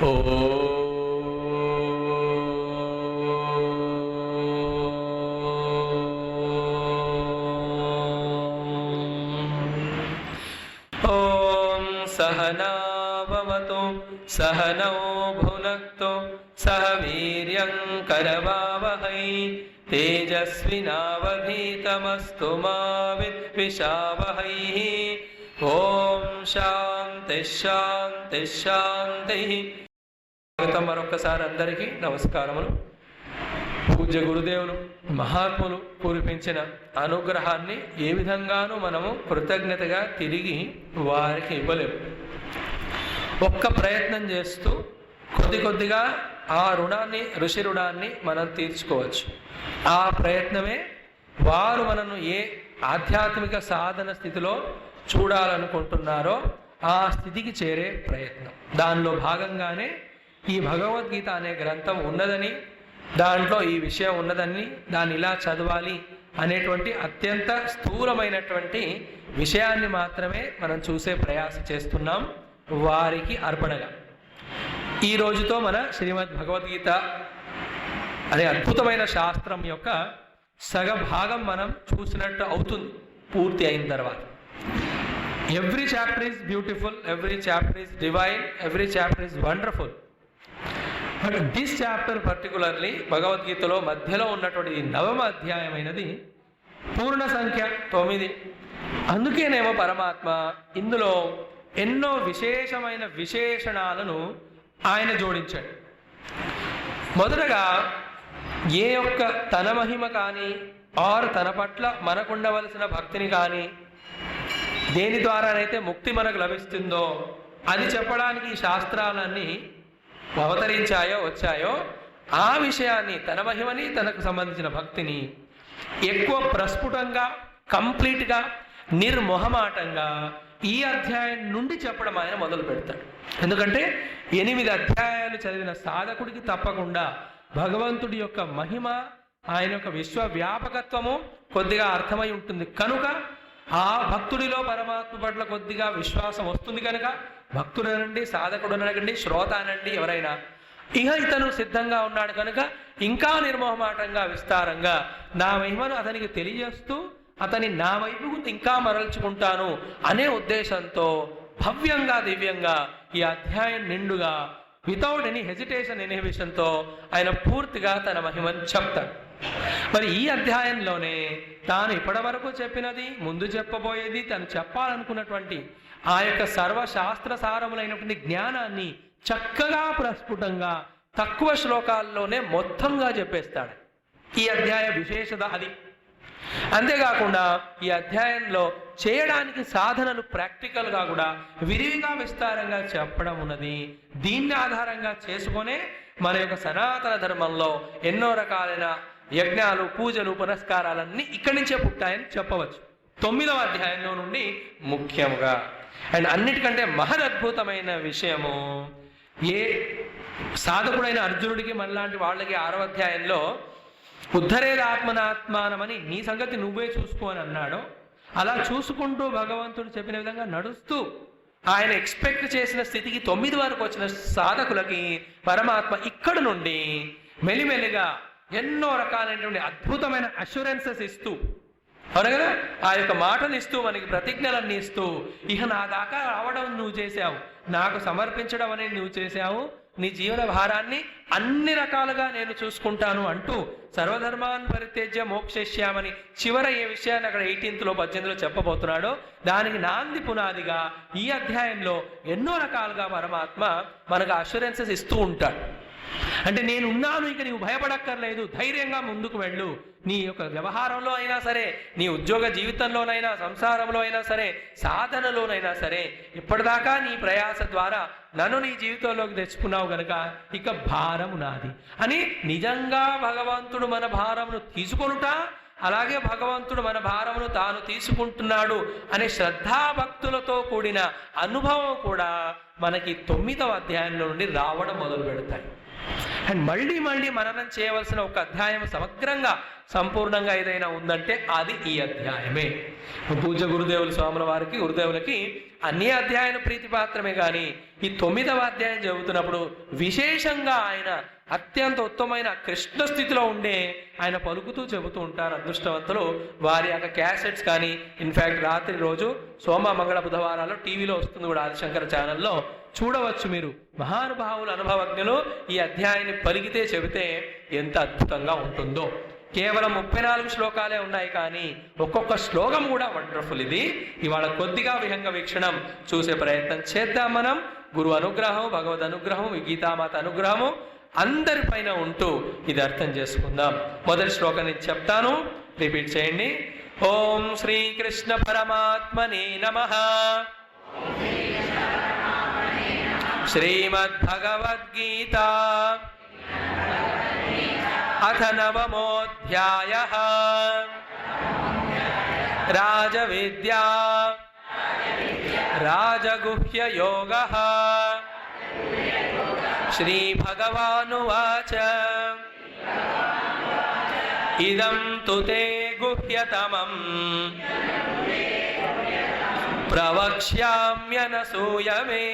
ఓం సహనావతు సహనౌ భునక్తు సహ వీర్యం కరవావహై తేజస్వినావధీతమస్తు మా విద్విషావహై. ఓం శాంతి శాంతి శాంతి. మరొకసారి అందరికీ నమస్కారములు. పూజ్య గురుదేవులు మహాత్ములు కురిపించిన అనుగ్రహాన్ని ఏ విధంగానూ మనము కృతజ్ఞతగా తిరిగి వారికి ఇవ్వలేము. ఒక్క ప్రయత్నం చేస్తూ కొద్ది కొద్దిగా ఆ రుణాన్ని, ఋషి రుణాన్ని మనం తీర్చుకోవచ్చు. ఆ ప్రయత్నమే వారు మనను ఏ ఆధ్యాత్మిక సాధన స్థితిలో చూడాలనుకుంటున్నారో ఆ స్థితికి చేరే ప్రయత్నం. దానిలో భాగంగానే ఈ భగవద్గీత అనే గ్రంథం ఉన్నదని, దాంట్లో ఈ విషయం ఉన్నదని, దాన్ని ఇలా చదవాలి అనేటువంటి అత్యంత స్థూలమైనటువంటి విషయాన్ని మాత్రమే మనం చూసే ప్రయాస చేస్తున్నాం వారికి అర్పణగా. ఈ రోజుతో మన శ్రీమద్ భగవద్గీత అనే అద్భుతమైన శాస్త్రం యొక్క సగభాగం మనం చూసినట్టు అవుతుంది పూర్తి అయిన తర్వాత. Every chapter is beautiful, every chapter is divine, every chapter is wonderful. But this chapter particularly భగవద్గీతలో మధ్యలో ఉన్నటువంటి నవమ అధ్యాయమైనది పూర్ణ సంఖ్య 9. అందుకేనేమో పరమాత్మ ఇందులో ఎన్నో విశేషమైన విశేషణాలను ఆయన జోడించాడు. మొదటగా ఏ యొక్క తన మహిమ కానీ ఆర్ తన పట్ల మనకుండవలసిన భక్తిని కానీ దేని ద్వారానైతే ముక్తి మనకు లభిస్తుందో అది చెప్పడానికి ఈ శాస్త్రాలన్నీ అవతరించాయో వచ్చాయో ఆ విషయాన్ని, తన మహిమని, తనకు సంబంధించిన భక్తిని ఎక్కువ ప్రస్ఫుటంగా, కంప్లీట్గా, నిర్మోహమాటంగా ఈ అధ్యాయం నుండి చెప్పడం ఆయన మొదలు పెడతాడు. ఎందుకంటే 8 అధ్యాయాలు చదివిన సాధకుడికి తప్పకుండా భగవంతుడి యొక్క మహిమ, ఆయన యొక్క విశ్వవ్యాపకత్వము కొద్దిగా అర్థమై ఉంటుంది. కనుక ఆ భక్తుడిలో పరమాత్మ పట్ల కొద్దిగా విశ్వాసం వస్తుంది. కనుక భక్తుడు అనండి, సాధకుడు అనకండి, శ్రోత అనండి, ఎవరైనా ఇహ ఇతను సిద్ధంగా ఉన్నాడు కనుక ఇంకా నిర్మోహమాటంగా, విస్తారంగా నా మహిమను అతనికి తెలియజేస్తూ అతని నా వైపుకు ఇంకా మరల్చుకుంటాను అనే ఉద్దేశంతో భవ్యంగా, దివ్యంగా ఈ అధ్యాయం నిండుగా వితౌట్ ఎనీ హెజిటేషన్, ఇన్హిబిషన్తో ఆయన పూర్తిగా తన మహిమను చెప్తాడు. మరి ఈ అధ్యాయంలోనే తాను ఇప్పటి వరకు చెప్పినది, ముందు చెప్పబోయేది, తను చెప్పాలనుకున్నటువంటి ఆ యొక్క సర్వశాస్త్ర సారములైనటువంటి జ్ఞానాన్ని చక్కగా ప్రస్ఫుటంగా తక్కువ శ్లోకాల్లోనే మొత్తంగా చెప్పేస్తాడు. ఈ అధ్యాయ విశేషత అది. అంతేకాకుండా ఈ అధ్యాయంలో చేయడానికి సాధనలు ప్రాక్టికల్గా కూడా విరివిగా, విస్తారంగా చెప్పడం ఉన్నది. దీన్ని ఆధారంగా చేసుకునే మన యొక్క సనాతన ధర్మంలో ఎన్నో రకాలైన యజ్ఞాలు, పూజలు, పునస్కారాలన్నీ ఇక్కడి నుంచే పుట్టాయని చెప్పవచ్చు. 9వ అధ్యాయంలో నుండి ముఖ్యంగా అండ్ అన్నిటికంటే మహదద్భుతమైన విషయము, ఏ సాధకుడైన అర్జునుడికి మనలాంటి వాళ్ళకి 6వ అధ్యాయంలో ఉద్ధరేదాత్మనాత్మానమని నీ సంగతి నువ్వే చూసుకో అని అన్నాడు. అలా చూసుకుంటూ భగవంతుడు చెప్పిన విధంగా నడుస్తూ ఆయన ఎక్స్పెక్ట్ చేసిన స్థితికి 9 వరకు వచ్చిన సాధకులకి పరమాత్మ ఇక్కడ నుండి మెల్లిమెల్లిగా ఎన్నో రకాలైనటువంటి అద్భుతమైన అష్యూరెన్సెస్ ఇస్తూ, అవును కదా, ఆ యొక్క మాటలు ఇస్తూ, మనకి ప్రతిజ్ఞలన్నీ ఇస్తూ, ఇక నా దాకా రావడం నువ్వు చేశావు, నాకు సమర్పించడం అనేది నువ్వు చేశావు, నీ జీవన భారాన్ని అన్ని రకాలుగా నేను చూసుకుంటాను అంటూ సర్వధర్మాన్ పరిత్యజ్య మోక్షయిష్యామని చివర ఏ విషయాన్ని అక్కడ 18వ 18లో చెప్పబోతున్నాడో దానికి నాంది పునాదిగా ఈ అధ్యాయంలో ఎన్నో రకాలుగా పరమాత్మ మనకు అష్యూరెన్సెస్ ఇస్తూ ఉంటాడు. అంటే నేనున్నాను, ఇక నీవు భయపడక్కర్లేదు, ధైర్యంగా ముందుకు వెళ్ళు. నీ యొక్క వ్యవహారంలో అయినా సరే, నీ ఉద్యోగ జీవితంలోనైనా, సంసారంలో అయినా సరే, సాధనలోనైనా సరే, ఇప్పటిదాకా నీ ప్రయాస ద్వారా నన్ను నీ జీవితంలోకి తెచ్చుకున్నావు గనుక ఇక భారము నాది అని నిజంగా భగవంతుడు మన భారమును తీసుకొనుట, అలాగే భగవంతుడు మన భారమును తాను తీసుకుంటున్నాడు అనే శ్రద్ధాభక్తులతో కూడిన అనుభవం కూడా మనకి 9వ అధ్యాయంలో నుండి రావడం మొదలు పెడతాయి. అండ్ మళ్ళీ మళ్ళీ మననం చేయవలసిన ఒక అధ్యాయం సమగ్రంగా సంపూర్ణంగా ఏదైనా ఉందంటే అది ఈ అధ్యాయమే. పూజ్య గురుదేవుల స్వాముల వారికి గురుదేవులకి అన్ని అధ్యాయాలు ప్రీతిపాత్రమే, కానీ ఈ 9వ అధ్యాయం చదువుతున్నప్పుడు విశేషంగా ఆయన అత్యంత ఉత్తమమైన కృష్ణ స్థితిలో ఉండే ఆయన పలుకుతూ చెబుతూ ఉంటారు. అదృష్టవంతులు వారి యొక్క క్యాసెట్స్ కానీ, ఇన్ఫ్యాక్ట్ రాత్రి రోజు సోమ మంగళ బుధవారాలు టీవీలో వస్తుంది కూడా, ఆదిశంకర ఛానల్లో చూడవచ్చు మీరు. మహానుభావులు అనుభవజ్ఞులు ఈ అధ్యాయాన్ని పలికితే చెబితే ఎంత అద్భుతంగా ఉంటుందో. కేవలం 34 శ్లోకాలే ఉన్నాయి, కానీ ఒక్కొక్క శ్లోకం కూడా వండర్ఫుల్. ఇది ఇవాళ కొద్దిగా విహంగ వీక్షణం చూసే ప్రయత్నం చేద్దాం మనం. గురు అనుగ్రహం, భగవద్ అనుగ్రహం, గీతామాత అనుగ్రహము అందరిపైన ఉంటూ ఇది అర్థం చేసుకుందాం. మొదటి శ్లోకం నేను చెప్తాను, రిపీట్ చేయండి. ఓం శ్రీకృష్ణ పరమాత్మనే నమః. శ్రీమద్భగవద్గీత అథ నవమోऽధ్యాయః. రాజవిద్యా రాజగుహ్యయోగః. శ్రీభగవానువాచ ఇదం తు తే గుహ్యతమం ప్రవక్ష్యామ్యనసూయమే.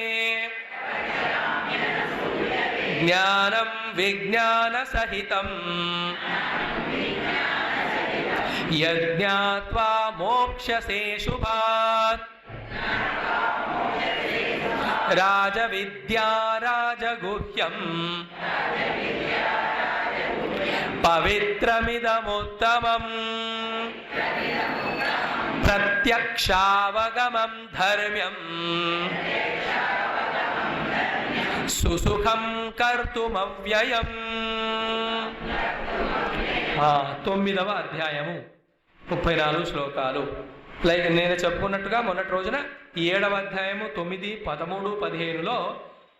జ్ఞానం విజ్ఞానసహితం యజ్ఞాత్వా మోక్షసే శుభాత్. రాజవిద్యా రాజగుహ్యం పవిత్రమిదముత్తమం ప్రత్యక్షావగమం ధర్మ్యం సుసుఖం కర్తుమవ్యయం. 9వ అధ్యాయము 34 శ్లోకాలు. లైక్ నేను చెప్పుకున్నట్టుగా మొన్నటి రోజున 7వ అధ్యాయము 9, 13, 15లో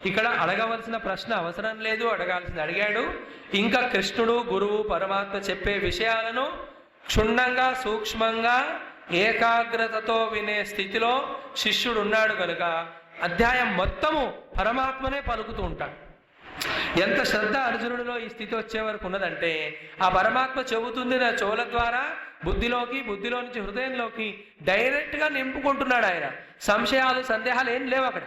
ఇక్కడ అడగవలసిన ప్రశ్న అవసరం లేదు, అడగాల్సింది అడిగాడు. ఇంకా కృష్ణుడు, గురువు, పరమాత్మ చెప్పే విషయాలను క్షుణ్ణంగా సూక్ష్మంగా ఏకాగ్రతతో వినే స్థితిలో శిష్యుడు ఉన్నాడు కనుక అధ్యాయం మొత్తము పరమాత్మనే పలుకుతూ ఉంటాడు. ఎంత శ్రద్ధ అర్జునుడిలో ఈ స్థితి వచ్చే వరకు ఉన్నదంటే ఆ పరమాత్మ చెబుతుంది నా చెవుల ద్వారా బుద్ధిలోకి, బుద్ధిలో నుంచి హృదయంలోకి డైరెక్ట్గా నింపుకుంటున్నాడు ఆయన. సంశయాలు, సందేహాలు ఏం లేవు అక్కడ.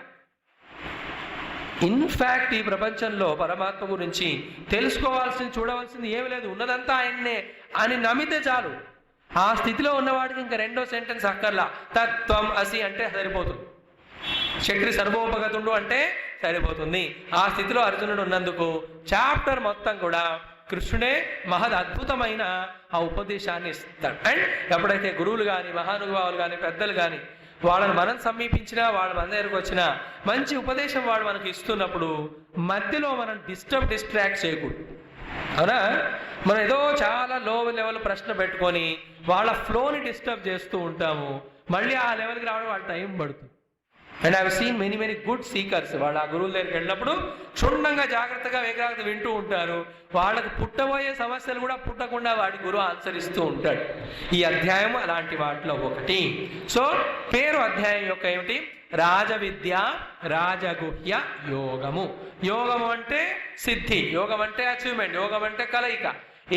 ఇన్ఫ్యాక్ట్ ఈ ప్రపంచంలో పరమాత్మ గురించి తెలుసుకోవాల్సింది, చూడవలసింది ఏమి లేదు, ఉన్నదంతా ఆయన్నే అని నమ్మితే చాలు. ఆ స్థితిలో ఉన్నవాడికి ఇంకా రెండో సెంటెన్స్ అక్కర్లా. తత్వం అసి అంటే సరిపోతుంది, చక్రి సర్వోపగతుండు అంటే సరిపోతుంది. ఆ స్థితిలో అర్జునుడు ఉన్నందుకు చాప్టర్ మొత్తం కూడా కృష్ణుడే మహద్ అద్భుతమైన ఆ ఉపదేశాన్ని ఇస్తాడు. అండ్ ఎప్పుడైతే గురువులు కానీ, మహానుభావులు కానీ, పెద్దలు కానీ వాళ్ళని మనం సమీపించినా, వాళ్ళు మన దగ్గరకు వచ్చినా మంచి ఉపదేశం వాళ్ళు మనకు ఇస్తున్నప్పుడు మధ్యలో మనం డిస్ట్రాక్ట్ చేయకూడదు. అవునా? మనం ఏదో చాలా లో లెవెల్ ప్రశ్న పెట్టుకొని వాళ్ళ ఫ్లోని డిస్టర్బ్ చేస్తూ ఉంటాము. మళ్ళీ ఆ లెవెల్కి రావడం వాళ్ళ టైం పడుతుంది. And I have seen many good seekers వాళ్ళ ఆ గురువుల దగ్గరికి వెళ్ళినప్పుడు క్షుణ్ణంగా జాగ్రత్తగా ఏకాగ్రత వింటూ ఉంటారు. వాళ్ళకు పుట్టబోయే సమస్యలు కూడా పుట్టకుండా వాడి గురువు ఆన్సర్ ఇస్తూ ఉంటాడు. ఈ అధ్యాయం అలాంటి వాటిలో ఒకటి. సో పేరు అధ్యాయం యొక్క ఏమిటి? రాజవిద్య రాజగుహ్య యోగము. యోగము అంటే సిద్ధి, యోగం అంటే అచీవ్మెంట్, యోగం అంటే కలయిక.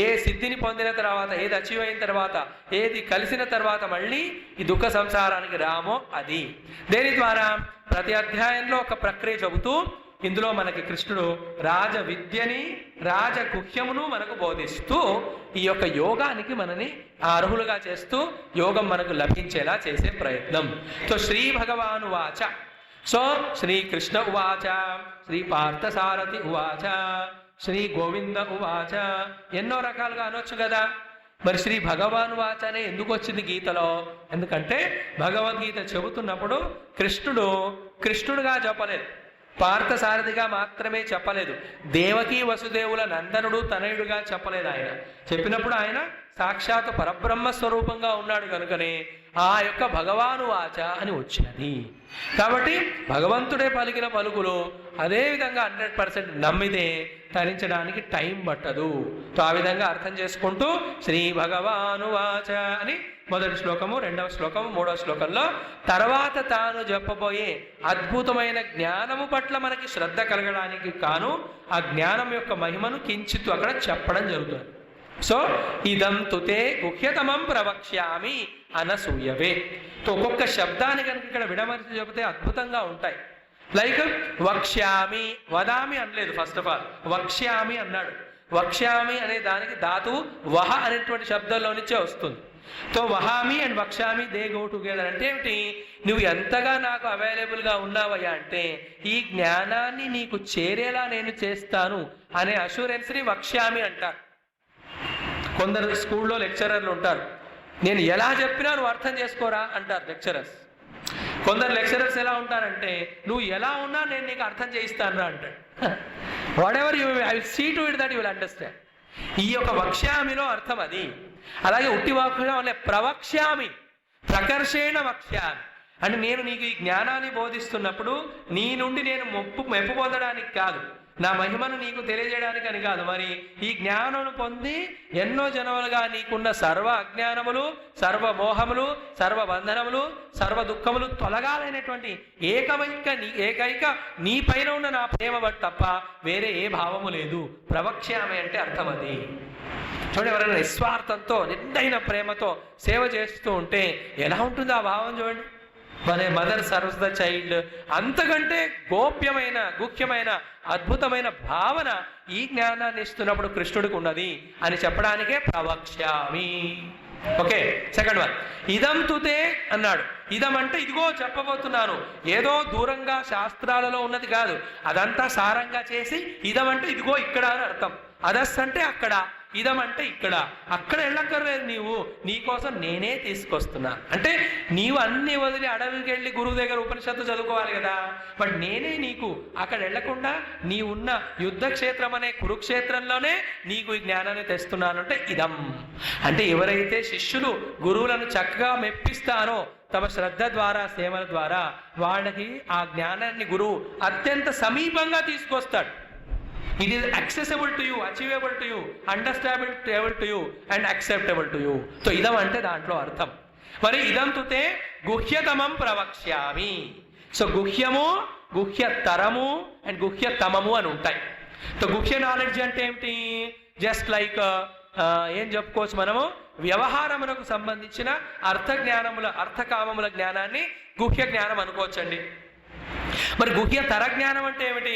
ఏ సిద్ధిని పొందిన తర్వాత, ఏది అచీవ్ అయిన తర్వాత, ఏది కలిసిన తర్వాత మళ్ళీ ఈ దుఃఖ సంసారానికి రామో అది. దేని ద్వారా ప్రతి అధ్యాయంలో ఒక ప్రక్రియ చెబుతూ ఇందులో మనకి కృష్ణుడు రాజ విద్యని, రాజగుహ్యమును మనకు బోధిస్తూ ఈ యొక్క యోగానికి మనని అర్హులుగా చేస్తూ యోగం మనకు లభించేలా చేసే ప్రయత్నం. సో శ్రీ భగవాను వాచ. సో శ్రీకృష్ణ ఉవాచ, శ్రీ పార్థసారథి ఉవాచ, శ్రీ గోవింద ఉవాచ, ఎన్నో రకాలుగా అనొచ్చు కదా. మరి శ్రీ భగవాన్ వాచ అనే ఎందుకు వచ్చింది గీతలో? ఎందుకంటే భగవద్గీత చెబుతున్నప్పుడు కృష్ణుడుగా చెప్పలేదు, పార్థసారథిగా మాత్రమే చెప్పలేదు, దేవకీ వసుదేవుల నందనుడు తనయుడుగా చెప్పలేదు. ఆయన చెప్పినప్పుడు ఆయన సాక్షాత్ పరబ్రహ్మ స్వరూపంగా ఉన్నాడు కనుకనే ఆ యొక్క భగవాను వాచ అని వచ్చినది. కాబట్టి భగవంతుడే పలికిన పలుకులు అదేవిధంగా 100% నమ్మితే తరించడానికి టైం పట్టదు. ఆ విధంగా అర్థం చేసుకుంటూ శ్రీ భగవాను వాచ అని మొదటి శ్లోకము, రెండవ శ్లోకము, మూడవ శ్లోకంలో తర్వాత తాను చెప్పబోయే అద్భుతమైన జ్ఞానము పట్ల మనకి శ్రద్ధ కలగడానికి కాను ఆ జ్ఞానం యొక్క మహిమను కించిత్తు అక్కడ చెప్పడం జరుగుతుంది. సో ఇదం తుతే గుహ్యతమం ప్రవక్ష్యామి అనసూయవే. ఒక్కొక్క శబ్దాన్ని కనుక ఇక్కడ విడమర్చి చెబితే అద్భుతంగా ఉంటాయి. లైక్ వక్ష్యామి, వదామి అనలేదు, ఫస్ట్ ఆఫ్ ఆల్ వక్ష్యామి అన్నాడు. వక్ష్యామి అనే దానికి ధాతువు వహ అనేటువంటి శబ్దంలో నుంచే వస్తుంది. సో వహామి అండ్ వక్ష్యామి దే గో టుగెదర్. అంటే ఏమిటి? నువ్వు ఎంతగా నాకు అవైలబుల్గా ఉన్నావయ్యా అంటే ఈ జ్ఞానాన్ని నీకు చేరేలా నేను చేస్తాను అనే అష్యూరెన్స్ని వక్ష్యామి అంటారు. కొందరు స్కూల్లో లెక్చరర్లు ఉంటారు, నేను ఎలా చెప్పినా నువ్వు అర్థం చేసుకోరా అంటారు లెక్చరర్స్. కొందరు లెక్చరర్స్ ఎలా ఉంటారంటే నువ్వు ఎలా ఉన్నా నేను నీకు అర్థం చేయిస్తాను అంటాడు. Whatever you I will see to it that you will understand. ఈ యొక్క వక్ష్యామిలో అర్థం అది. అలాగే ఉట్టి వాక్యం అనే ప్రవక్ష్యామి, ప్రకర్షేణ వక్ష్యామి అంటే నేను నీకు ఈ జ్ఞానాన్ని బోధిస్తున్నప్పుడు నీ నుండి నేను మెప్పు పొందడానికి కాదు, నా మహిమను నీకు తెలియజేయడానికి అని కాదు, మరి ఈ జ్ఞానమును పొంది ఎన్నో జనములుగా నీకున్న సర్వ అజ్ఞానములు, సర్వ మోహములు, సర్వ బంధనములు, సర్వ దుఃఖములు తొలగాలైనటువంటి ఏకైక నీ పైన ఉన్న నా ప్రేమ బట్టి తప్ప వేరే ఏ భావము లేదు. ప్రవక్ష్యామి అంటే అర్థం అది. చూడండి, ఎవరైనా నిస్వార్థంతో నిండైన ప్రేమతో సేవ చేస్తూ ఉంటే ఎలా ఉంటుంది ఆ భావం చూడండి. మన మదర్ సర్వ్స్ ద చైల్డ్, అంతకంటే గోప్యమైన గుఖ్యమైన అద్భుతమైన భావన ఈ జ్ఞానాన్ని ఇస్తున్నప్పుడు కృష్ణుడికి ఉన్నది అని చెప్పడానికే ప్రవక్ష్యామి. ఓకే, సెకండ్ వన్ ఇదం తుతే అన్నాడు. ఇదం అంటే ఇదిగో చెప్పబోతున్నాను, ఏదో దూరంగా శాస్త్రాలలో ఉన్నది కాదు, అదంతా సారంగా చేసి ఇదం అంటే ఇదిగో ఇక్కడ అని అర్థం. అదస్ అంటే అక్కడ, ఇదం అంటే ఇక్కడ. అక్కడ వెళ్ళక్కర్లేదు, నీవు నీకోసం నేనే తీసుకొస్తున్నా. అంటే నీవు అన్ని వదిలి అడవికి వెళ్ళి గురువు దగ్గర ఉపనిషత్తు చదువుకోవాలి కదా, బట్ నేనే నీకు అక్కడ వెళ్లకుండా నీ ఉన్న యుద్ధ క్షేత్రం అనే కురుక్షేత్రంలోనే నీకు ఈ జ్ఞానాన్ని తెస్తున్నాను. అంటే ఇదం అంటే ఎవరైతే శిష్యులు గురువులను చక్కగా మెప్పిస్తారో తమ శ్రద్ధ ద్వారా సేవల ద్వారా వాళ్ళకి ఆ జ్ఞానాన్ని గురువు అత్యంత సమీపంగా తీసుకొస్తాడు. It is accessible to you, achievable to you, understandable to you and acceptable to you. So ఇదం అంటే దాంట్లో అర్థం. మరి ఇదం తుతే గుహ్యతమం ప్రవక్ష్యామి. సో గుహ్యము, గుహ్యతరము అండ్ గుహ్యతమము అని ఉంటాయి. సో గుహ్య నాలెడ్జ్ అంటే ఏమిటి? జస్ట్ లైక్ ఏం చెప్పుకోవచ్చు మనము, వ్యవహారములకు సంబంధించిన అర్థకామముల జ్ఞానాన్ని గుహ్య జ్ఞానం అనుకోవచ్చండి. మరి గుహ్యతర జ్ఞానం అంటే ఏమిటి?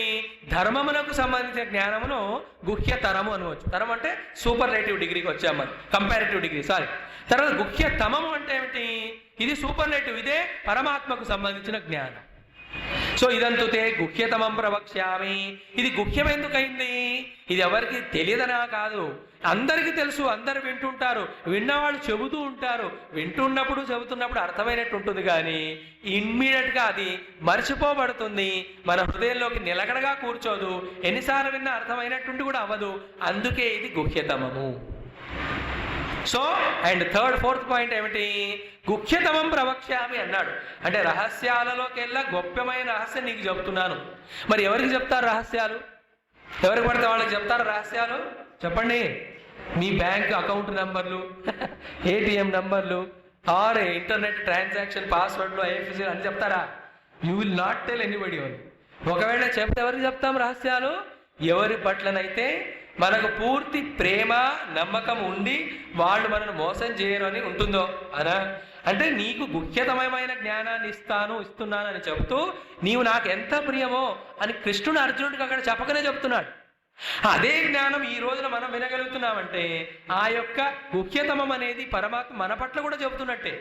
ధర్మములకు సంబంధించిన జ్ఞానమును గుహ్యతరము అనవచ్చు. తరం అంటే సూపర్లేటివ్ డిగ్రీకి వచ్చాం మనం, కంపారిటివ్ డిగ్రీ సారీ. తర్వాత గుహ్యతమము అంటే ఏమిటి? ఇది సూపర్లేటివ్, ఇదే పరమాత్మకు సంబంధించిన జ్ఞానం. సో ఇదంతుతే గుహ్యతమం ప్రవక్ష్యామి. ఇది గుహ్యం ఎందుకైంది? ఇది ఎవరికి తెలియదనా కాదు, అందరికీ తెలుసు, అందరు వింటుంటారు, విన్నవాళ్ళు చెబుతూ ఉంటారు, వింటున్నప్పుడు చెబుతున్నప్పుడు అర్థమైనట్టు ఉంటుంది, కానీ ఇమ్మీడియట్గా అది మర్చిపోబడుతుంది, మన హృదయంలోకి నిలకడగా కూర్చోదు, ఎన్నిసార్లు విన్నా అర్థమైనట్టుండి కూడా అవ్వదు. అందుకే ఇది గుహ్యతమము. సో అండ్ ఫోర్త్ పాయింట్ ఏమిటి? గుహ్యతమం ప్రవక్ష్యామి అన్నాడు. అంటే రహస్యాలలోకెల్లా గొప్పమైన రహస్యం నీకు చెబుతున్నాను. మరి ఎవరికి చెప్తారు రహస్యాలు? ఎవరికి పడితే వాళ్ళకి చెప్తారు రహస్యాలు? చెప్పండి. మీ బ్యాంక్ అకౌంట్ నెంబర్లు, ఏటీఎం నెంబర్లు, ఆర్ ఇంటర్నెట్ ట్రాన్సాక్షన్ పాస్వర్డ్లు, ఐఎఫ్ఎస్సీ అని చెప్తారా? You will not tell anybody own. ఒకవేళ చెప్తే ఎవరికి చెప్తాం రహస్యాలు? ఎవరి పట్లనైతే మనకు పూర్తి ప్రేమ నమ్మకం ఉండి వాళ్ళు మనను మోసం చేయరు అని ఉంటుందో అనా. అంటే నీకు గుహ్యతమమైన జ్ఞానాన్ని ఇస్తున్నాను అని చెబుతూ నీవు నాకు ఎంత ప్రియమో అని కృష్ణుడు అర్జునుడికి అక్కడ చెప్పకనే చెప్తున్నాడు. అదే జ్ఞానం ఈ రోజున మనం వినగలుగుతున్నామంటే ఆ యొక్క గుహ్యతమం అనేది పరమాత్మ మన పట్ల కూడా చెబుతున్నట్టే.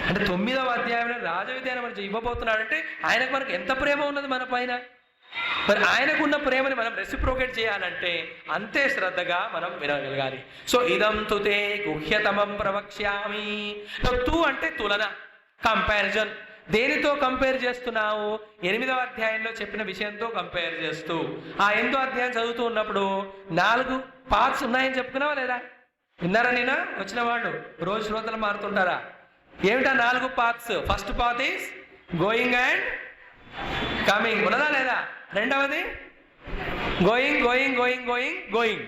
అంటే 9వ అధ్యాయంలో రాజవిద్యాన్ని మనకి ఇవ్వబోతున్నాడంటే ఆయనకు మనకు ఎంత ప్రేమ ఉన్నది మన పైన. మరి ఆయనకున్న ప్రేమని మనం రెసిప్రోకేట్ చేయాలంటే అంతే శ్రద్ధగా మనం వినగలగాలి. సో ఇదం తుతే గుహ్యతమం ప్రవక్ష్యామి. తు అంటే తులన, కంపారిజన్. దేనితో కంపేర్ చేస్తున్నావు? 8వ అధ్యాయంలో చెప్పిన విషయంతో కంపేర్ చేస్తూ. ఆ 8వ అధ్యాయం చదువుతూ ఉన్నప్పుడు 4 పార్ట్స్ ఉన్నాయని చెప్పుకున్నావా లేదా? విన్నారా? నేను వచ్చిన వాళ్ళు రోజు శ్రోతలు మారుతుంటారా? ఏమిటా 4 paths? First path is going and coming, ఉన్నదా లేదా? రెండవది going going going going going.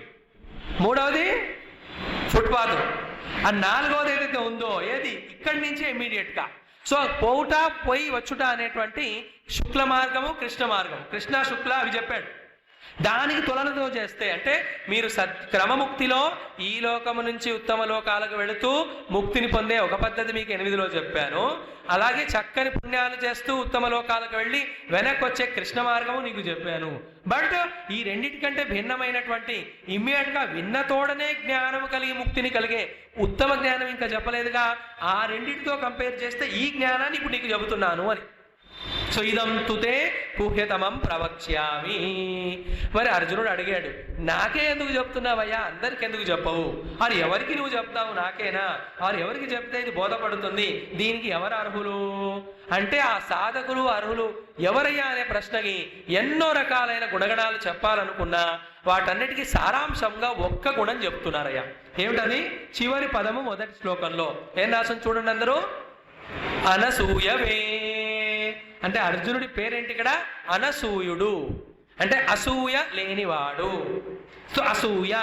మూడవది ఫుట్పాత్. ఆ నాలుగవది ఏదైతే ఉందో ఏది? ఇక్కడి నుంచే ఇమ్మీడియట్గా. సో పోవుట పోయి వచ్చుట అనేటువంటి శుక్ల మార్గము, కృష్ణ మార్గము. కృష్ణ శుక్ల అవి చెప్పాడు. దానికి తులనతో చేస్తే అంటే మీరు క్రమముక్తిలో ఈ లోకము నుంచి ఉత్తమ లోకాలకు వెళుతూ ముక్తిని పొందే ఒక పద్ధతి మీకు 8లో చెప్పాను. అలాగే చక్కని పుణ్యాలు చేస్తూ ఉత్తమ లోకాలకు వెళ్ళి వెనక్కి వచ్చే కృష్ణ మార్గము నీకు చెప్పాను. బట్ ఈ రెండింటికంటే భిన్నమైనటువంటి ఇమ్మీడియట్గా విన్న తోడనే జ్ఞానము కలిగి ముక్తిని కలిగే ఉత్తమ జ్ఞానం ఇంకా చెప్పలేదుగా. ఆ రెండింటితో కంపేర్ చేస్తే ఈ జ్ఞానాన్ని ఇప్పుడు నీకు చెబుతున్నాను అని. సో ఇదం తుతే గుహ్యతమం ప్రవక్ష్యామి. మరి అర్జునుడు అడిగాడు, నాకే ఎందుకు చెప్తున్నావయ్యా, అందరికి ఎందుకు చెప్పవు? అది ఎవరికి నువ్వు చెప్తావు? నాకేనా? వారు ఎవరికి చెప్తే ఇది బోధపడుతుంది? దీనికి ఎవరు అర్హులు అంటే ఆ సాధకులు అర్హులు ఎవరయ్యా అనే ప్రశ్నకి ఎన్నో రకాలైన గుణగణాలు చెప్పాలనుకున్నా వాటన్నిటికీ సారాంశంగా ఒక్క గుణం చెప్తున్నారయ్యా. ఏమిటది? చివరి పదము మొదటి శ్లోకంలో ఏం రాసం చూడండి అందరూ. అనసూయవే అంటే అర్జునుడి పేరేంటి ఇక్కడ? అనసూయుడు అంటే అసూయ లేనివాడు. సో అసూయ.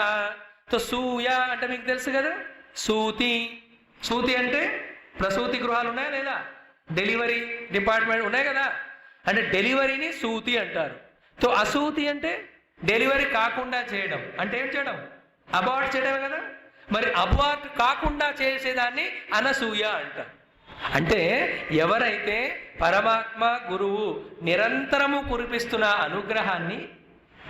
సో సూయ అంటే మీకు తెలుసు కదా, సూతి. సూతి అంటే ప్రసూతి గృహాలు ఉన్నాయా లేదా? డెలివరీ డిపార్ట్మెంట్ ఉన్నాయి కదా, అంటే డెలివరీని సూతి అంటారు. సో అసూతి అంటే డెలివరీ కాకుండా చేయడం. అంటే ఏం చేయడం? అబార్ట్ చేయడం కదా. మరి అబార్ట్ కాకుండా చేసేదాన్ని అనసూయ అంటారు. అంటే ఎవరైతే పరమాత్మ గురువు నిరంతరము కురిపిస్తున్న అనుగ్రహాన్ని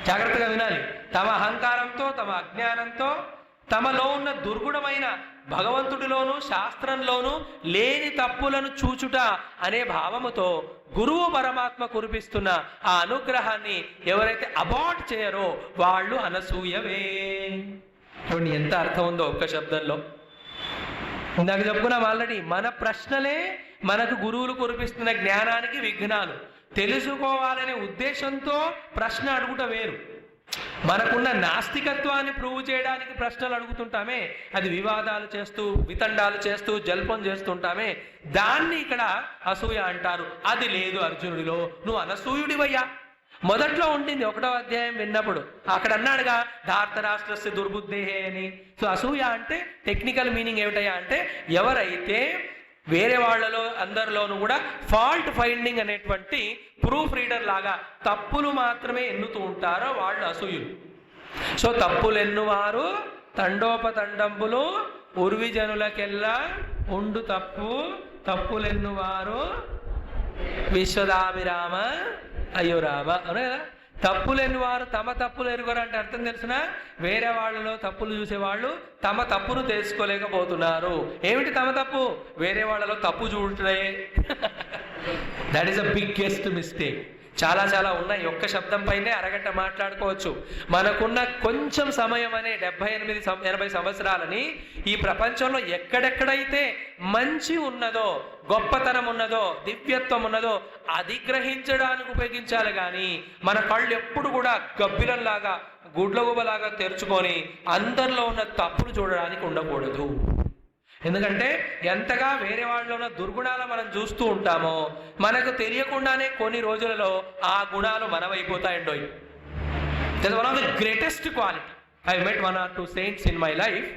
జాగ్రత్తగా వినాలి, తమ అహంకారంతో తమ అజ్ఞానంతో తమలో ఉన్న దుర్గుణమైన భగవంతుడిలోనూ శాస్త్రంలోనూ లేని తప్పులను చూచుట అనే భావముతో గురువు పరమాత్మ కురిపిస్తున్న ఆ అనుగ్రహాన్ని ఎవరైతే అబార్ట్ చేయరో వాళ్ళు అనసూయవే. చూడండి ఎంత అర్థం ఉందో ఒక్క శబ్దంలో. ఇందాక చెప్పుకున్నాం ఆల్రెడీ, మన ప్రశ్నలే మనకు గురువులు కురిపిస్తున్న జ్ఞానానికి విఘ్నాలు. తెలుసుకోవాలనే ఉద్దేశంతో ప్రశ్న అడుగుట వేరు. మనకున్న నాస్తికత్వాన్ని ప్రూవ్ చేయడానికి ప్రశ్నలు అడుగుతుంటామే, అది వివాదాలు చేస్తూ వితండాలు చేస్తూ జల్పం చేస్తుంటామే, దాన్ని ఇక్కడ అసూయ అంటారు. అది లేదు అర్జునుడిలో. నువ్వు అనసూయుడివయ్యా. మొదట్లో ఉండింది 1వ అధ్యాయం విన్నప్పుడు, అక్కడ అన్నాడుగా ధార్తరాష్ట్రస్య దుర్బుద్ధేహే అని. సో అసూయ అంటే టెక్నికల్ మీనింగ్ ఏమిటయ్యా అంటే ఎవరైతే వేరే వాళ్ళలో అందరిలోనూ కూడా ఫాల్ట్ ఫైండింగ్ అనేటువంటి ప్రూఫ్ రీడర్ లాగా తప్పులు మాత్రమే ఎన్నుతూ ఉంటారో వాళ్ళు అసూయులు. సో తప్పులు ఎన్నువారు తండోపతండంబులు ఉర్విజనులకెల్లా ఉండు తప్పు, తప్పులెన్నువారు విశ్వదాభిరామ అయ్యో రామ. అవునా కదా? తప్పులేని వారు తమ తప్పులు ఎరుగరు అంటే అర్థం తెలిసిన, వేరే వాళ్ళలో తప్పులు చూసేవాళ్ళు తమ తప్పును తెలుసుకోలేకపోతున్నారు. ఏమిటి తమ తప్పు? వేరే వాళ్ళలో తప్పు చూడటమే. That is a biggest mistake. చాలా చాలా ఉన్నాయి. ఒక్క శబ్దం పైనే అరగంట మాట్లాడుకోవచ్చు. మనకున్న కొంచెం సమయం అనే 78-80 సంవత్సరాలని ఈ ప్రపంచంలో ఎక్కడెక్కడైతే మంచి ఉన్నదో, గొప్పతనం ఉన్నదో, దివ్యత్వం ఉన్నదో అది గ్రహించడానికి ఉపయోగించాలి. కానీ మన కళ్ళు ఎప్పుడు కూడా గబ్బిలంలాగా గుడ్లగుబలాగా తెరుచుకొని అందరిలో ఉన్న తప్పులు చూడడానికి ఉండకూడదు. ఎందుకంటే ఎంతగా వేరే వాళ్ళలో ఉన్న దుర్గుణాలు మనం చూస్తూ ఉంటామో మనకు తెలియకుండానే కొన్ని రోజులలో ఆ గుణాలు మనమైపోతాయండోయ్. That's one of the greatest quality. I met 1 or 2 saints in my life.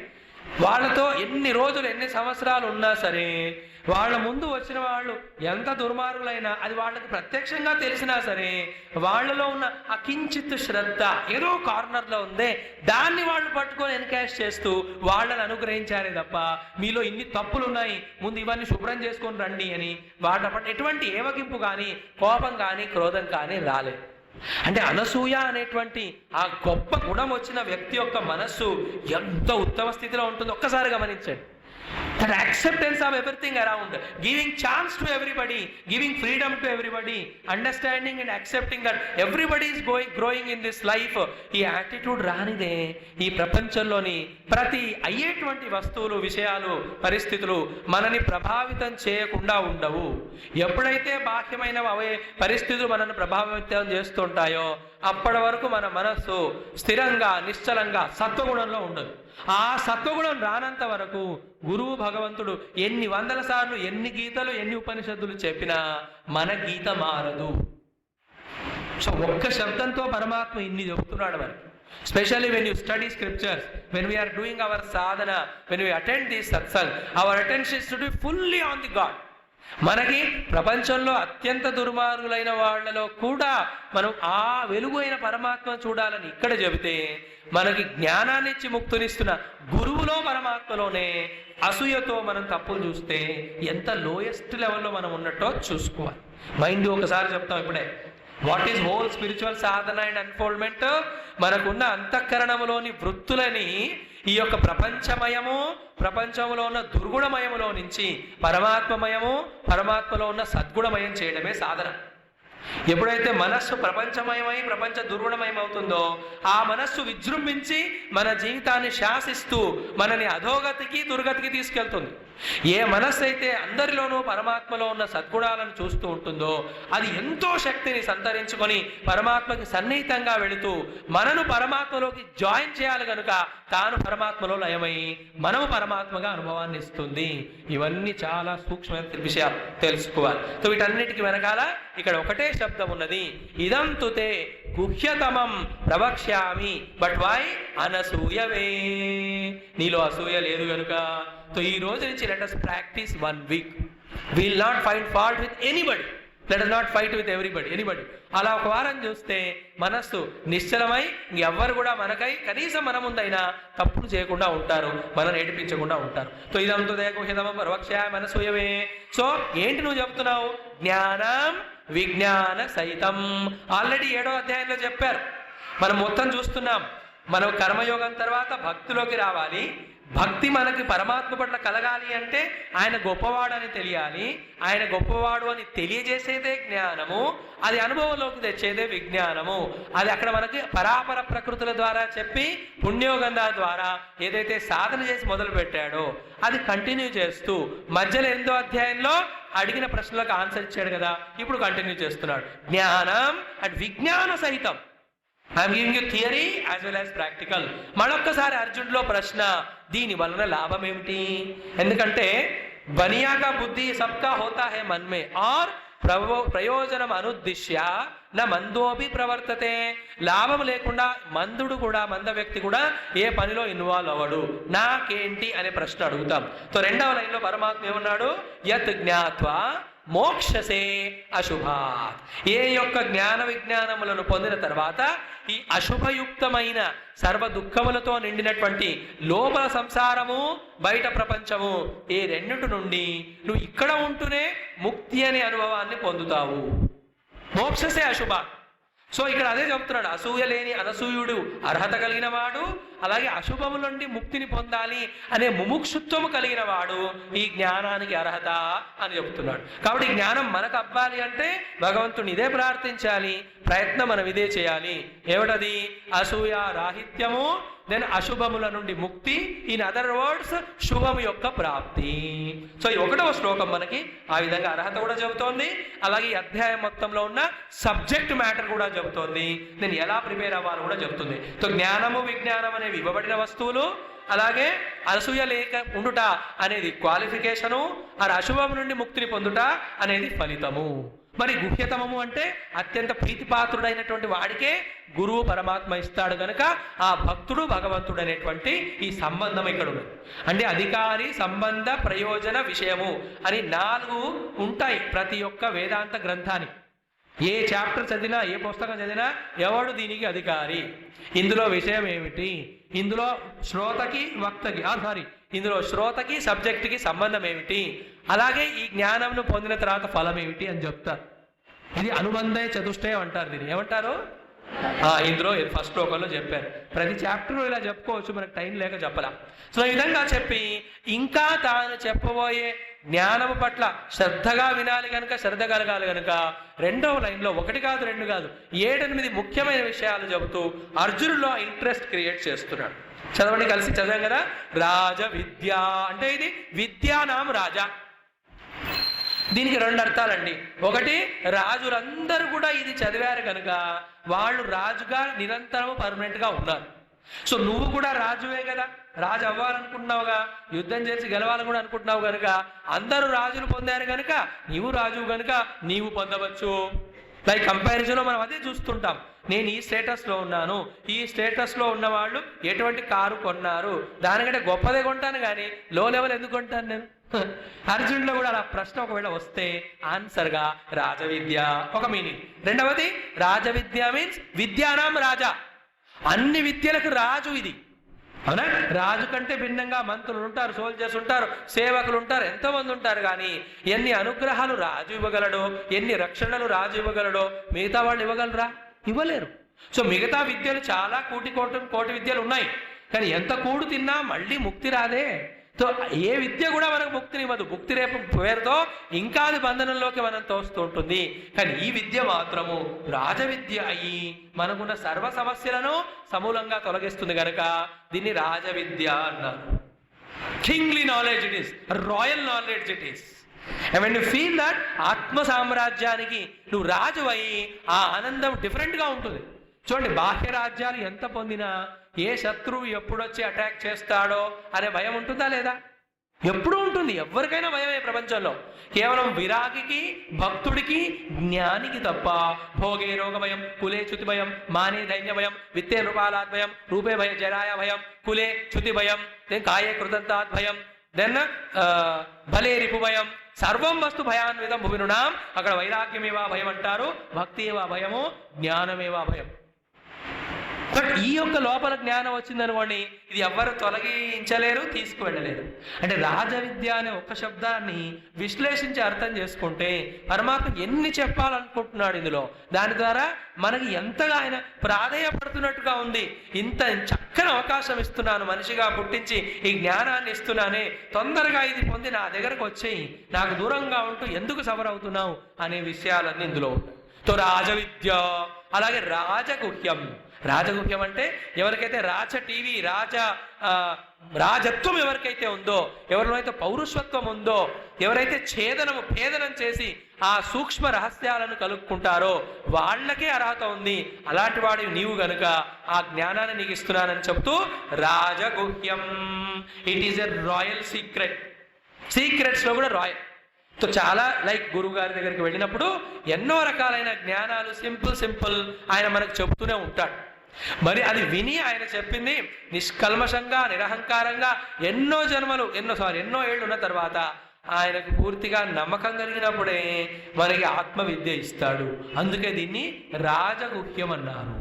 వాళ్ళతో ఎన్ని రోజులు ఎన్ని సంవత్సరాలు ఉన్నా సరే వాళ్ళ ముందు వచ్చిన వాళ్ళు ఎంత దుర్మార్గులైనా అది వాళ్ళకి ప్రత్యక్షంగా తెలిసినా సరే వాళ్ళలో ఉన్న ఆ కించిత్ శ్రద్ధ ఏదో కార్నర్లో ఉందే దాన్ని వాళ్ళు పట్టుకొని ఎన్కాష్ చేస్తూ వాళ్ళని అనుగ్రహించారే తప్ప మీలో ఇన్ని తప్పులు ఉన్నాయి ముందు ఇవన్నీ శుభ్రం చేసుకొని రండి అని వాళ్ళ ఎటువంటి ఏవగింపు కానీ కోపం కానీ క్రోధం కానీ రాలేదు. అంటే అనసూయ అనేటువంటి ఆ గొప్ప గుణం వచ్చిన వ్యక్తి యొక్క మనస్సు ఎంత ఉత్తమ స్థితిలో ఉంటుందో ఒక్కసారి గమనించండి. That acceptance of everything around, giving chance to everybody, giving freedom to everybody, understanding and accepting that everybody is growing in this life. ఈ యాటిట్యూడ్ రానిదే ఈ ప్రపంచంలోని ప్రతి అయ్యేటువంటి వస్తువులు, విషయాలు, పరిస్థితులు మనని ప్రభావితం చేయకుండా ఉండవు. ఎప్పుడైతే బాహ్యమైన అవే పరిస్థితులు మనల్ని ప్రభావితం చేస్తుంటాయో అప్పటి వరకు మన మనస్సు స్థిరంగా, నిశ్చలంగా సత్వగుణంలో ఉండదు. ఆ సత్వగుణం రానంత వరకు గురువు భగవంతుడు ఎన్ని వందల సార్లు, ఎన్ని గీతలు, ఎన్ని ఉపనిషత్తులు చెప్పినా మన గీత మారదు. సో ఒక్క శబ్దంతో పరమాత్మ ఇన్ని చెబుతున్నాడు మనకి. Especially when you study scriptures, when we are doing our sadhana, when we attend this satsang, our attention should be fully on the God. మనకి ప్రపంచంలో అత్యంత దుర్మార్గులైన వాళ్ళలో కూడా మనం ఆ వెలుగు అయిన పరమాత్మ చూడాలని ఇక్కడ చెబితే, మనకి జ్ఞానాన్ని ఇచ్చి ముక్తునిస్తున్న గురువులో పరమాత్మలోనే అసూయతో మనం తప్పులు చూస్తే ఎంత లోయెస్ట్ లెవెల్లో మనం ఉన్నట్టో చూసుకోవాలి. మైండ్ ఒకసారి చెప్తాం ఇప్పుడే. What is whole spiritual Sadhana and unfoldment? మనకున్న అంతఃకరణములోని వృత్తులని ఈ యొక్క ప్రపంచమయము, ప్రపంచంలో ఉన్న దుర్గుణమయములో నుంచి పరమాత్మమయము, పరమాత్మలో ఉన్న సద్గుణమయం చేయడమే సాధన. ఎప్పుడైతే మనస్సు ప్రపంచమయమై ప్రపంచ దుర్గుణమయం అవుతుందో ఆ మనస్సు విజృంభించి మన జీవితాన్ని శాసిస్తూ మనని అధోగతికి, దుర్గతికి తీసుకెళ్తుంది. ఏ మనస్సు అయితే అందరిలోనూ పరమాత్మలో ఉన్న సద్గుణాలను చూస్తూ ఉంటుందో అది ఎంతో శక్తిని సంతరించుకొని పరమాత్మకి సన్నిహితంగా వెళుతూ మనను పరమాత్మలోకి జాయిన్ చేయాలి కనుక తాను పరమాత్మలో లయమై మనము పరమాత్మగా అనుభవాన్ని ఇస్తుంది. ఇవన్నీ చాలా సూక్ష్మమైన విషయాలు తెలుసుకోవాలి. సో వీటన్నిటికీ వెనకాల ఇక్కడ ఒకటే శబ్దం ఉన్నది. ఇదం తుతే గుహ్యతమం ప్రవక్ష్యామి బట్ వై అనసూయవే. నీలో అసూయ లేదు కనుక. సో ఈ రోజు నుంచి let us practice 1 week. We will not find fault with anybody. Let us not fight with anybody. అలా ఒక వారం చూస్తే మనస్సు నిశ్చలమై ఎవ్వరు కూడా మనకై కనీసం మన ముందైనా తప్పులు చేయకుండా ఉంటారు, మనం ఏడిపించకుండా ఉంటారు. సో ఇదంతా దేహోహితమం పరవక్ష్యామి అనసూయవే. సో ఏంటి నువ్వు చెప్తున్నావు? జ్ఞానం విజ్ఞాన సహితం. ఆల్రెడీ 7వ అధ్యాయంలో చెప్పారు. మనం మొత్తం చూస్తున్నాం. మనం కర్మయోగం తర్వాత భక్తిలోకి రావాలి. భక్తి మనకి పరమాత్మ పట్ల కలగాలి అంటే ఆయన గొప్పవాడు అని తెలియాలి. ఆయన గొప్పవాడు అని తెలియజేసేదే జ్ఞానము. అది అనుభవంలోకి తెచ్చేదే విజ్ఞానము. అది అక్కడ మనకి పరాపర ప్రకృతుల ద్వారా చెప్పి పుణ్యోగంధ ద్వారా ఏదైతే సాధన చేసి మొదలు పెట్టాడో అది కంటిన్యూ చేస్తూ మధ్యలో 8వ అధ్యాయంలో అడిగిన ప్రశ్నలకు ఆన్సర్ ఇచ్చాడు కదా, ఇప్పుడు కంటిన్యూ చేస్తున్నాడు. జ్ఞానం అండ్ విజ్ఞాన సహితం. I'm giving you theory as well as practical. మరొక్కసారి అర్జునుడిలో ప్రశ్న, దీని వలన లాభం ఏమిటి? ఎందుకంటే బనియాక బుద్ధి సబ్కా హోతా హే మన్మే ఆర్ ప్రయోజనం అనుద్దిశ్య నా మందోపి ప్రవర్తతే. లాభం లేకుండా మంద వ్యక్తి కూడా ఏ పనిలో ఇన్వాల్వ్ అవ్వడు. నాకేంటి అనే ప్రశ్న అడుగుతాం. సో 2వ లైన్లో పరమాత్మ ఏమన్నాడు? యత్ జ్ఞాత్వా మోక్షసే అశుభాత్. ఏ యొక్క జ్ఞాన విజ్ఞానములను పొందిన తర్వాత ఈ అశుభయుక్తమైన సర్వ దుఃఖములతో నిండినటువంటి లోపల సంసారము, బయట ప్రపంచము, ఈ రెండిటి నుండి నువ్వు ఇక్కడ ఉంటూనే ముక్తి అనే అనుభవాన్ని పొందుతావు. మోక్షసే అశుభాత్. సో ఇక్కడ అదే చెప్తున్నాడు. అసూయ లేని అనసూయుడు అర్హత కలిగిన వాడు, అలాగే అశుభము నుండి ముక్తిని పొందాలి అనే ముముక్షుత్వము కలిగిన వాడు ఈ జ్ఞానానికి అర్హత అని చెప్తున్నాడు. కాబట్టి జ్ఞానం మనకు అవ్వాలి అంటే భగవంతుని ఇదే ప్రార్థించాలి, ప్రయత్నం మనం ఇదే చేయాలి. ఏమిటది? అసూయ రాహిత్యము, దెన్ అశుభముల నుండి ముక్తి, ఇన్ అదర్ వర్డ్స్ శుభము యొక్క ప్రాప్తి. సో ఈ 1వ శ్లోకం మనకి ఆ విధంగా అర్హత కూడా చెబుతోంది. అలాగే ఈ అధ్యాయం మొత్తంలో ఉన్న సబ్జెక్ట్ మ్యాటర్ కూడా చెబుతోంది. నేను ఎలా ప్రిపేర్ అవ్వాలో కూడా చెబుతుంది. సో జ్ఞానము విజ్ఞానం అనేవి ఇవ్వబడిన వస్తువులు, అలాగే అసూయ లేక ఉండుట అనేది క్వాలిఫికేషను, ఆ అశుభం నుండి ముక్తిని పొందుట అనేది ఫలితము. మరి గుహ్యతమము అంటే అత్యంత ప్రీతిపాత్రుడైనటువంటి వాడికే గురువు పరమాత్మ ఇస్తాడు కనుక ఆ భక్తుడు భగవంతుడు అనేటువంటి ఈ సంబంధం ఇక్కడ ఉన్నది. అంటే అధికారి, సంబంధ, ప్రయోజన, విషయము అని 4 ఉంటాయి ప్రతి ఒక్క వేదాంత గ్రంథానికి. ఏ చాప్టర్ చదివినా, ఏ పుస్తకం చదివినా ఎవడు దీనికి అధికారి, ఇందులో విషయం ఏమిటి, ఇందులో శ్రోతకి వక్తకి ఇందులో శ్రోతకి సబ్జెక్ట్కి సంబంధం ఏమిటి, అలాగే ఈ జ్ఞానంను పొందిన తర్వాత ఫలం ఏమిటి అని చెప్తారు. ఇది అనుబంధ చతుష్టయం అంటారు. దీన్ని ఏమంటారు? ఇందులో ఫస్ట్ శ్లోకంలో చెప్పారు. ప్రతి చాప్టర్లో ఇలా చెప్పుకోవచ్చు, మనకు టైం లేక చెప్పలా. సో ఈ విధంగా చెప్పి ఇంకా తాను చెప్పబోయే జ్ఞానము పట్ల శ్రద్ధగా వినాలి కనుక, శ్రద్ధ కలగాలి కనుక రెండవ లైన్లో 1 కాదు 2 కాదు 7-8 ముఖ్యమైన విషయాలు చెబుతూ అర్జునులో ఇంట్రెస్ట్ క్రియేట్ చేస్తున్నాడు. చదవండి, కలిసి చదివాం కదా. రాజ విద్య అంటే ఇది విద్యానాం రాజా. దీనికి 2 అర్థాలండి. ఒకటి, రాజులందరూ కూడా ఇది చదివారు కనుక వాళ్ళు రాజుగా నిరంతరం పర్మనెంట్గా ఉన్నారు. సో నువ్వు కూడా రాజువే కదా, రాజు అవ్వాలనుకుంటున్నావుగా, యుద్ధం చేసి గెలవాలని కూడా అనుకుంటున్నావు కనుక అందరూ రాజులు పొందారు కనుక నీవు రాజు కనుక నీవు పొందవచ్చు. లైక్ కంపారిజన్లో మనం అదే చూస్తుంటాం. నేను ఈ స్టేటస్లో ఉన్నాను, ఈ స్టేటస్లో ఉన్న వాళ్ళు ఎటువంటి కారు కొన్నారు, దానికంటే గొప్పదే కొంటాను కానీ లో లెవెల్ ఎందుకు కొంటాను నేను? అర్జునుడిలో కూడా అలా ప్రశ్న ఒకవేళ వస్తే ఆన్సర్గా రాజవిద్య ఒక మీనింగ్. రెండవది, రాజవిద్య మీన్స్ విద్యానాం రాజా, అన్ని విద్యలకు రాజు ఇది. అవునా? రాజు కంటే భిన్నంగా మంత్రులు ఉంటారు, సోల్జర్స్ ఉంటారు, సేవకులు ఉంటారు, ఎంతోమంది ఉంటారు. కానీ ఎన్ని అనుగ్రహాలు రాజు ఇవ్వగలడో, ఎన్ని రక్షణలు రాజు ఇవ్వగలడో మిగతా వాళ్ళు ఇవ్వగలరా? ఇవ్వలేరు. సో మిగతా విద్యలు చాలా కోటి విద్యలు ఉన్నాయి, కానీ ఎంత కూడు తిన్నా మళ్ళీ ముక్తి రాదే. సో ఏ విద్య కూడా మనకు ముక్తిని ఇవ్వదు. ముక్తి రేపు పేరుతో ఇంకా అది బంధనంలోకి మనం తోస్తూ ఉంటుంది. కానీ ఈ విద్య మాత్రము రాజవిద్య అయ్యి మనకున్న సర్వ సమస్యలను సమూలంగా తొలగిస్తుంది కనుక దీన్ని రాజవిద్య అన్నారు. Kingly knowledge it is, royal knowledge it is. And when you feel that ఆత్మ సామ్రాజ్యానికి నువ్వు రాజు అయ్యి ఆ ఆనందం డిఫరెంట్గా ఉంటుంది. చూడండి, బాహ్య రాజ్యాలు ఎంత పొందినా ఏ శత్రువు ఎప్పుడొచ్చి అటాక్ చేస్తాడో అనే భయం ఉంటుందా లేదా? ఎప్పుడూ ఉంటుంది. ఎవరికైనా భయమే ప్రపంచంలో. కేవలం విరాగికి, భక్తుడికి, జ్ఞానికి తప్ప భోగే రోగ భయం, కులే చ్యుతి భయం, మానే ధైన్య భయం, విత్తే నృపాలాద్ భయం, రూపే భయ జరాయ భయం, కులే చ్యుతి భయం, కాయే కృతంతాద్ భయం, దెన్ భలే రిపు భయం, సర్వం వస్తు భయాన్వితం భువినునాం. అక్కడ వైరాగ్యమేవా భయం అంటారు, భక్తి ఏవా భయము, జ్ఞానమేవా భయం. బట్ ఈ యొక్క లోపల జ్ఞానం వచ్చిందనుకోండి, ఇది ఎవ్వరు తొలగించలేరు, తీసుకువెళ్ళలేరు. అంటే రాజవిద్య అనే ఒక శబ్దాన్ని విశ్లేషించి అర్థం చేసుకుంటే పరమాత్మ ఎన్ని చెప్పాలనుకుంటున్నాడు ఇందులో, దాని ద్వారా మనకి ఎంతగా ఆయన ప్రాధేయపడుతున్నట్టుగా ఉంది. ఇంత చక్కని అవకాశం ఇస్తున్నాను, మనిషిగా పుట్టించి ఈ జ్ఞానాన్ని ఇస్తున్నానే, తొందరగా ఇది పొంది నా దగ్గరకు వచ్చేయి, నాకు దూరంగా ఉంటూ ఎందుకు సఫర్ అవుతున్నావు అనే విషయాలన్నీ ఇందులో ఉన్నాయి. తో రాజవిద్య. అలాగే రాజగుహ్యం. రాజగుహ్యం అంటే ఎవరికైతే టీవీ రాజత్వం ఎవరికైతే ఉందో, ఎవరిలో అయితే పౌరుషత్వం ఉందో, ఎవరైతే భేదనం చేసి ఆ సూక్ష్మ రహస్యాలను కలుపుకుంటారో వాళ్ళకే అర్హత ఉంది. అలాంటి వాడి నీవు గనుక ఆ జ్ఞానాన్ని నీకు ఇస్తున్నానని చెప్తూ రాజగుహ్యం. It is a royal secret. సీక్రెట్స్లో కూడా రాయల్. సో చాలా లైక్ గురువు గారి దగ్గరికి వెళ్ళినప్పుడు ఎన్నో రకాలైన జ్ఞానాలు సింపుల్ ఆయన మనకు చెబుతూనే ఉంటాడు. మరి అది విని ఆయన చెప్పింది నిష్కల్మషంగా, నిరహంకారంగా ఎన్నో ఏళ్ళు ఉన్న తర్వాత ఆయనకు పూర్తిగా నమ్మకం కలిగినప్పుడే మనకి ఆత్మ విద్య ఇస్తాడు. అందుకే దీన్ని రాజగుహ్యం అన్నారు.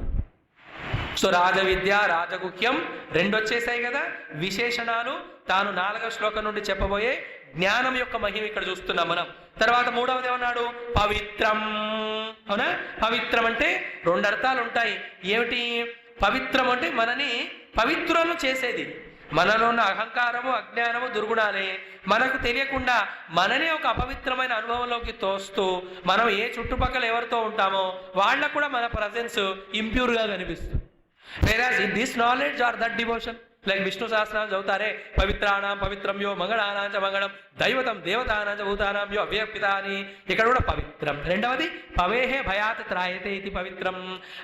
సో రాజవిద్య, రాజగుహ్యం 2 వచ్చేసాయి కదా. విశేషణాలు తాను 4వ శ్లోకం నుండి చెప్పబోయే జ్ఞానం యొక్క మహిమ ఇక్కడ చూస్తున్నాం మనం. తర్వాత 3వది ఏమన్నాడు? పవిత్రం. అవునా? పవిత్రం అంటే 2 అర్థాలు ఉంటాయి. ఏమిటి? పవిత్రం అంటే మనని పవిత్రులను చేసేది. మనలో ఉన్న అహంకారము, అజ్ఞానము, దుర్గుణాలే మనకు తెలియకుండా మననే ఒక అపవిత్రమైన అనుభవంలోకి తోస్తూ మనం ఏ చుట్టుపక్కల ఎవరితో ఉంటామో వాళ్ళకు కూడా మన ప్రజెన్స్ ఇంప్యూర్గా కనిపిస్తుంది. Whereas in this knowledge or that devotion, like Vishnu Sahasranamam చదువుతారే, పవిత్రాణం పవిత్రంయో మంగళానాంచ మంగళం దైవతం దేవతానాంచ భూతానాంయో అవ్యపిత అని. ఇక్కడ కూడా పవిత్రం. రెండవది పవేహే భయాత్ త్రాయతే ఇది పవిత్రం.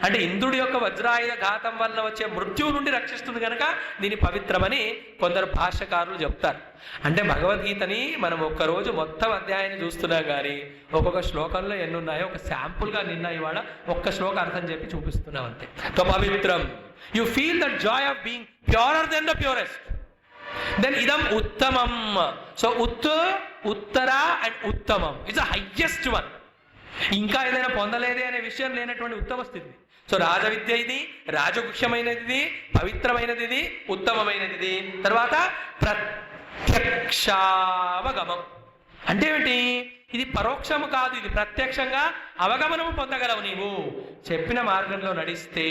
అంటే ఇంద్రుడి యొక్క వజ్రాయుధ ఘాతం వల్ల వచ్చే మృత్యువు నుండి రక్షిస్తుంది కనుక దీన్ని పవిత్రమని కొందరు భాష్యకారులు చెప్తారు. అంటే భగవద్గీతని మనం ఒక్కరోజు మొత్తం అధ్యాయాన్ని చూస్తున్నాం కానీ ఒక్కొక్క శ్లోకంలో ఎన్ని ఉన్నాయో ఒక శాంపుల్గా నిన్న ఇవాళ ఒక్క శ్లోకం అర్థం చెప్పి చూపిస్తున్నాం అంతే. సో పవిత్రం. You feel the joy of being purer than the purest. Then idam uttamam. So uttara and uttamam is the highest one. ఇంకా ఏదైనా పొందలేదే అనే విషయం లేనటువంటి ఉత్తమ స్థితి. సో రాజవిద్య ఇది, రాజగుహ్యమైనది, పవిత్రమైనది, ఉత్తమమైనది. తర్వాత ప్రత్యక్షావగమం అంటే ఏమిటి? ఇది పరోక్షము కాదు, ఇది ప్రత్యక్షంగా అవగమనము పొందగలవు. నీవు చెప్పిన మార్గంలో నడిస్తే,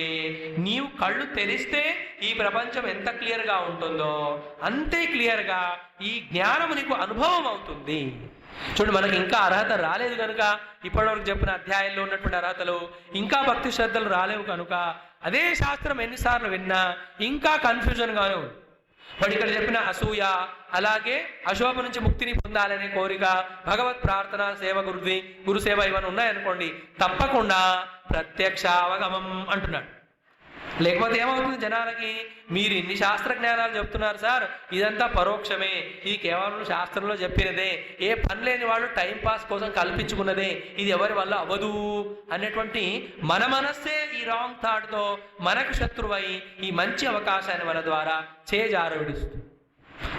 నీవు కళ్ళు తెరిస్తే ఈ ప్రపంచం ఎంత క్లియర్గా ఉంటుందో అంతే క్లియర్గా ఈ జ్ఞానము నీకు అనుభవం అవుతుంది. చూడు, మనకి ఇంకా అర్హత రాలేదు కనుక, ఇప్పటివరకు చెప్పిన అధ్యాయంలో ఉన్నటువంటి అర్హతలు, ఇంకా భక్తి శ్రద్ధలు రాలేవు కనుక అదే శాస్త్రం ఎన్నిసార్లు విన్నా ఇంకా కన్ఫ్యూజన్గానే ఉంది. వాడు ఇక్కడ చెప్పిన అసూయ, అలాగే అశోభ నుంచి ముక్తిని పొందాలనే కోరిక, భగవత్ ప్రార్థన, సేవ, గురుసేవ ఇవన్నీ ఉన్నాయనుకోండి, తప్పకుండా ప్రత్యక్ష అవగమం అంటున్నాడు. లేకపోతే ఏమవుతుంది జనాలకి, మీరు ఇన్ని శాస్త్ర జ్ఞానాలు చెప్తున్నారు సార్, ఇదంతా పరోక్షమే, ఇది కేవలం శాస్త్రంలో చెప్పినదే, ఏ పని లేని వాళ్ళు టైంపాస్ కోసం కల్పించుకున్నదే, ఇది ఎవరి వల్ల అవ్వదు అనేటువంటి మన మనస్సే ఈ రాంగ్ థాట్తో మనకు శత్రువై ఈ మంచి అవకాశాన్ని మన ద్వారా చేజారవిడుస్తుంది.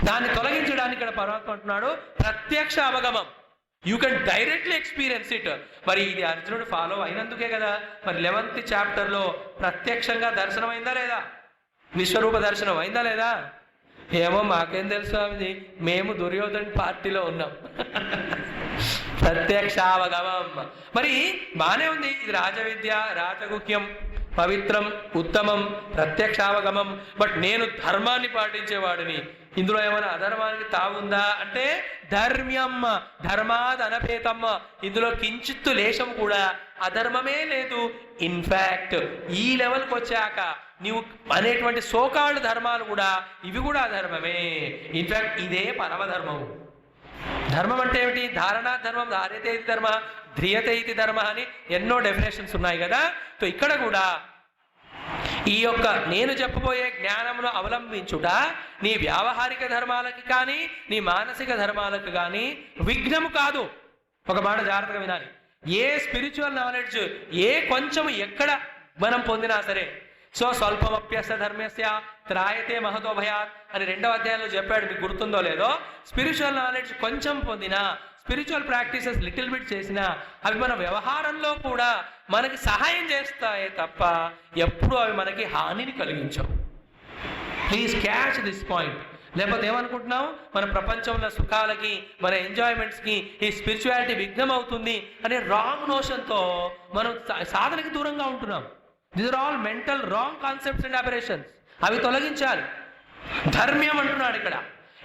దాన్ని తొలగించడానికి ఇక్కడ పరమాత్మ అంటున్నాడు ప్రత్యక్ష అవగమం. You can directly experience it. మరి ఇది అర్జునుడు ఫాలో అయినందుకే కదా మరి 11th చాప్టర్లో ప్రత్యక్షంగా దర్శనం అయిందా లేదా, విశ్వరూప దర్శనం అయిందా లేదా? ఏమో మాకేం తెలుసు స్వామిజీ, మేము దుర్యోధన పార్టీలో ఉన్నాం. ప్రత్యక్షావగమం మరి బానే ఉంది. ఇది రాజవిద్య, రాజగుహ్యం, పవిత్రం, ఉత్తమం, ప్రత్యక్షావగమం. బట్ నేను ధర్మాన్ని పాటించేవాడిని, ఇందులో ఏమైనా అధర్మానికి తావుందా అంటే ధర్మ్యం ధర్మాద్ అనపేతమ్మ, ఇందులో కించిత్తు లేశం కూడా అధర్మమే లేదు. ఇన్ఫ్యాక్ట్ ఈ లెవెల్కి వచ్చాక నీవు అనేటువంటి సోకాళ్ళు ధర్మాలు కూడా ఇవి కూడా అధర్మమే. ఇన్ఫ్యాక్ట్ ఇదే పరమధర్మము. ధర్మం అంటే ఏమిటి? ధారణా ధర్మం, ధార్యతే ఇది ధర్మ, ధ్రియతే ఇది ధర్మ అని ఎన్నో డెఫినేషన్స్ ఉన్నాయి కదా. సో ఇక్కడ కూడా ఈ యొక్క నేను చెప్పబోయే జ్ఞానమును అవలంబించుట నీ వ్యావహారిక ధర్మాలకి కానీ నీ మానసిక ధర్మాలకు కానీ విఘ్నము కాదు. ఒక మాట జాగ్రత్తగా వినాలి. ఏ స్పిరిచువల్ నాలెడ్జ్ ఏ కొంచెం ఎక్కడ మనం పొందినా సరే, సో స్వల్పమప్యస్య ధర్మస్య త్రాయతే మహతో భయాత్ అని 2వ అధ్యాయంలో చెప్పాడు, మీకు గుర్తుందో లేదో. స్పిరిచువల్ నాలెడ్జ్ కొంచెం పొందినా, స్పిరిచువల్ ప్రాక్టీసెస్ లిటిల్ బిట్ చేసినా అవి మన వ్యవహారంలో కూడా మనకి సహాయం చేస్తాయే తప్ప ఎప్పుడూ అవి మనకి హానిని కలిగించవు. Please catch this point. లేకపోతే ఏమనుకుంటున్నాం, మన ప్రపంచంలో సుఖాలకి, మన ఎంజాయ్మెంట్స్కి ఈ స్పిరిచువాలిటీ విఘ్నం అవుతుంది అనే రాంగ్ నోషన్తో మనం సాధనకి దూరంగా ఉంటున్నాం. These are all mental wrong concepts and aberrations. అవి తొలగించాలి. ధర్మ్యం అంటున్నాడు ఇక్కడ.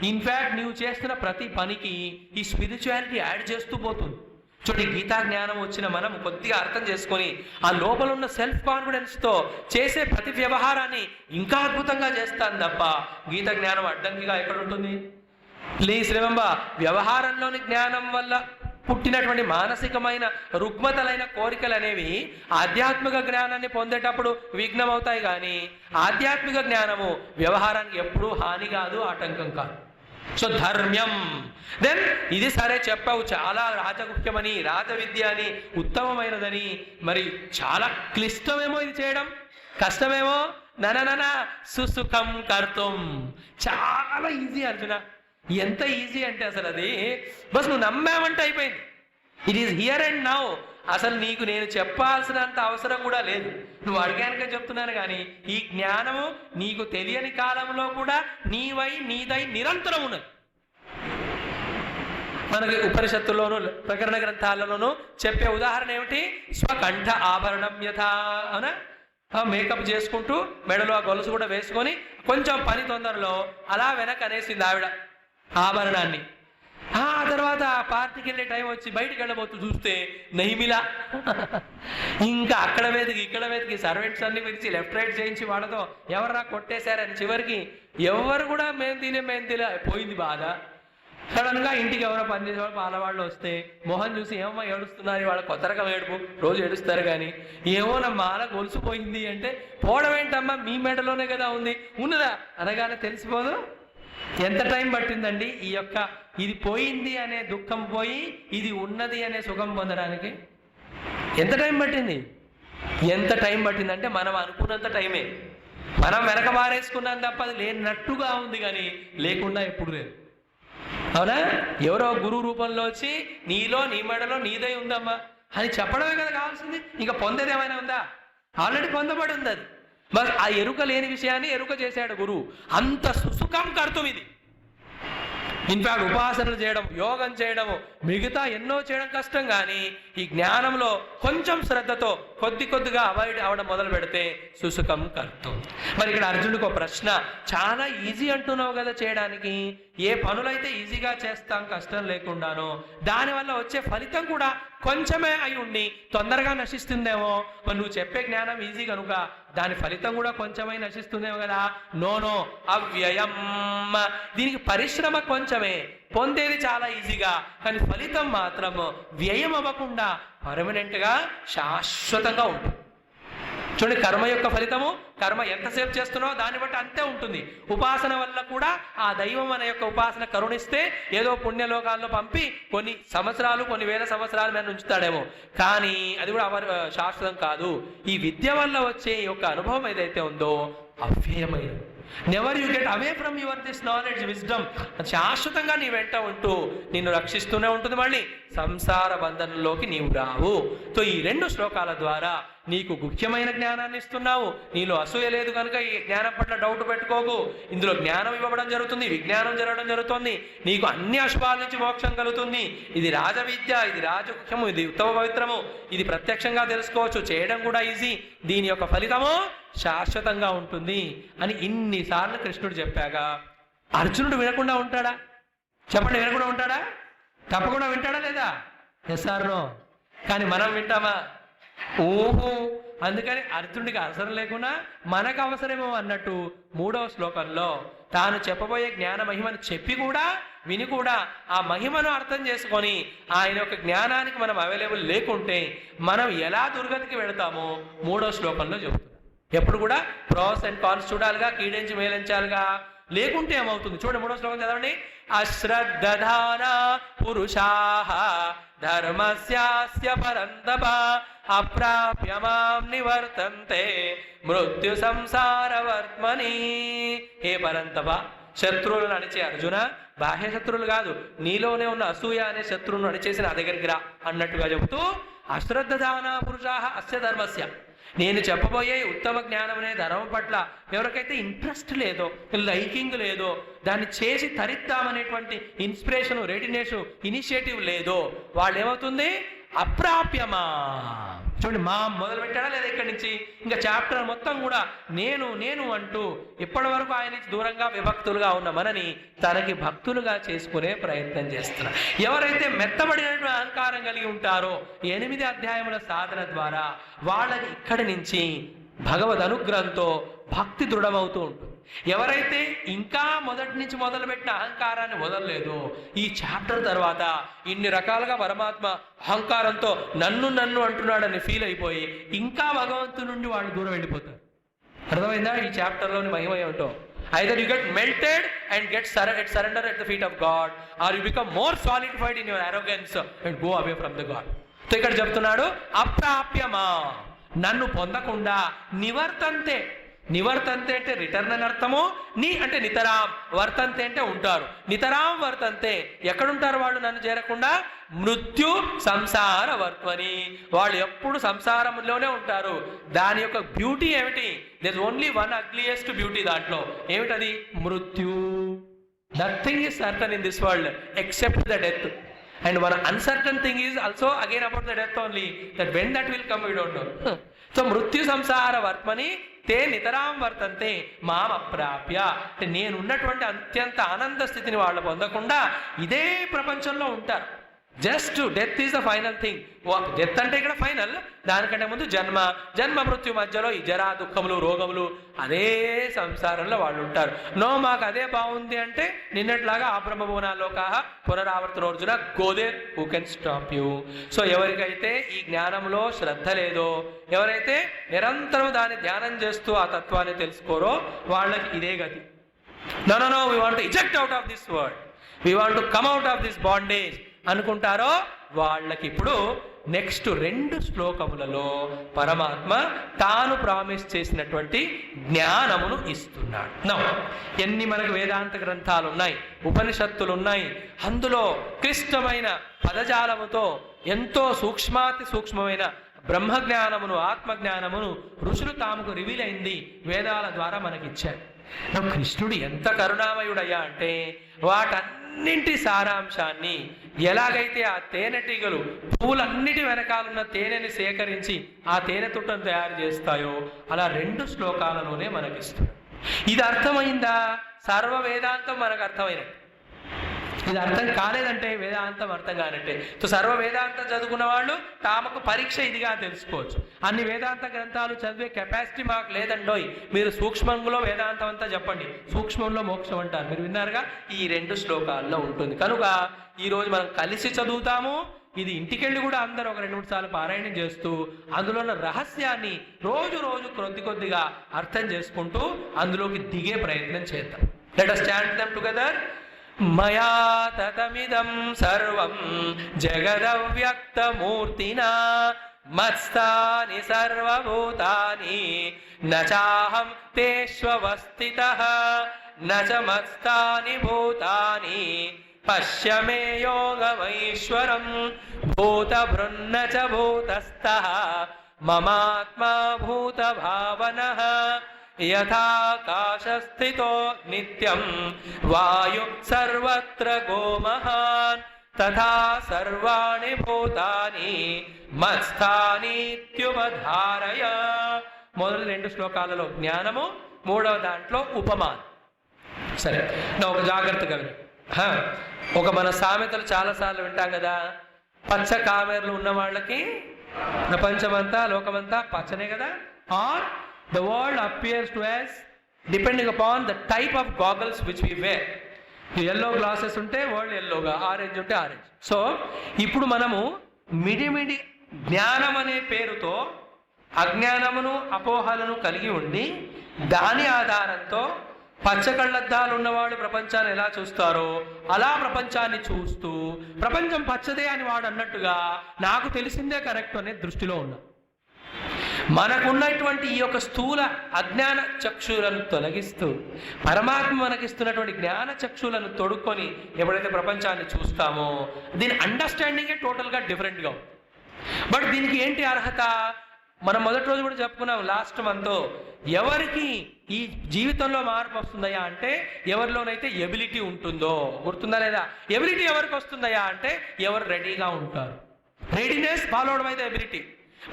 ఇన్ఫ్యాక్ట్ నీవు చేస్తున్న ప్రతి పనికి ఈ స్పిరిచువాలిటీ యాడ్ చేస్తూ పోతుంది. చూడండి, గీతా జ్ఞానం వచ్చిన మనం కొద్దిగా అర్థం చేసుకొని ఆ లోపల ఉన్న సెల్ఫ్ కాన్ఫిడెన్స్తో చేసే ప్రతి వ్యవహారాన్ని ఇంకా అద్భుతంగా చేస్తాను తప్ప గీత జ్ఞానం అడ్డంకిగా ఎక్కడ ఉంటుంది? ప్లీజ్ రిమెంబర్, వ్యవహారంలోని జ్ఞానం వల్ల పుట్టినటువంటి మానసికమైన రుగ్మతలైన కోరికలు అనేవి ఆధ్యాత్మిక జ్ఞానాన్ని పొందేటప్పుడు విఘ్నం అవుతాయి, కానీ ఆధ్యాత్మిక జ్ఞానము వ్యవహారానికి ఎప్పుడూ హాని కాదు, ఆటంకం కాదు. సో ధర్మ్యం. దెన్ ఇది సరే చెప్పావు, చాలా రాజగుహ్యమని, రాజవిద్య అని, ఉత్తమమైనదని. మరి చాలా క్లిష్టమేమో ఇది చేయడం, కష్టమేమో. నన సుసుఖం కర్తం, చాలా ఈజీ అర్జున. ఎంత ఈజీ అంటే అసలు అది బస్ నువ్వు నమ్మావంటే అయిపోయింది. It is here and now. అసలు నీకు నేను చెప్పాల్సినంత అవసరం కూడా లేదు. నువ్వు అడిగానుక చెప్తున్నాను, కానీ ఈ జ్ఞానము నీకు తెలియని కాలంలో కూడా నీదై నిరంతరం ఉన్నది. మనకి ఉపనిషత్తుల్లోనూ ప్రకరణ గ్రంథాలలోనూ చెప్పే ఉదాహరణ ఏమిటి? స్వకంఠ ఆభరణం యథా. అవునా? మేకప్ చేసుకుంటూ మెడలో ఆ గొలుసు కూడా వేసుకొని కొంచెం పని తొందరలో అలా వెనక అనేసింది ఆవిడ ఆభరణాన్ని. ఆ తర్వాత పార్టీకి వెళ్ళే టైం వచ్చి బయటికి వెళ్ళబోతూ చూస్తే నహిమిలా. ఇంకా అక్కడ వెతికి ఇక్కడ వెతికి సర్వెంట్స్ అన్ని పిలిచి లెఫ్ట్ రైట్ చేయించి వాళ్ళతో ఎవర్రా కొట్టేశారని చివరికి ఎవరు కూడా మేము తినే పోయింది బాధ. సడన్గా ఇంటికి ఎవరో పనిచేసేవాళ్ళు పాలవాళ్ళు వస్తే మొహం చూసి ఏమో ఏడుస్తున్నారు, వాళ్ళ కొత్త రకం ఏడుపు, రోజు ఏడుస్తారు. కానీ ఏమో నా మాల గొలుసుపోయింది అంటే పోవడం ఏంటమ్మా, మీ మెడలోనే కదా ఉంది, ఉన్నదా అనగానే తెలిసిపోదు. ఎంత టైం పట్టిందండి ఈ యొక్క ఇది పోయింది అనే దుఃఖం పోయి ఇది ఉన్నది అనే సుఖం పొందడానికి? ఎంత టైం పట్టింది? ఎంత టైం పట్టిందంటే మనం అనుకున్నంత టైమే. మనం వెనక మారేసుకున్నాం తప్ప అది లేనట్టుగా ఉంది, కానీ లేకుండా ఎప్పుడు లేదు. అవునా? ఎవరో గురువు రూపంలో వచ్చి నీలో నీ మెడలో నీదై ఉందమ్మా అని చెప్పడమే కదా కావాల్సింది. ఇంకా పొందేది ఏమైనా ఉందా? ఆల్రెడీ పొందబడి ఉంది అది. బస్ ఆ ఎరుక లేని విషయాన్ని ఎరుక చేశాడు గురువు. అంత సుసుఖం కర్తం ఇది. ఇన్ఫాక్ట్ ఉపాసనలు చేయడం, యోగం చేయడము, మిగతా ఎన్నో చేయడం కష్టం. కానీ ఈ జ్ఞానంలో కొంచెం శ్రద్ధతో కొద్దిగా అవాయిడ్ అవడం మొదలు పెడితే సుసుఖం కర్తం. మరి ఇక్కడ అర్జునుడికి ఒక ప్రశ్న, చాలా ఈజీ అంటున్నావు కదా చేయడానికి, ఏ పనులైతే ఈజీగా చేస్తాం కష్టం లేకుండానో దానివల్ల వచ్చే ఫలితం కూడా కొంచెమే అయి ఉండి తొందరగా నశిస్తుందేమో, మరి నువ్వు చెప్పే జ్ఞానం ఈజీ కనుక దాని ఫలితం కూడా కొంచెమై నశిస్తుందేమో కదా. నో, అవ్యయం. దీనికి పరిశ్రమ కొంచెమే, పొందేది చాలా ఈజీగా, కానీ ఫలితం మాత్రం వ్యయం అవ్వకుండా పర్మనెంట్గా శాశ్వతంగా ఉంటుంది. చూడండి, కర్మ యొక్క ఫలితము, కర్మ ఎంతసేపు చేస్తున్నావో దాన్ని బట్టి అంతే ఉంటుంది. ఉపాసన వల్ల కూడా ఆ దైవం అనే యొక్క ఉపాసన కరుణిస్తే ఏదో పుణ్యలోకాల్లో పంపి కొన్ని సంవత్సరాలు, కొన్ని వేల సంవత్సరాలు మీద ఉంచుతాడేమో, కానీ అది కూడా శాశ్వతం కాదు. ఈ విద్య వల్ల వచ్చే యొక్క అనుభవం ఏదైతే ఉందో అవ్యయమైనది. Never you get away from your this knowledge, wisdom. శాశ్వతంగా నీ వెంట ఉంటూ నిన్ను రక్షిస్తూనే ఉంటుంది, మళ్ళీ సంసార బంధనంలోకి నీవు రావు. సో ఈ 2 శ్లోకాల ద్వారా నీకు ముఖ్యమైన జ్ఞానాన్ని ఇస్తున్నావు. నీలో అసూయ లేదు కనుక ఈ జ్ఞానం పట్ల డౌట్ పెట్టుకోకు. ఇందులో జ్ఞానం ఇవ్వడం జరుగుతుంది, విజ్ఞానం జరగడం జరుగుతుంది. నీకు అన్ని అశుభాల నుంచి మోక్షం కలుగుతుంది. ఇది రాజవిద్య, ఇది రాజముఖ్యము, ఇది ఉత్తమ పవిత్రము, ఇది ప్రత్యక్షంగా తెలుసుకోవచ్చు, చేయడం కూడా ఈజీ. దీని యొక్క ఫలితము శాశ్వతంగా ఉంటుంది అని ఇన్నిసార్లు కృష్ణుడు చెప్పాక అర్జునుడు వినకుండా ఉంటాడా? చెప్పండి, వినకుండా ఉంటాడా? తప్పకుండా వింటాడా లేదా? Yes or no? కానీ మనం వింటామా? ఓహో. అందుకని అర్జునుడికి అవసరం లేకుండా మనకు అవసరమేమో అన్నట్టు 3వ శ్లోకంలో తాను చెప్పబోయే జ్ఞాన మహిమను చెప్పి కూడా విని కూడా ఆ మహిమను అర్థం చేసుకొని ఆయన యొక్క జ్ఞానానికి మనం అవైలబుల్ లేకుంటే మనం ఎలా దుర్గతికి వెళతామో 3వ శ్లోకంలో చెబుతుంది. ఎప్పుడు కూడా ప్రోస్ అండ్ కాన్స్ చూడాలిగా, కీడించి మేలించాలిగా. లేకుంటే ఏమవుతుంది చూడండి, 3వ శ్లోకం చదవండి. అశ్రద్ధధాన పురుషాః ధర్మస్యాస్య పరంతప అప్రాప్య మాం నివర్తంతే మృత్యు సంసారవర్త్మని. హే పరంతప, శత్రువులను అణిచే అర్జున, బాహ్య శత్రువులు కాదు, నీలోనే ఉన్న అసూయ అనే శత్రువును అణిచేసి నా దగ్గరికి రా అన్నట్టుగా చెబుతూ, అశ్రద్ధధాన పురుషాః అస్య ధర్మస్య, నేను చెప్పబోయే ఉత్తమ జ్ఞానం అనే ధర్మం పట్ల ఎవరికైతే ఇంట్రెస్ట్ లేదో, లైకింగ్ లేదో, దాన్ని చేసి తరిద్దామనేటువంటి ఇన్స్పిరేషన్, రెడీనెస్, ఇనిషియేటివ్ లేదో వాళ్ళు ఏమవుతుంది? అప్రాప్యమా. చూడండి, మా మొదలు పెట్టాడా లేదా ఇక్కడి నుంచి? ఇంకా చాప్టర్ మొత్తం కూడా నేను నేను అంటూ ఇప్పటి వరకు ఆయన నుంచి దూరంగా విభక్తులుగా ఉన్న మనని తనకి భక్తులుగా చేసుకునే ప్రయత్నం చేస్తున్నారు. ఎవరైతే మెత్తబడినటువంటి అహంకారం కలిగి ఉంటారో 8 అధ్యాయముల సాధన ద్వారా వాళ్ళకి ఇక్కడి నుంచి భగవద్ అనుగ్రహంతో భక్తి దృఢమవుతూ ఉంటుంది. ఎవరైతే ఇంకా మొదటి నుంచి మొదలుపెట్టిన అహంకారాన్ని వదలలేదో ఈ చాప్టర్ తర్వాత ఇన్ని రకాలుగా పరమాత్మ అహంకారంతో నన్ను నన్ను అంటున్నాడని ఫీల్ అయిపోయి ఇంకా భగవంతుడి నుండి వాళ్ళు దూరం వెళ్ళిపోతారు. అర్థమైందా ఈ చాప్టర్లోని మహిమ ఏమిటో? Either you get melted and get surrender at the feet of God, or you become more solidified in your arrogance and go away from the God. So ఇక్కడ చెప్తున్నాడు, అప్రాప్యమా, నన్ను పొందకుండా నివర్తంతే. నివర్తంతే అంటే రిటర్న్ అని అర్థము, నీ అంటే నితరాం, వర్తంతే అంటే ఉంటారు. నితరాం వర్తంతే, ఎక్కడుంటారు వాళ్ళు నన్ను చేరకుండా? మృత్యు సంసార వర్త్మని, వాళ్ళు ఎప్పుడు సంసారంలోనే ఉంటారు. దాని యొక్క బ్యూటీ ఏమిటి? There is only one ugliest beauty దాంట్లో. ఏమిటది? మృత్యు. Nothing is certain in this world except the death. And one uncertain thing is also again about the death only, that when that will come we don't know. So మృత్యు సంసార వర్త్మని తే నితరాం వర్తంతే మాం అప్రాప్య, నేను ఉన్నటువంటి అత్యంత ఆనంద స్థితిని వాళ్ళు పొందకుండా ఇదే ప్రపంచంలో ఉంటారు. Just death is the final thing. Death అంటే ఇక్కడ ఫైనల్, దానికంటే ముందు జన్మ, జన్మ మృత్యు మధ్యలో ఈ జరా దుఃఖములు రోగములు, అదే సంసారంలో వాళ్ళు ఉంటారు. నో, మాకు అదే బాగుంది అంటే నిన్నట్లాగా ఆ బ్రహ్మభువనాలోకాః పునరావర్తనోర్జున go there, who can stop you. So ఎవరికైతే ఈ జ్ఞానంలో శ్రద్ధ లేదో, ఎవరైతే నిరంతరం దాన్ని ధ్యానం చేస్తూ ఆ తత్వాన్ని తెలుసుకోరో వాళ్ళకి ఇదే గతి. No no no, we want to eject out of this world, we want to come out of this bondage అనుకుంటారో వాళ్ళకి ఇప్పుడు నెక్స్ట్ 2 శ్లోకములలో పరమాత్మ తాను ప్రామిస్ చేసినటువంటి జ్ఞానమును ఇస్తున్నాడు. ఎన్ని మనకు వేదాంత గ్రంథాలు ఉన్నాయి, ఉపనిషత్తులు ఉన్నాయి, అందులో క్లిష్టమైన పదజాలముతో ఎంతో సూక్ష్మాతి సూక్ష్మమైన బ్రహ్మజ్ఞానమును, ఆత్మజ్ఞానమును ఋషులు తాముకు రివీల్ అయింది వేదాల ద్వారా మనకిచ్చారు. కృష్ణుడు ఎంత కరుణామయుడయ్యా అంటే వాటన్ని అన్నింటి సారాంశాన్ని, ఎలాగైతే ఆ తేనెటీగలు పువ్వులన్నిటి వెనకాలన్న తేనెని సేకరించి ఆ తేనె తుట్టను తయారు చేస్తాయో అలా 2 శ్లోకాలలోనే మనకిస్తుంది. ఇది అర్థమైందా? సర్వ వేదాంతం మనకు అర్థమైనట్టు. ఇది అర్థం కాలేదంటే వేదాంతం అర్థం కానట్టే. సో సర్వ వేదాంతం చదువుకున్న వాళ్ళు తామకు పరీక్ష ఇదిగా తెలుసుకోవచ్చు. అన్ని వేదాంత గ్రంథాలు చదివే కెపాసిటీ మాకు లేదండోయ్, మీరు సూక్ష్మంలో వేదాంతం అంతా చెప్పండి, సూక్ష్మంలో మోక్షం అంటారు. మీరు విన్నారుగా, ఈ 2 శ్లోకాల్లో ఉంటుంది. కనుక ఈరోజు మనం కలిసి చదువుతాము. ఇది ఇంటికెళ్ళి కూడా అందరూ ఒక 2-3 సార్లు పారాయణం చేస్తూ అందులో ఉన్న రహస్యాన్ని రోజు రోజు కొద్దిగా అర్థం చేసుకుంటూ అందులోకి దిగే ప్రయత్నం చేద్దాం. Let us chant them together. మయా తతమిదం సర్వం జగదవ్యక్తమూర్తినా మత్స్థాని సర్వభూతాని నచాహం తేష్వస్థితః నచ మత్స్థాని భూతాని పశ్య మే యోగమైశ్వరం భూతభృన్న చ భూతస్థః మమాత్మా భూతభావనః యథాకాశస్థితో నిత్యం వాయు సర్వత్ర గోమహాన్ తథా సర్వాణి భూతాని మత్స్థానీత్యుపధారయ. మొదటి 2 శ్లోకాలలో జ్ఞానము, 3వ దాంట్లో ఉపమానం. సరే, నా ఒక జాగ్రత్తగా విను. ఒక మన సామెతలు చాలాసార్లు వింటాం కదా, పచ్చ కామెర్లు ఉన్న వాళ్ళకి ప్రపంచమంతా లోకమంతా పచ్చనే కదా. Or the world appears to us depending upon the type of goggles which we wear. yellow glasses ఉంటే వరల్డ్ yellowగా, ఆరెంజ్ ఉంటే ఆరెంజ్. సో ఇప్పుడు మనము మిడిమిడి జ్ఞానం అనే పేరుతో అజ్ఞానమును అపోహలను కలిగి ఉండి దాని ఆధారంతో పచ్చకళ్ళద్దాలు ఉన్నవాడు ప్రపంచాన్ని ఎలా చూస్తారో అలా ప్రపంచాన్ని చూస్తూ ప్రపంచం పచ్చదే అని వాడు అన్నట్టుగా నాకు తెలిసిందే కరెక్ట్ అనే దృష్టిలో ఉన్నాం. మనకున్నటువంటి ఈ యొక్క స్థూల అజ్ఞాన చక్షులను తొలగిస్తూ పరమాత్మ మనకిస్తున్నటువంటి జ్ఞాన చక్షులను తొడుక్కొని ఎప్పుడైతే ప్రపంచాన్ని చూస్తామో దీని అండర్స్టాండింగే టోటల్గా డిఫరెంట్గా ఉంది. బట్ దీనికి ఏంటి అర్హత? మనం మొదటి రోజు కూడా చెప్పుకున్నాం, లాస్ట్ మంత్, ఎవరికి ఈ జీవితంలో మార్పు వస్తుందయా అంటే ఎవరిలోనైతే ఎబిలిటీ ఉంటుందో. గుర్తుందా లేదా? ఎబిలిటీ ఎవరికి వస్తుందయా అంటే ఎవరు రెడీగా ఉంటారు. Readiness followed by the ability.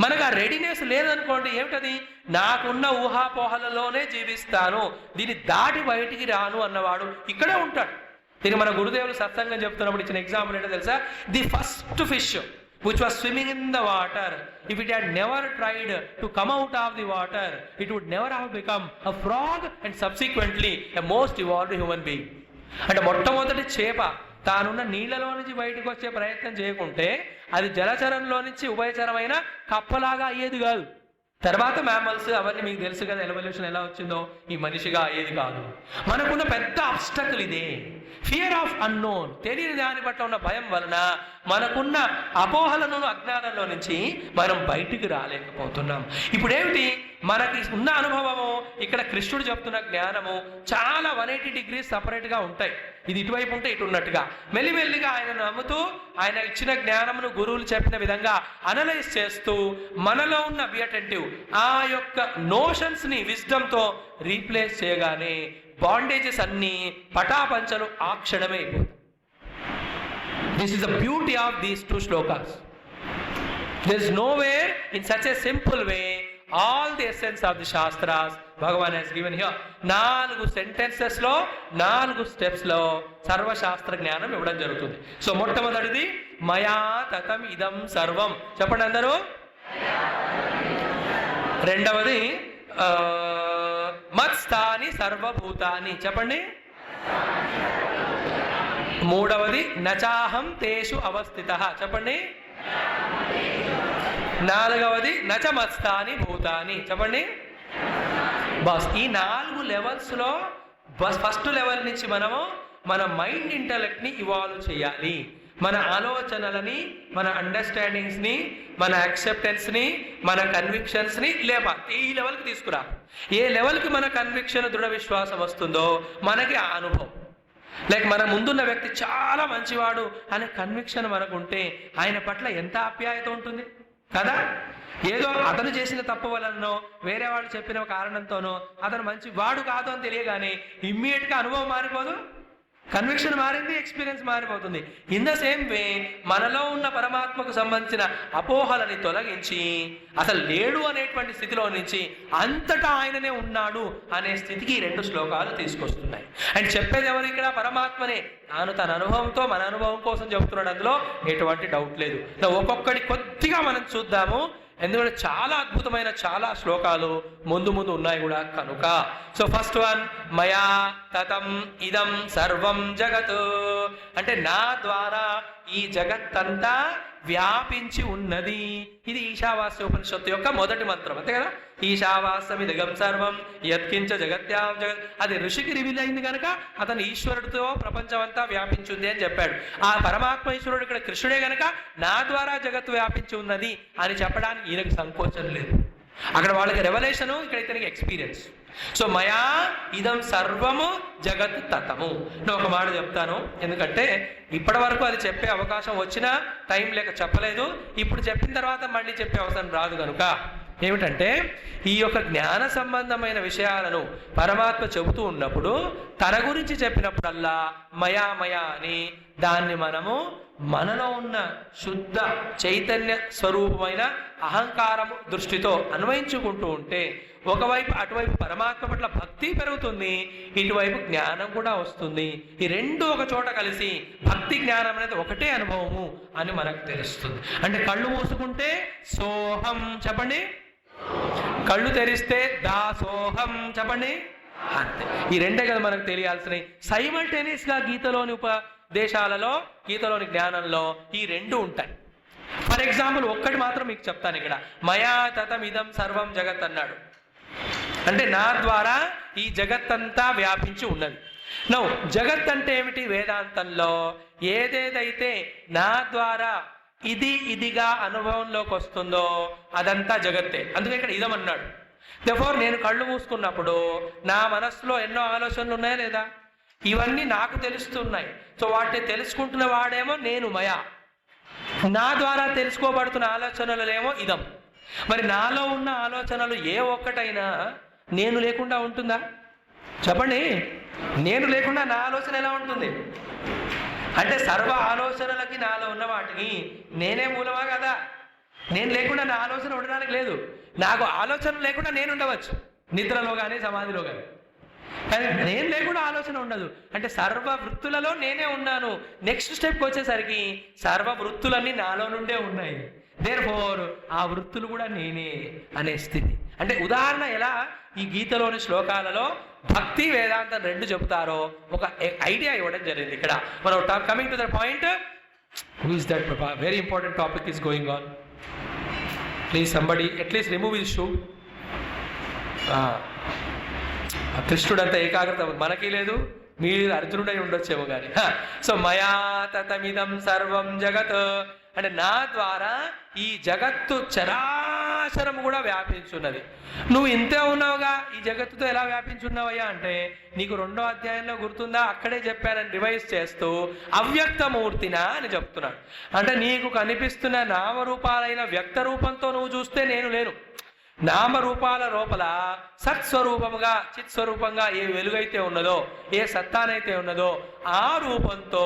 మనకు ఆ రెడీనెస్ లేదనుకోండి, ఏమిటది? నాకున్న ఊహాపోహలలోనే జీవిస్తాను, దీన్ని దాటి బయటికి రాను అన్నవాడు ఇక్కడే ఉంటాడు. దీనికి మన గురుదేవులు సత్సంగం చెప్తున్నప్పుడు ఇచ్చిన ఎగ్జాంపుల్ ఏంటో తెలుసా? The first fish which was swimming in the water, if it had never tried to come out of the water, it would never have become a frog and subsequently a most evolved human being. అంటే మొట్టమొదటి చేప తానున్న నీళ్లలో నుంచి బయటకు వచ్చే ప్రయత్నం చేయకుంటే అది జలచరంలో నుంచి ఉభయచరమైన కప్పలాగా అయ్యేది కాదు. తర్వాత మ్యామల్స్ అవన్నీ మీకు తెలుసు కదా, ఎవల్యూషన్ ఎలా వచ్చిందో, ఈ మనిషిగా అయ్యేది కాదు. మనకున్న పెద్ద అబ్స్టకల్ ఇదే, ఫియర్ ఆఫ్ అన్నోన్. తెలియని దాని పట్ల ఉన్న భయం వలన మనకున్న అపోహలను అజ్ఞానంలో నుంచి మనం బయటికి రాలేకపోతున్నాం. ఇప్పుడు ఏమిటి మనకి ఉన్న అనుభవము? ఇక్కడ కృష్ణుడు చెప్తున్న జ్ఞానము చాలా 180 degrees సపరేట్గా ఉంటాయి. ఇది ఇటువైపు ఉంటే ఇటు ఉన్నట్టుగా మెల్లిమెల్లిగా ఆయన నమ్ముతూ ఆయన ఇచ్చిన జ్ఞానమును గురువులు చెప్పిన విధంగా అనలైజ్ చేస్తూ మనలో ఉన్న బి అటెంటివ్ ఆ యొక్క నోషన్స్ని విజ్డమ్తో రీప్లేస్ చేయగానే బాండేజెస్ అన్నీ పటాపంచలు ఆ క్షణమే అయిపోతాయి. This is the beauty of these 2 shlokas. There is nowhere in such a simple way all the essence of the shastras Bhagavan has given here. 4 sentences లో 4 steps లో సర్వ శాస్త్ర జ్ఞానం ఇవ్వడం జరుగుతుంది. సో మొట్టమొదటిది మయా తతం ఇదం సర్వం, చెప్పండి అందరూ. రెండవది మత్స్థాని సర్వభూతాని, చెప్పండి. మూడవది నచాహం తేషు అవస్థితః, చెప్పండి. నాలుగవది నచ మత్స్థాని భూతాని, చెప్పండి. బస్ ఈ 4 లెవెల్స్లో ఫస్ట్ లెవెల్ నుంచి మనము మన మైండ్ ఇంటలెక్ట్ని ఇవాల్వ్ చేయాలి. మన ఆలోచనలని, మన అండర్స్టాండింగ్స్ని, మన యాక్సెప్టెన్స్ని, మన కన్విక్షన్స్ని ఈ లెవెల్కి తీసుకురా. ఏ లెవెల్కి మన కన్విక్షన్ దృఢ విశ్వాసం వస్తుందో మనకి ఆ అనుభవం, లైక్ మన ముందున్న వ్యక్తి చాలా మంచివాడు అనే కన్విక్షన్ మనకుంటే ఆయన పట్ల ఎంత ఆప్యాయత ఉంటుంది కదా. ఏదో అతను చేసిన తప్పు వలనో వేరే వాళ్ళు చెప్పిన కారణంతోనో అతను మంచి వాడు కాదు అని తెలియగానే ఇమ్మీడియట్గా అనుభవం మారిపోదు. కన్విక్షన్ మారింది, ఎక్స్పీరియన్స్ మారిపోతుంది. ఇన్ ద సేమ్ వే మనలో ఉన్న పరమాత్మకు సంబంధించిన అపోహలని తొలగించి అసలు లేడు అనేటువంటి స్థితిలో నుంచి అంతటా ఆయననే ఉన్నాడు అనే స్థితికి ఈ 2 శ్లోకాలు తీసుకొస్తున్నాయి. అండ్ చెప్పేది ఎవరు ఇక్కడ? పరమాత్మనే. తాను తన అనుభవంతో మన అనుభవం కోసం చెబుతున్నాడు, అందులో ఎటువంటి డౌట్ లేదు. ఒక్కొక్కటి కొద్దిగా మనం చూద్దాము, ఎందుకంటే చాలా అద్భుతమైన చాలా శ్లోకాలు ముందు ఉన్నాయి కూడా కనుక. సో ఫస్ట్ వన్, మయా తతం ఇదం సర్వం జగత్, అంటే నా ద్వారా ఈ జగత్తంతా వ్యాపించి ఉన్నది. ఇది ఈశావాస్య ఉపనిషత్తు యొక్క మొదటి మంత్రం, అంతే కదా. ఈశావాస్యమిదగం సర్వం యత్కించ జగత్యాం జగత్, అది ఋషికి రివీల్ అయింది కనుక అతను ఈశ్వరుడితో ప్రపంచం అంతా వ్యాపించింది అని చెప్పాడు. ఆ పరమాత్మ ఈశ్వరుడు ఇక్కడ కృష్ణుడే కనుక నా ద్వారా జగత్తు వ్యాపించి ఉన్నది అని చెప్పడానికి ఈయనకు సంకోచం లేదు. అక్కడ వాళ్ళకి రెవల్యూషను, ఇక్కడ ఇతనికి ఎక్స్పీరియన్స్. సో మయా ఇదం సర్వము జగత్ తతము. నేను ఒక మాట చెప్తాను, ఎందుకంటే ఇప్పటి వరకు అది చెప్పే అవకాశం వచ్చినా టైం లేక చెప్పలేదు. ఇప్పుడు చెప్పిన తర్వాత మళ్ళీ చెప్పే అవసరం రాదు కనుక ఏమిటంటే, ఈ యొక్క జ్ఞాన సంబంధమైన విషయాలను పరమాత్మ చెబుతూ ఉన్నప్పుడు తన గురించి చెప్పినప్పుడల్లా మయా మయా అని దాన్ని మనము మనలో ఉన్న శుద్ధ చైతన్య స్వరూపమైన అహంకారము దృష్టితో అన్వయించుకుంటూ ఉంటే ఒకవైపు అటువైపు పరమాత్మ పట్ల భక్తి పెరుగుతుంది, ఇటువైపు జ్ఞానం కూడా వస్తుంది. ఈ 2 ఒక చోట కలిసి భక్తి జ్ఞానం అనేది ఒకటే అనుభవము అని మనకు తెలుస్తుంది. అంటే కళ్ళు మూసుకుంటే సోహం చెప్పండి, కళ్ళు తెరిస్తే దాసోహం చెప్పండి, అంతే. ఈ 2 కదా మనకు తెలియాల్సినవి. సైమల్టేనియస్ గా గీతలోని ఉపదేశాలలో, గీతలోని జ్ఞానంలో ఈ 2 ఉంటాయి. ఫర్ ఎగ్జాంపుల్ ఒక్కటి మాత్రం మీకు చెప్తాను. ఇక్కడ మయా తతం ఇదం సర్వం జగత్ అన్నాడు, అంటే నా ద్వారా ఈ జగత్తంతా వ్యాపించి ఉన్నది. నౌ జగత్ అంటే ఏమిటి? వేదాంతంలో ఏదేదైతే నా ద్వారా ఇదిగా అనుభవంలోకి వస్తుందో అదంతా జగత్తే. అందుకే ఇక్కడ ఇదం అన్నాడు. దెర్ఫోర్ నేను కళ్ళు మూసుకున్నప్పుడు నా మనస్సులో ఎన్నో ఆలోచనలు ఉన్నాయా లేదా? ఇవన్నీ నాకు తెలుస్తున్నాయి. సో వాటిని తెలుసుకుంటున్న వాడేమో నేను మయా, నా ద్వారా తెలుసుకోబడుతున్న ఆలోచనలేమో ఇదం. మరి నాలో ఉన్న ఆలోచనలు ఏ ఒక్కటైనా నేను లేకుండా ఉంటుందా? చెప్పండి. నేను లేకుండా నా ఆలోచన ఎలా ఉంటుంది? అంటే సర్వ ఆలోచనలకి నాలో ఉన్న వాటికి నేనే మూలమా కదా? నేను లేకుండా నా ఆలోచన ఉండడానికి లేదు. నాకు ఆలోచన లేకుండా నేను ఉండవచ్చు, నిద్రలో కానీ సమాధిలో కానీ. కానీ నేను లేకుండా ఆలోచన ఉండదు. అంటే సర్వ వృత్తులలో నేనే ఉన్నాను. నెక్స్ట్ స్టెప్కి వచ్చేసరికి సర్వ వృత్తులన్నీ నాలో నుండే ఉన్నాయి. దేర్ఫోర్ ఆ వృత్తులు కూడా నేనే అనే స్థితి. అంటే ఉదాహరణ ఎలా ఈ గీతలోని శ్లోకాలలో భక్తి వేదాంతం 2 చెబుతారో ఒక ఐడియా ఇవ్వడం జరిగింది. ఇక్కడ మనం coming to the point, who is that ప్రభా? Very important topic is going on. Please somebody at least remove his shoe. కృష్ణుడు అంత ఏకాగ్రత మనకి లేదు, మీరు అర్జునుడై ఉండొచ్చేమో కానీ. సో మయా తతమిదం సర్వం జగత్, అంటే నా ద్వారా ఈ జగత్తు చరాచరము కూడా వ్యాపించున్నది. నువ్వు ఇంతే ఉన్నావుగా, ఈ జగత్తుతో ఎలా వ్యాపించున్నావయ్యా అంటే నీకు 2వ అధ్యాయంలో గుర్తుందా? అక్కడే చెప్పానని రివైజ్ చేస్తూ అవ్యక్తమూర్తినా అని చెప్తున్నాడు. అంటే నీకు కనిపిస్తున్న నామరూపాలైన వ్యక్త రూపంతో నువ్వు చూస్తే నేను లేను. నామరూపాల లోపల సత్స్వరూపముగా చిత్స్వరూపంగా ఏ వెలుగైతే ఉన్నదో, ఏ సత్తానైతే ఉన్నదో ఆ రూపంతో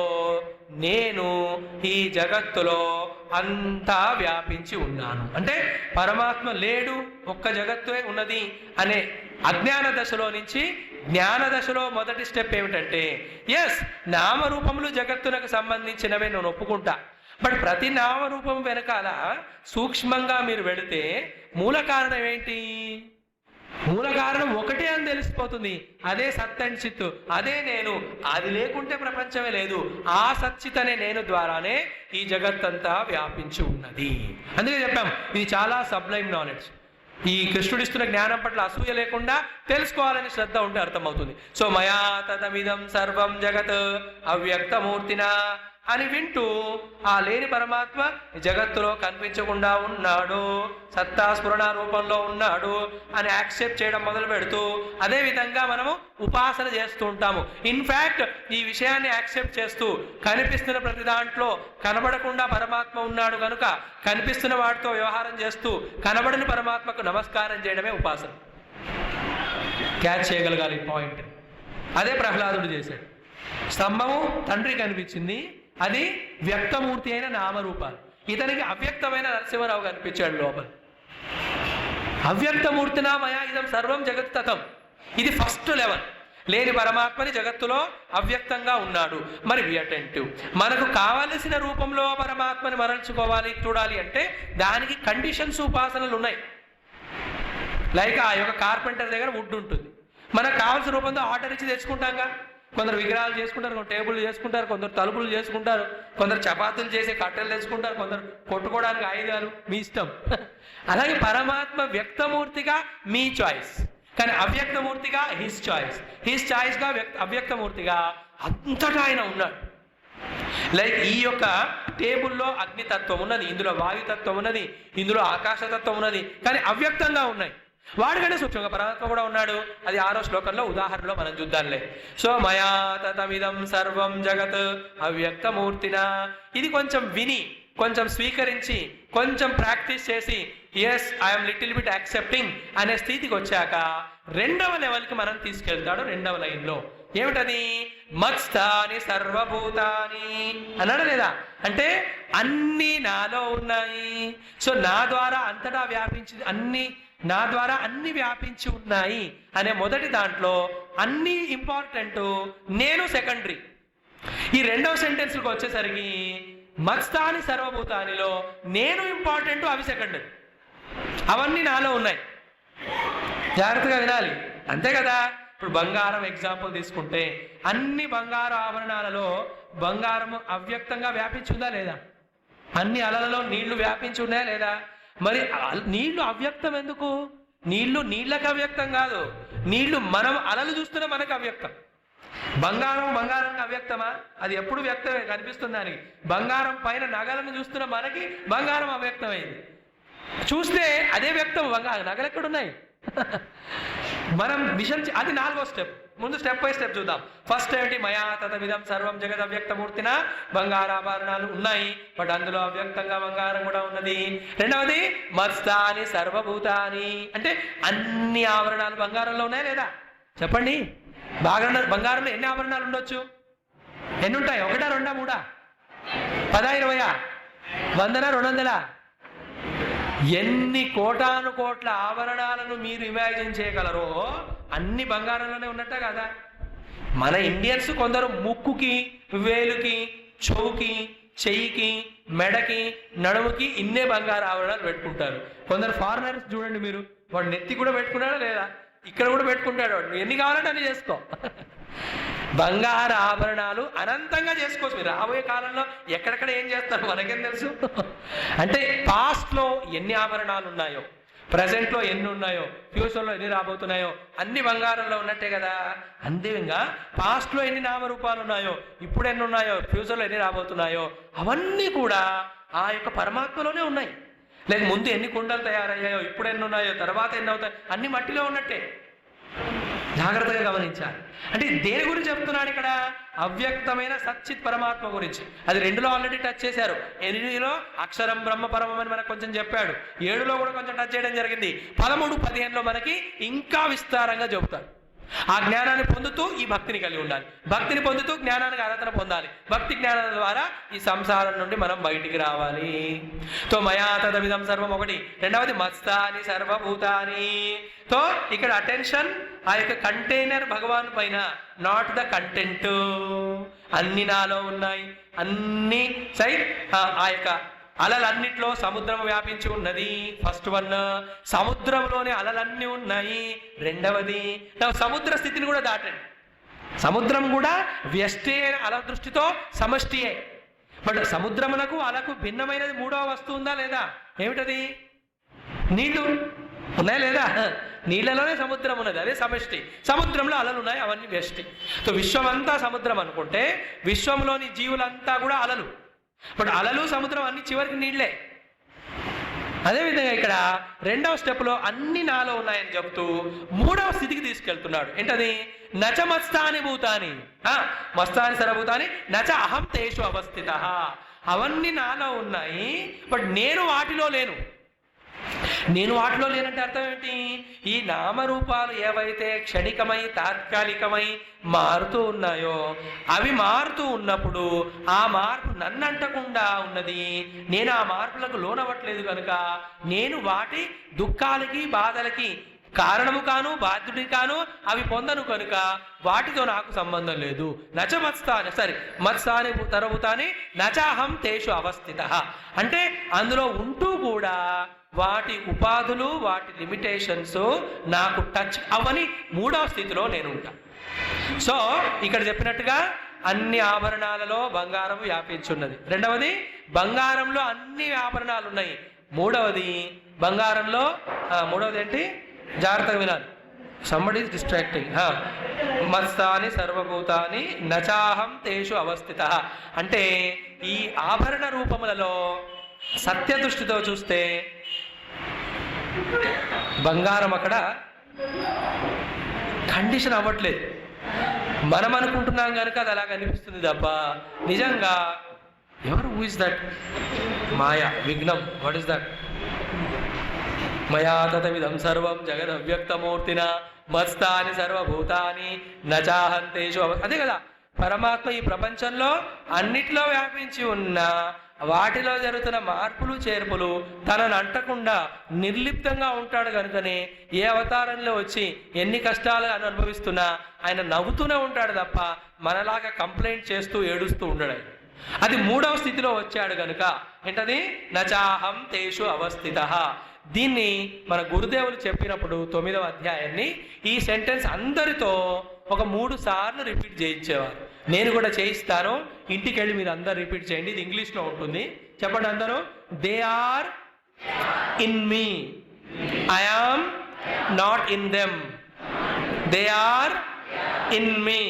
నేను ఈ జగత్తులో అంతా వ్యాపించి ఉన్నాను. అంటే పరమాత్మ లేడు, ఒక్క జగత్తువే ఉన్నది అనే అజ్ఞాన దశలో నుంచి జ్ఞాన దశలో మొదటి స్టెప్ ఏమిటంటే, ఎస్ నామరూపములు జగత్తునకు సంబంధించినవే నేను ఒప్పుకుంటా. బట్ ప్రతి నామరూపం వెనకాల సూక్ష్మంగా మీరు వెళితే మూల కారణం ఏంటి? మూల కారణం ఒకటే అని తెలిసిపోతుంది. అదే సత్ అండ్ చిత్తు, అదే నేను. అది లేకుంటే ప్రపంచమే లేదు. ఆ సచ్చిత్ అనే నేను ద్వారానే ఈ జగత్తంతా వ్యాపించి ఉన్నది. అందుకే చెప్పాం ఇది చాలా సబ్లైమ్ నాలెడ్జ్. ఈ కృష్ణుడు ఇస్తున్న జ్ఞానం పట్ల అసూయ లేకుండా తెలుసుకోవాలని శ్రద్ధ ఉంటే అర్థమవుతుంది. సో మయా తదమిదం సర్వం జగత్ అవ్యక్తమూర్తినా అని వింటూ ఆ లేని పరమాత్మ జగత్తులో కనిపించకుండా ఉన్నాడు, సత్తా స్ఫురణ రూపంలో ఉన్నాడు అని యాక్సెప్ట్ చేయడం మొదలు పెడుతూ అదే విధంగా మనము ఉపాసన చేస్తూ ఉంటాము. ఇన్ఫ్యాక్ట్ ఈ విషయాన్ని యాక్సెప్ట్ చేస్తూ కనిపిస్తున్న ప్రతి దాంట్లో కనబడకుండా పరమాత్మ ఉన్నాడు కనుక కనిపిస్తున్న వాటితో వ్యవహారం చేస్తూ కనబడని పరమాత్మకు నమస్కారం చేయడమే ఉపాసన. క్యాచ్ చేయగలగాలి పాయింట్. అదే ప్రహ్లాదుడు చేశాడు. స్తంభము తండ్రి కనిపించింది, అది వ్యక్తమూర్తి అయిన నామరూపాలు. ఇతనికి అవ్యక్తమైన నరసింహరావు కనిపించాడు లోపల. అవ్యక్తమూర్తినా మయా ఇదం సర్వం జగత్ తతం. ఇది ఫస్ట్ లెవెల్. లేని పరమాత్మని జగత్తులో అవ్యక్తంగా ఉన్నాడు. మరి వి అటెంటివ్. మనకు కావలసిన రూపంలో పరమాత్మని మరల్చుకోవాలి, చూడాలి అంటే దానికి కండిషన్స్, ఉపాసనలు ఉన్నాయి. లైక్ ఆ యొక్క కార్పెంటర్ దగ్గర వుడ్ ఉంటుంది, మనకు కావాల్సిన రూపంలో ఆర్డర్ ఇచ్చి తెచ్చుకుంటాంగా. కొందరు విగ్రహాలు చేసుకుంటారు, కొందరు టేబుల్ చేసుకుంటారు, కొందరు తలుపులు చేసుకుంటారు, కొందరు చపాతీలు చేసే కట్టెలు తెచ్చుకుంటారు, కొందరు కొట్టుకోవడానికి ఆయుధాలు, మీ ఇష్టం. అలాగే పరమాత్మ వ్యక్తమూర్తిగా మీ చాయిస్, కానీ అవ్యక్తమూర్తిగా హిస్ చాయిస్. హిస్ చాయిస్గా అవ్యక్తమూర్తిగా అంతటా ఆయన ఉన్నాడు. లైక్ ఈ యొక్క టేబుల్లో అగ్నితత్వం ఉన్నది, ఇందులో వాయుతత్వం ఉన్నది, ఇందులో ఆకాశతత్వం ఉన్నది, కానీ అవ్యక్తంగా ఉన్నాయి. వాడికంటే సూక్ష్మంగా పరమాత్మ కూడా ఉన్నాడు. అది 6వ శ్లోకంలో ఉదాహరణలో మనం చూద్దాంలే. సో మయా తతమిదం సర్వం జగత్ అవ్యక్తమూర్తినా. ఇది కొంచెం విని, కొంచెం స్వీకరించి, కొంచెం ప్రాక్టీస్ చేసి yes I'm little bit accepting అనే స్థితికి వచ్చాక 2వ లెవెల్కి మనం తీసుకెళ్తాడు. 2వ లైన్లో ఏమిటది? మత్స్థాని సర్వభూతాని అన్నాడు లేదా? అంటే అన్ని నాలో ఉన్నాయి. సో నా ద్వారా అంతటా వ్యాపించి, నా ద్వారా అన్ని వ్యాపించి ఉన్నాయి అనే మొదటి దాంట్లో అన్ని ఇంపార్టెంట్, నేను సెకండరీ. ఈ 2వ సెంటెన్స్కి వచ్చేసరికి మత్స్థాని సర్వభూతానిలో నేను ఇంపార్టెంట్, అవి సెకండరీ. అవన్నీ నాలో ఉన్నాయి. జాగ్రత్తగా వినాలి, అంతే కదా. ఇప్పుడు బంగారం ఎగ్జాంపుల్ తీసుకుంటే అన్ని బంగారు ఆభరణాలలో బంగారం అవ్యక్తంగా వ్యాపించిందా లేదా? అన్ని అలలలో నీళ్లు వ్యాపించి ఉన్నాయా లేదా? మరి నీళ్లు అవ్యక్తం ఎందుకు? నీళ్లకు అవ్యక్తం కాదు, నీళ్లు మనం అలలు చూస్తున్నా మనకు అవ్యక్తం. బంగారం అవ్యక్తమా? అది ఎప్పుడు వ్యక్తమే కనిపిస్తుంది దానికి. బంగారం పైన నగలను చూస్తున్న మనకి బంగారం అవ్యక్తమైంది. చూస్తే అదే వ్యక్తం, నగలు ఎక్కడున్నాయి? మనం మిషన్, అది 4వ స్టెప్. ముందు స్టెప్ బై స్టెప్ చూద్దాం. ఫస్ట్ ఏమిటి? మయా తతమిదం సర్వం జగత్ అవ్యక్తమూర్తిన. బంగారాభరణాలు ఉన్నాయి, బట్ అందులో అవ్యక్తంగా బంగారం కూడా ఉన్నది. 2వది మత్స్థాని సర్వభూతాని, అంటే అన్ని ఆభరణాలు బంగారంలో ఉన్నాయా లేదా? చెప్పండి. బంగారంలో ఎన్ని ఆభరణాలు ఉండొచ్చు? ఎన్ని ఉంటాయి? 1, 2, 3, 10, 20, 100, 200? ఎన్ని కోటాను కోట్ల ఆభరణాలను మీరు ఇమాజిన్ చేయగలరో అన్ని బంగారంలోనే ఉన్నట్ట కదా. మన ఇండియన్స్ కొందరు ముక్కుకి, వేలుకి, చెవుకి, చెయ్యికి, మెడకి, నడుముకి ఇన్నే బంగారు ఆభరణాలు పెట్టుకుంటారు. కొందరు ఫారినర్స్ చూడండి మీరు, వాడు నెత్తి కూడా పెట్టుకున్నాడా లేదా? ఇక్కడ కూడా పెట్టుకుంటాడు. వాడు ఎన్ని కావాలంటే అన్ని చేసుకో. బంగారు ఆభరణాలు అనంతంగా చేసుకోవచ్చు. మీరు రాబోయే కాలంలో ఎక్కడెక్కడ ఏం చేస్తారు మనకేం తెలుసు. అంటే పాస్ట్లో ఎన్ని ఆభరణాలు ఉన్నాయో, ప్రజెంట్లో ఎన్ని ఉన్నాయో, ఫ్యూచర్లో ఎన్ని రాబోతున్నాయో అన్ని బంగారంలో ఉన్నట్టే కదా. అంతేవిధంగా పాస్ట్లో ఎన్ని నామరూపాలు ఉన్నాయో, ఇప్పుడు ఎన్ని ఉన్నాయో, ఫ్యూచర్లో ఎన్ని రాబోతున్నాయో అవన్నీ కూడా ఆ యొక్క పరమాత్మలోనే ఉన్నాయి. లేక ముందు ఎన్ని కుండలు తయారయ్యాయో, ఇప్పుడు ఎన్ని ఉన్నాయో, తర్వాత ఎన్ని అవుతాయో అన్ని మట్టిలో ఉన్నట్టే. జాగ్రత్తగా గమనించాలి. అంటే దేని గురించి చెప్తున్నాడు ఇక్కడ? అవ్యక్తమైన సచ్చిత్ పరమాత్మ గురించి. అది 2లో ఆల్రెడీ టచ్ చేశారు. 8లో అక్షరం బ్రహ్మపరమం అని మనకు కొంచెం చెప్పాడు. 7లో కూడా కొంచెం టచ్ చేయడం జరిగింది. 13, 15లో మనకి ఇంకా విస్తారంగా చెబుతాడు. ఆ జ్ఞానాన్ని పొందుతూ ఈ భక్తిని కలిగి ఉండాలి, భక్తిని పొందుతూ జ్ఞానానికి ఆరాధన పొందాలి. భక్తి జ్ఞానం ద్వారా ఈ సంసారం నుండి మనం బయటికి రావాలి. తో మయా తదమిదం సర్వం ఒకటి. 2వది మత్స్థాని సర్వభూతాని. తో ఇక్కడ అటెన్షన్ ఆ యొక్క కంటైనర్ భగవాన్ పైన, నాట్ ద కంటెంట్. అన్ని నాలో ఉన్నాయి, అన్ని సైడ్ ఆ యొక్క అలలన్నిట్లో సముద్రం వ్యాపించి ఉన్నది. ఫస్ట్ 1. సముద్రంలోనే అలలన్నీ ఉన్నాయి. 2వది సముద్ర స్థితిని కూడా దాటండి. సముద్రం కూడా వ్యష్టి అయిన అల దృష్టితో సమష్టియే. బట్ సముద్రమునకు అలకు భిన్నమైనది 3వ వస్తువు ఉందా లేదా? ఏమిటది? నీళ్లు ఉన్నాయా లేదా? నీళ్ళలోనే సముద్రం ఉన్నది, అదే సమష్టి. సముద్రంలో అలలు ఉన్నాయి, అవన్నీ వ్యష్టి. సో విశ్వమంతా సముద్రం అనుకుంటే విశ్వంలోని జీవులంతా కూడా అలలు. బట్ అలలు, సముద్రం అన్ని చివరికి నీళ్లే. అదేవిధంగా ఇక్కడ 2వ స్టెప్లో అన్ని నాలో ఉన్నాయని చెప్తూ 3వ స్థితికి తీసుకెళ్తున్నాడు. ఏంటది? నచ మత్స్థాని భూతాని, మత్స్థాని సర్వభూతాని నచ అహం తేషు అవస్థిత. అవన్నీ నాలో ఉన్నాయి, బట్ నేను వాటిలో లేను. నేను వాటిలో లేనంటే అర్థం ఏంటి? ఈ నామరూపాలు ఏవైతే క్షణికమై తాత్కాలికమై మారుతూ ఉన్నాయో అవి మారుతూ ఉన్నప్పుడు ఆ మార్పు నన్ను అంటకుండా ఉన్నది, నేను ఆ మార్పులకు లోనవ్వట్లేదు కనుక నేను వాటి దుఃఖాలకి బాధలకి కారణము కాను బాధ్యుడి కాను, అవి పొందను కనుక వాటితో నాకు సంబంధం లేదు. నచ మత్స్థాని మత్స్థాని తరవుతాని నచాహం తేషు అవస్థిత. అంటే అందులో ఉంటూ కూడా వాటి ఉపాధులు వాటి లిమిటేషన్స్ నాకు టచ్ అవని మూడవ స్థితిలో నేను ఉంటా. సో ఇక్కడ చెప్పినట్టుగా అన్ని ఆభరణాలలో బంగారం వ్యాపించున్నది. రెండవది, బంగారంలో అన్ని ఆభరణాలు ఉన్నాయి. మూడవది బంగారంలో మూడవది ఏంటి? జాగ్రత్తగా వినాలి, సంబడి ఈస్ డిస్ట్రాక్టింగ్. మత్స్థాని సర్వభూతాని నచాహం తేషు అవస్థిత. అంటే ఈ ఆభరణ రూపములలో సత్య దృష్టితో చూస్తే బంగారం అక్కడ కండిషన్ అవ్వట్లేదు. మనం అనుకుంటున్నాం కనుక అది అలా కనిపిస్తుంది తప్ప నిజంగా ఎవరు? Who is that? మాయా, విఘ్నం. What is that? మయా తతవిధం సర్వం జగదవ్యక్తమూర్తిన మత్స్థాని సర్వభూతాని నచాహంతేషు. అదే కదా పరమాత్మ ఈ ప్రపంచంలో అన్నిట్లో వ్యాపించి ఉన్న వాటిలో జరుగుతున్న మార్పులు చేర్పులు తనను అంటకుండా నిర్లిప్తంగా ఉంటాడు కనుకనే ఏ అవతారంలో వచ్చి ఎన్ని కష్టాలు అనుభవిస్తున్నా ఆయన నవ్వుతూనే ఉంటాడు తప్ప మనలాగా కంప్లైంట్ చేస్తూ ఏడుస్తూ ఉండడు. అది మూడవ స్థితిలో వచ్చాడు కనుక ఏంటది? నచాహం తేషు అవస్థిత. దీన్ని మన గురుదేవులు చెప్పినప్పుడు 9వ అధ్యాయాన్ని ఈ సెంటెన్స్ అందరితో ఒక 3 సార్లు రిపీట్ చేయించేవారు. నేను కూడా చేయిస్తాను, ఇంటికి వెళ్ళి మీరు అందరు రిపీట్ చేయండి. ఇది ఇంగ్లీష్లో ఉంటుంది. చెప్పండి అందరూ. They are in me, I am not in them. They are in me,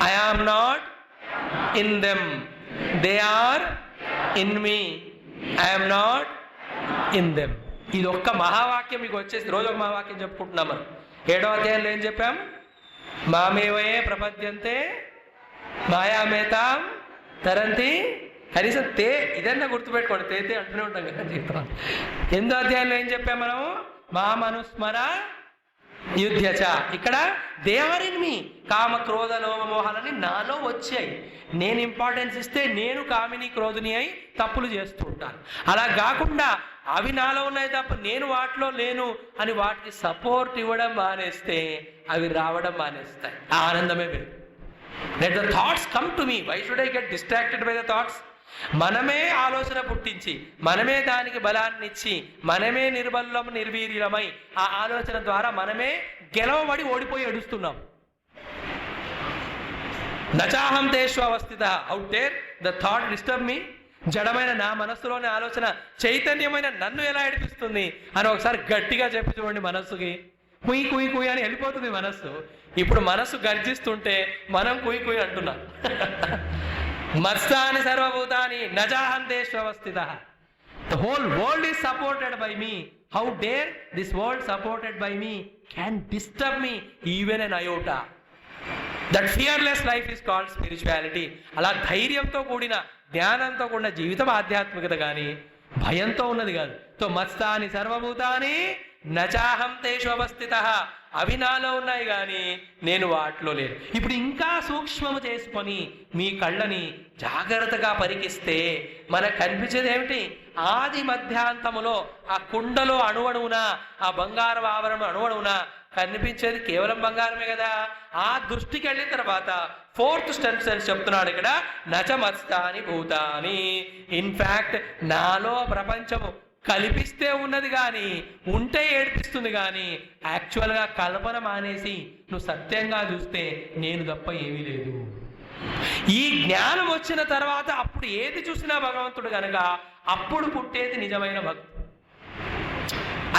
I am not in them. They are in me, I am not in them. ఇది ఒక్క మహావాక్యం మీకు వచ్చేసి రోజు ఒక మహావాక్యం చెప్పుకుంటున్నాం మనం. 7వ అధ్యాయంలో ఏం చెప్పాం? మామేవయే ప్రపద్యంతే మాయామేతాం తరంతి. కనీసం తే ఇదన్నా గుర్తుపెట్టుకోండి, తే అంటూనే ఉంటాం కదా జీవితం. 8వ అధ్యాయంలో ఏం చెప్పాం మనము? మామనుస్మర యుధ్యచ. ఇక్కడ దే ఆర్ ఇన్ మీ. కామ క్రోధ లోభ మోహాలని నాలో వచ్చాయి. నేను ఇంపార్టెన్స్ ఇస్తే నేను కామిని క్రోధిని అయి తప్పులు చేస్తూ ఉంటాను. అలా కాకుండా అవి నాలో ఉన్నాయి తప్ప నేను వాటిలో లేను అని వాటికి సపోర్ట్ ఇవ్వడం మానేస్తే అవి రావడం మానేస్తాయి. ఆ ఆనందమే వేరు. Let the thoughts come to me. Why should I get distracted by the thoughts? మనమే ఆలోచన పుట్టించి మనమే దానికి బలాన్ని ఇచ్చి మనమే నిర్వీర్యమై ఆ ఆలోచన ద్వారా మనమే గెలవబడి ఓడిపోయి ఏడుస్తున్నాం. నచాహం తేషు అవస్థిత. Out there the thought disturb me. జడమైన నా మనస్సులోని ఆలోచన చైతన్యమైన నన్ను ఎలా ఏడిపిస్తుంది అని ఒకసారి గట్టిగా చెప్పి చూడండి. మనస్సుకి కుయ్ కుయ్ కుయ్ అని వెళ్ళిపోతుంది మనస్సు. ఇప్పుడు మనస్సు గర్జిస్తుంటే మనం కుయ్ కుయ్ అంటున్నాం. మత్స్థాని సర్వభూతాని నచాహంతేషు అవస్థిత. The whole world is supported by me. How dare this world supported by me can disturb me even an iota. That fearless life is called spirituality. అలా ధైర్యంతో కూడిన జ్ఞానంతో కూడిన జీవితం ఆధ్యాత్మికత కానీ భయంతో ఉన్నది కాదు. తో మత్స్థాని సర్వభూతాని నచాహం తేషు అవస్థిత. అవి నాలో ఉన్నాయి కానీ నేను వాటిలో లేను. ఇప్పుడు ఇంకా సూక్ష్మము చేసుకొని మీ కళ్ళని జాగ్రత్తగా పరికిస్తే మనకు కనిపించేది ఏమిటి? ఆది మధ్యాంతములో ఆ కుండలో అణువణువున ఆ బంగారు ఆవరణ అణువణువున కనిపించేది కేవలం బంగారమే కదా. ఆ దృష్టికి వెళ్ళిన తర్వాత 4th సెన్స్ చెప్తున్నాడు ఇక్కడ. నచమత్స్థాని భూతాని. ఇన్ఫ్యాక్ట్ నాలో ప్రపంచము కల్పిస్తే ఉన్నది కానీ ఉంటే ఏడిపిస్తుంది కానీ యాక్చువల్గా కల్పన మానేసి నువ్వు సత్యంగా చూస్తే నేను తప్ప ఏమీ లేదు. ఈ జ్ఞానం వచ్చిన తర్వాత అప్పుడు ఏది చూసినా భగవంతుడు కనుక అప్పుడు పుట్టేది నిజమైన భక్తి.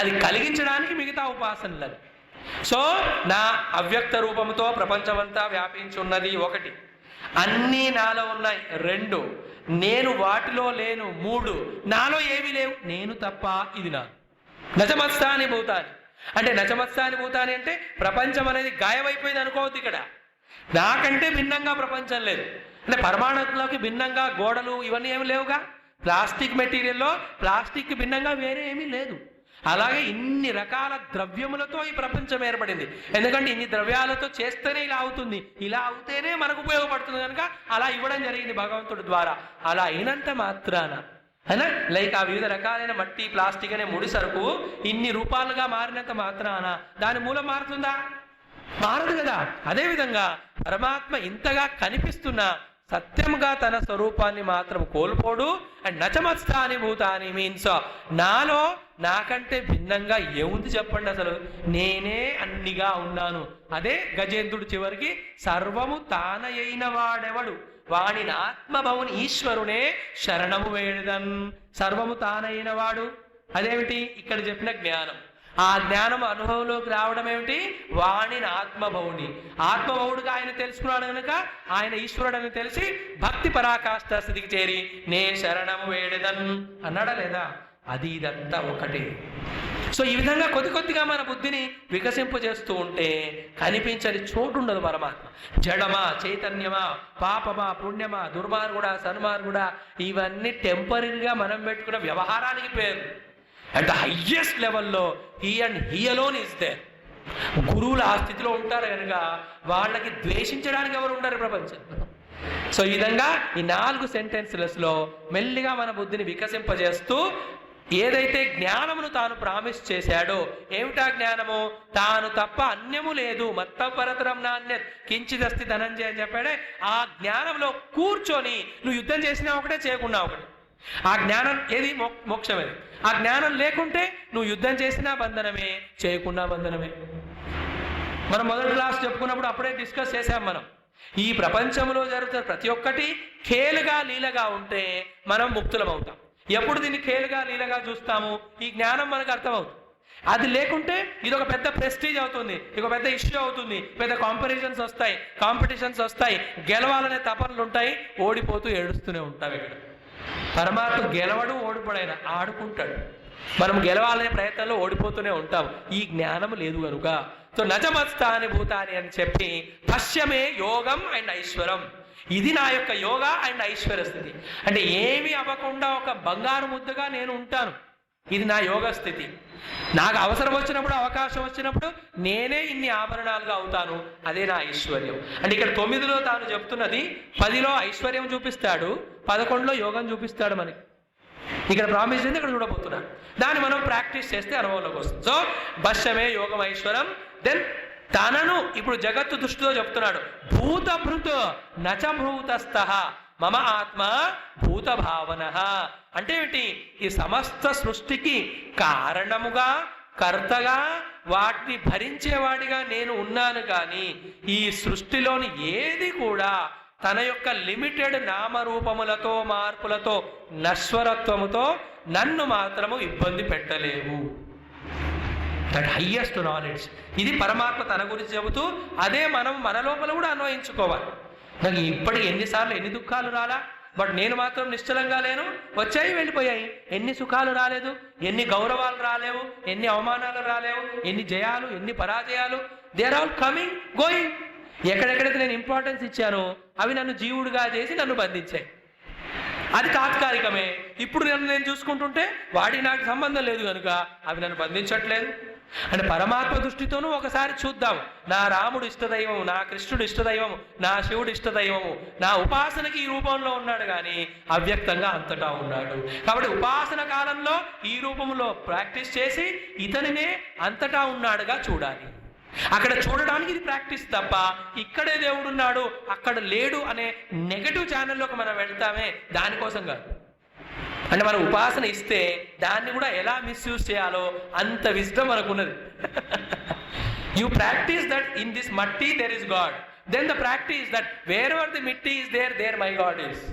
అది కలిగించడానికి మిగతా ఉపాసనలు. సో నా అవ్యక్త రూపంతో ప్రపంచమంతా వ్యాపించున్నది 1, అన్నీ నాలో ఉన్నాయి 2, నేను వాటిలో లేను 3, నాలో ఏమీ లేవు నేను తప్ప ఇది నా. నచమత్స్థాని భూతాని అంటే నచమత్స్థాని భూతాని అంటే ప్రపంచం అనేది గాయమైపోయింది అనుకోవద్దు. ఇక్కడ నాకంటే భిన్నంగా ప్రపంచం లేదు. అంటే పరమాణువులోకి భిన్నంగా గోడలు ఇవన్నీ ఏమి లేవుగా. ప్లాస్టిక్ మెటీరియల్లో ప్లాస్టిక్ భిన్నంగా వేరే ఏమీ లేదు. అలాగే ఇన్ని రకాల ద్రవ్యములతో ఈ ప్రపంచం ఏర్పడింది. ఎందుకంటే ఇన్ని ద్రవ్యాలతో చేస్తేనే ఇలా అవుతుంది, ఇలా అవుతేనే మనకు ఉపయోగపడుతుంది కనుక అలా ఇవ్వడం జరిగింది భగవంతుడి ద్వారా. అలా అయినంత మాత్రాన అయినా లైక్ ఆ వివిధ రకాలైన మట్టి, ప్లాస్టిక్ అనే ముడి సరుకు ఇన్ని రూపాలుగా మారినంత మాత్రాన దాని మూలం మారుతుందా? మారదు కదా. అదేవిధంగా పరమాత్మ ఇంతగా కనిపిస్తున్నా సత్యముగా తన స్వరూపాన్ని మాత్రం కోల్పోడు. అండ్ నచమత్స్థాని భూతాని మీన్స్ నాలో నాకంటే భిన్నంగా ఏముంది చెప్పండి? అసలు నేనే అన్నిగా ఉన్నాను. అదే గజేంద్రుడు చివరికి సర్వము తానయైన వాడెవడు వాణి ఆత్మభవుని ఈశ్వరునే శరణము వేడదన్. సర్వము తానైన వాడు అదేమిటి? ఇక్కడ చెప్పిన జ్ఞానం. ఆ జ్ఞానం అనుభవంలోకి రావడం ఏమిటి? వాణి ఆత్మభవుని. ఆత్మభవుడుగా ఆయన తెలుసుకున్నాడు కనుక ఆయన ఈశ్వరుడు అని తెలిసి భక్తి పరాకాష్ఠ స్థితికి చేరి నే శరణము వేడదన్ అన్నాడా లేదా? అది ఇదంతా ఒకటి. సో ఈ విధంగా కొద్దిగా మన బుద్ధిని వికసింపజేస్తూ ఉంటే కనిపించని చోటు ఉండదు పరమాత్మ. జడమా, చైతన్యమా, పాపమా, పుణ్యమా, దుర్మార్గుడా, సన్మార్గుడా, ఇవన్నీ టెంపరీగా మనం పెట్టుకున్న వ్యవహారానికి పేరు. అట్ ద హయ్యెస్ట్ లెవెల్లో he and he alone is there. గురువులు ఆ స్థితిలో ఉంటారు కనుక వాళ్ళకి ద్వేషించడానికి ఎవరు ఉంటారు ప్రపంచంలో. సో ఈ విధంగా ఈ 4 సెంటెన్స్లలో మెల్లిగా మన బుద్ధిని వికసింపజేస్తూ ఏదైతే జ్ఞానమును తాను ప్రామిస్ చేశాడో, ఏమిటా జ్ఞానము? తాను తప్ప అన్యము లేదు, మత్తపరతరం నాణ్యత్ కించిదస్తి ధనంజయ అని చెప్పాడే. ఆ జ్ఞానంలో కూర్చొని నువ్వు యుద్ధం చేసినా ఒకటే, చేయకున్నా ఒకటి. ఆ జ్ఞానం ఏది? మోక్షమేది. ఆ జ్ఞానం లేకుంటే నువ్వు యుద్ధం చేసినా బంధనమే, చేయకున్నా బంధనమే. మనం మొదటి క్లాస్ చెప్పుకున్నప్పుడు అప్పుడే డిస్కస్ చేశాం. మనం ఈ ప్రపంచంలో జరుగుతున్న ప్రతి ఒక్కటి ఖేలుగా లీలగా ఉంటే మనం ముక్తులం అవుతాం. ఎప్పుడు దీన్ని ఖేలుగా లీలగా చూస్తాము? ఈ జ్ఞానం మనకు అర్థమవుతుంది. అది లేకుంటే ఇది ఒక పెద్ద ప్రెస్టీజ్ అవుతుంది, ఇది ఒక పెద్ద ఇష్యూ అవుతుంది, పెద్ద కాంపిటీషన్స్ వస్తాయి, గెలవాలనే తపనలు ఉంటాయి, ఓడిపోతూ ఏడుస్తూనే ఉంటాం. ఇక్కడ పరమాత్మ గెలవడు, ఓడిపోడైనా ఆడుకుంటాడు. మనం గెలవాలనే ప్రయత్నంలో ఓడిపోతూనే ఉంటాం. ఈ జ్ఞానం లేదు కనుక. సో నజమత్స్థాని భూతాని అని చెప్పి పశ్యమే యోగం అండ్ ఐశ్వరం. ఇది నా యొక్క యోగా అండ్ ఐశ్వర్య స్థితి. అంటే ఏమి అవ్వకుండా ఒక బంగారు ముద్దగా నేను ఉంటాను. ఇది నా యోగ స్థితి. నాకు అవసరం వచ్చినప్పుడు, అవకాశం వచ్చినప్పుడు నేనే ఇన్ని ఆభరణాలుగా అవుతాను. అదే నా ఐశ్వర్యం. అంటే ఇక్కడ 9లో తాను చెప్తున్నది 10లో ఐశ్వర్యం చూపిస్తాడు, 11లో యోగం చూపిస్తాడు మనకి. ఇక్కడ ప్రామిస్ చేసి ఇక్కడ చూడబోతున్నాను. దాన్ని మనం ప్రాక్టీస్ చేస్తే అనుభవంలోకి వస్తుంది. సో భస్యమే యోగం ఐశ్వరం. దెన్ తనను ఇప్పుడు జగత్తు దృష్టిలో చెప్తున్నాడు. భూతభృత్ నచభూతస్థ మమ ఆత్మ భూత భావన. అంటే ఏమిటి? ఈ సమస్త సృష్టికి కారణముగా, కర్తగా, వాటిని భరించేవాడిగా నేను ఉన్నాను. కానీ ఈ సృష్టిలోని ఏది కూడా తన యొక్క లిమిటెడ్ నామరూపములతో, మార్పులతో, నశ్వరత్వముతో నన్ను మాత్రము ఇబ్బంది పెట్టలేవు. That highest knowledge. ఇది పరమాత్మ తన గురించి చెబుతూ అదే మనం మన లోపల కూడా అన్వయించుకోవాలి. నాకు ఇప్పటికి ఎన్నిసార్లు ఎన్ని దుఃఖాలు రాలా, బట్ నేను మాత్రం నిశ్చలంగా లేను. వచ్చాయి, వెళ్ళిపోయాయి. ఎన్ని సుఖాలు రాలేదు, ఎన్ని గౌరవాలు రాలేవు, ఎన్ని అవమానాలు రాలేవు, ఎన్ని జయాలు, ఎన్ని పరాజయాలు. They are all coming, going. ఎక్కడెక్కడైతే నేను ఇంపార్టెన్స్ ఇచ్చానో అవి నన్ను జీవుడిగా చేసి నన్ను బంధించాయి. అది తాత్కాలికమే. ఇప్పుడు నేను చూసుకుంటుంటే వాడికి నాకు సంబంధం లేదు కనుక అవి నన్ను బంధించట్లేదు. అంటే పరమాత్మ దృష్టితోనూ ఒకసారి చూద్దాం. నా రాముడు ఇష్టదైవము, నా కృష్ణుడు ఇష్టదైవము, నా శివుడు ఇష్టదైవము. నా ఉపాసనకి ఈ రూపంలో ఉన్నాడు కానీ అవ్యక్తంగా అంతటా ఉన్నాడు. కాబట్టి ఉపాసన కాలంలో ఈ రూపంలో ప్రాక్టీస్ చేసి ఇతనినే అంతటా ఉన్నాడుగా చూడాలి. అక్కడ చూడడానికి ఇది ప్రాక్టీస్ తప్ప ఇక్కడే దేవుడున్నాడు అక్కడ లేడు అనే నెగటివ్ ఛానల్లోకి మనం వెళ్తామే, దానికోసం కాదు. అంటే మనం ఉపాసన ఇస్తే దాన్ని కూడా ఎలా మిస్యూజ్ చేయాలో అంత విజ్డమ్ మనకున్నది. You practice that in this matti there is God, then the practice that wherever the mitti is there, there my God is.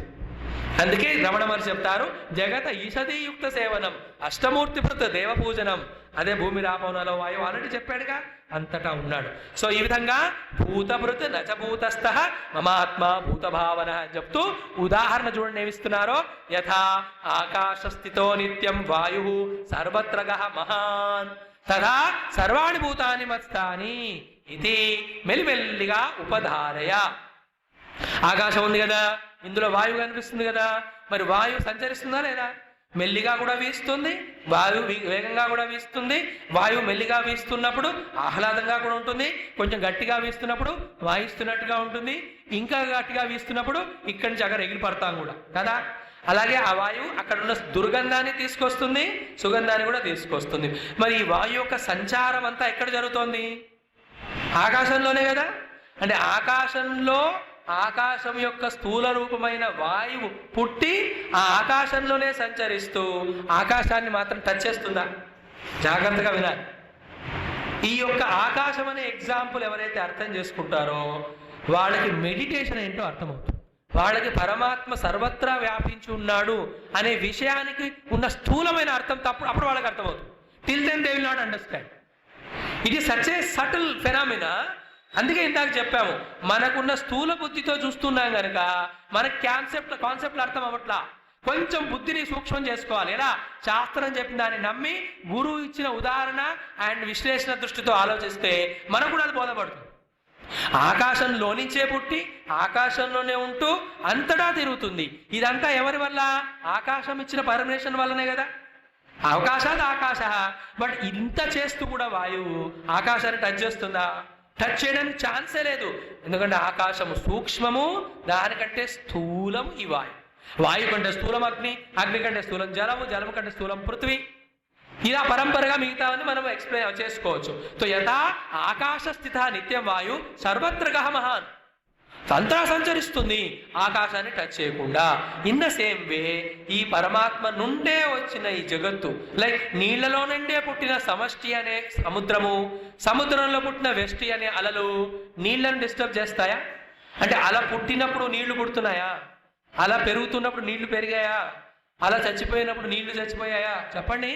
అందుకే రమణ మహర్షి చెప్తారు, జగత ఈషదీయుక్త సేవనం అష్టమూర్తి భృత దేవ పూజనం. అదే భూమి రాపవనలో వాయువు ఆల్రెడీ చెప్పాడుగా, అంతటా ఉన్నాడు. సో ఈ విధంగా భూతభృత్ నచభూతస్థ మమాత్మ భూత భావన అని చెప్తూ ఉదాహరణ చూడండి ఏమిస్తున్నారో. యథా ఆకాశస్థితో నిత్యం వాయు సర్వత్రగః మహాన్ తథా సర్వాణి భూతాని మత్స్థాని ఇది మెల్లిమెల్లిగా ఉపధారయ. ఆకాశం ఉంది కదా, ఇందులో వాయువు కనిపిస్తుంది కదా, మరి వాయువు సంచరిస్తుందా లేదా? మెల్లిగా కూడా వీస్తుంది, వాయువు వేగంగా కూడా వీస్తుంది. వాయువు మెల్లిగా వీస్తున్నప్పుడు ఆహ్లాదంగా కూడా ఉంటుంది, కొంచెం గట్టిగా వీస్తున్నప్పుడు వాయిస్తున్నట్టుగా ఉంటుంది, ఇంకా గట్టిగా వీస్తున్నప్పుడు ఇక్కడి నుంచి అక్కడ ఎగిరి పడతాం కూడా కదా. అలాగే ఆ వాయువు అక్కడ ఉన్న దుర్గంధాన్ని తీసుకొస్తుంది, సుగంధాన్ని కూడా తీసుకొస్తుంది. మరి ఈ వాయువు యొక్క సంచారం అంతా ఎక్కడ జరుగుతోంది? ఆకాశంలోనే కదా. అంటే ఆకాశంలో ఆకాశం యొక్క స్థూల రూపమైన వాయువు పుట్టి ఆ ఆకాశంలోనే సంచరిస్తూ ఆకాశాన్ని మాత్రం టచ్ చేస్తుందా? జాగ్రత్తగా వినాలి. ఈ యొక్క ఆకాశం అనే ఎగ్జాంపుల్ ఎవరైతే అర్థం చేసుకుంటారో వాళ్ళకి మెడిటేషన్ ఏంటో అర్థమవుతుంది. వాళ్ళకి పరమాత్మ సర్వత్రా వ్యాపించి ఉన్నాడు అనే విషయానికి ఉన్న స్థూలమైన అర్థం అప్పుడు వాళ్ళకి అర్థమవుతుంది. Till then they will not understand. It is such a subtle phenomena. అందుకే ఇందాక చెప్పాము, మనకున్న స్థూల బుద్ధితో చూస్తున్నాం కనుక మనకు కాన్సెప్ట్లు అర్థం అవ్వట్లా. కొంచెం బుద్ధిని సూక్ష్మం చేసుకోవాలి. ఎలా? శాస్త్రం చెప్పిన దాన్ని నమ్మి గురువు ఇచ్చిన ఉదాహరణ అండ్ విశ్లేషణ దృష్టితో ఆలోచిస్తే మనకు కూడా అది బోధపడుతుంది. ఆకాశంలో నుంచే పుట్టి ఆకాశంలోనే ఉంటూ అంతటా తిరుగుతుంది. ఇదంతా ఎవరి వల్ల? ఆకాశం ఇచ్చిన పర్మిషన్ వల్లనే కదా. అవకాశాలు ఆకాశ. బట్ ఇంత చేస్తూ కూడా వాయువు ఆకాశాన్ని టచ్ చేస్తుందా? టచ్ చేయడానికి ఛాన్సే లేదు. ఎందుకంటే ఆకాశము సూక్ష్మము, దానికంటే స్థూలం ఈ వాయు. వాయు కంటే స్థూలం అగ్ని, అగ్ని కంటే స్థూలం జలము, జలము కంటే స్థూలం పృథ్వీ. ఇలా పరంపరగా మిగతావన్నీ మనం ఎక్స్ప్లెయిన్ చేసుకోవచ్చు. సో యథా ఆకాశ స్థిత నిత్యం వాయు సర్వత్ర గహ మహాన్. అంతా సంచరిస్తుంది ఆకాశాన్ని టచ్ చేయకుండా. ఇన్ ద సేమ్ వే ఈ పరమాత్మ నుండే వచ్చిన ఈ జగత్తు, లైక్ నీళ్లలో నుండే పుట్టిన సమష్టి అనే సముద్రము, సముద్రంలో పుట్టిన వెష్టి అనే అలలు నీళ్లను డిస్టర్బ్ చేస్తాయా? అంటే అలా పుట్టినప్పుడు నీళ్లు పుడుతున్నాయా? అలా పెరుగుతున్నప్పుడు నీళ్లు పెరిగాయా? అలా చచ్చిపోయినప్పుడు నీళ్లు చచ్చిపోయాయా? చెప్పండి.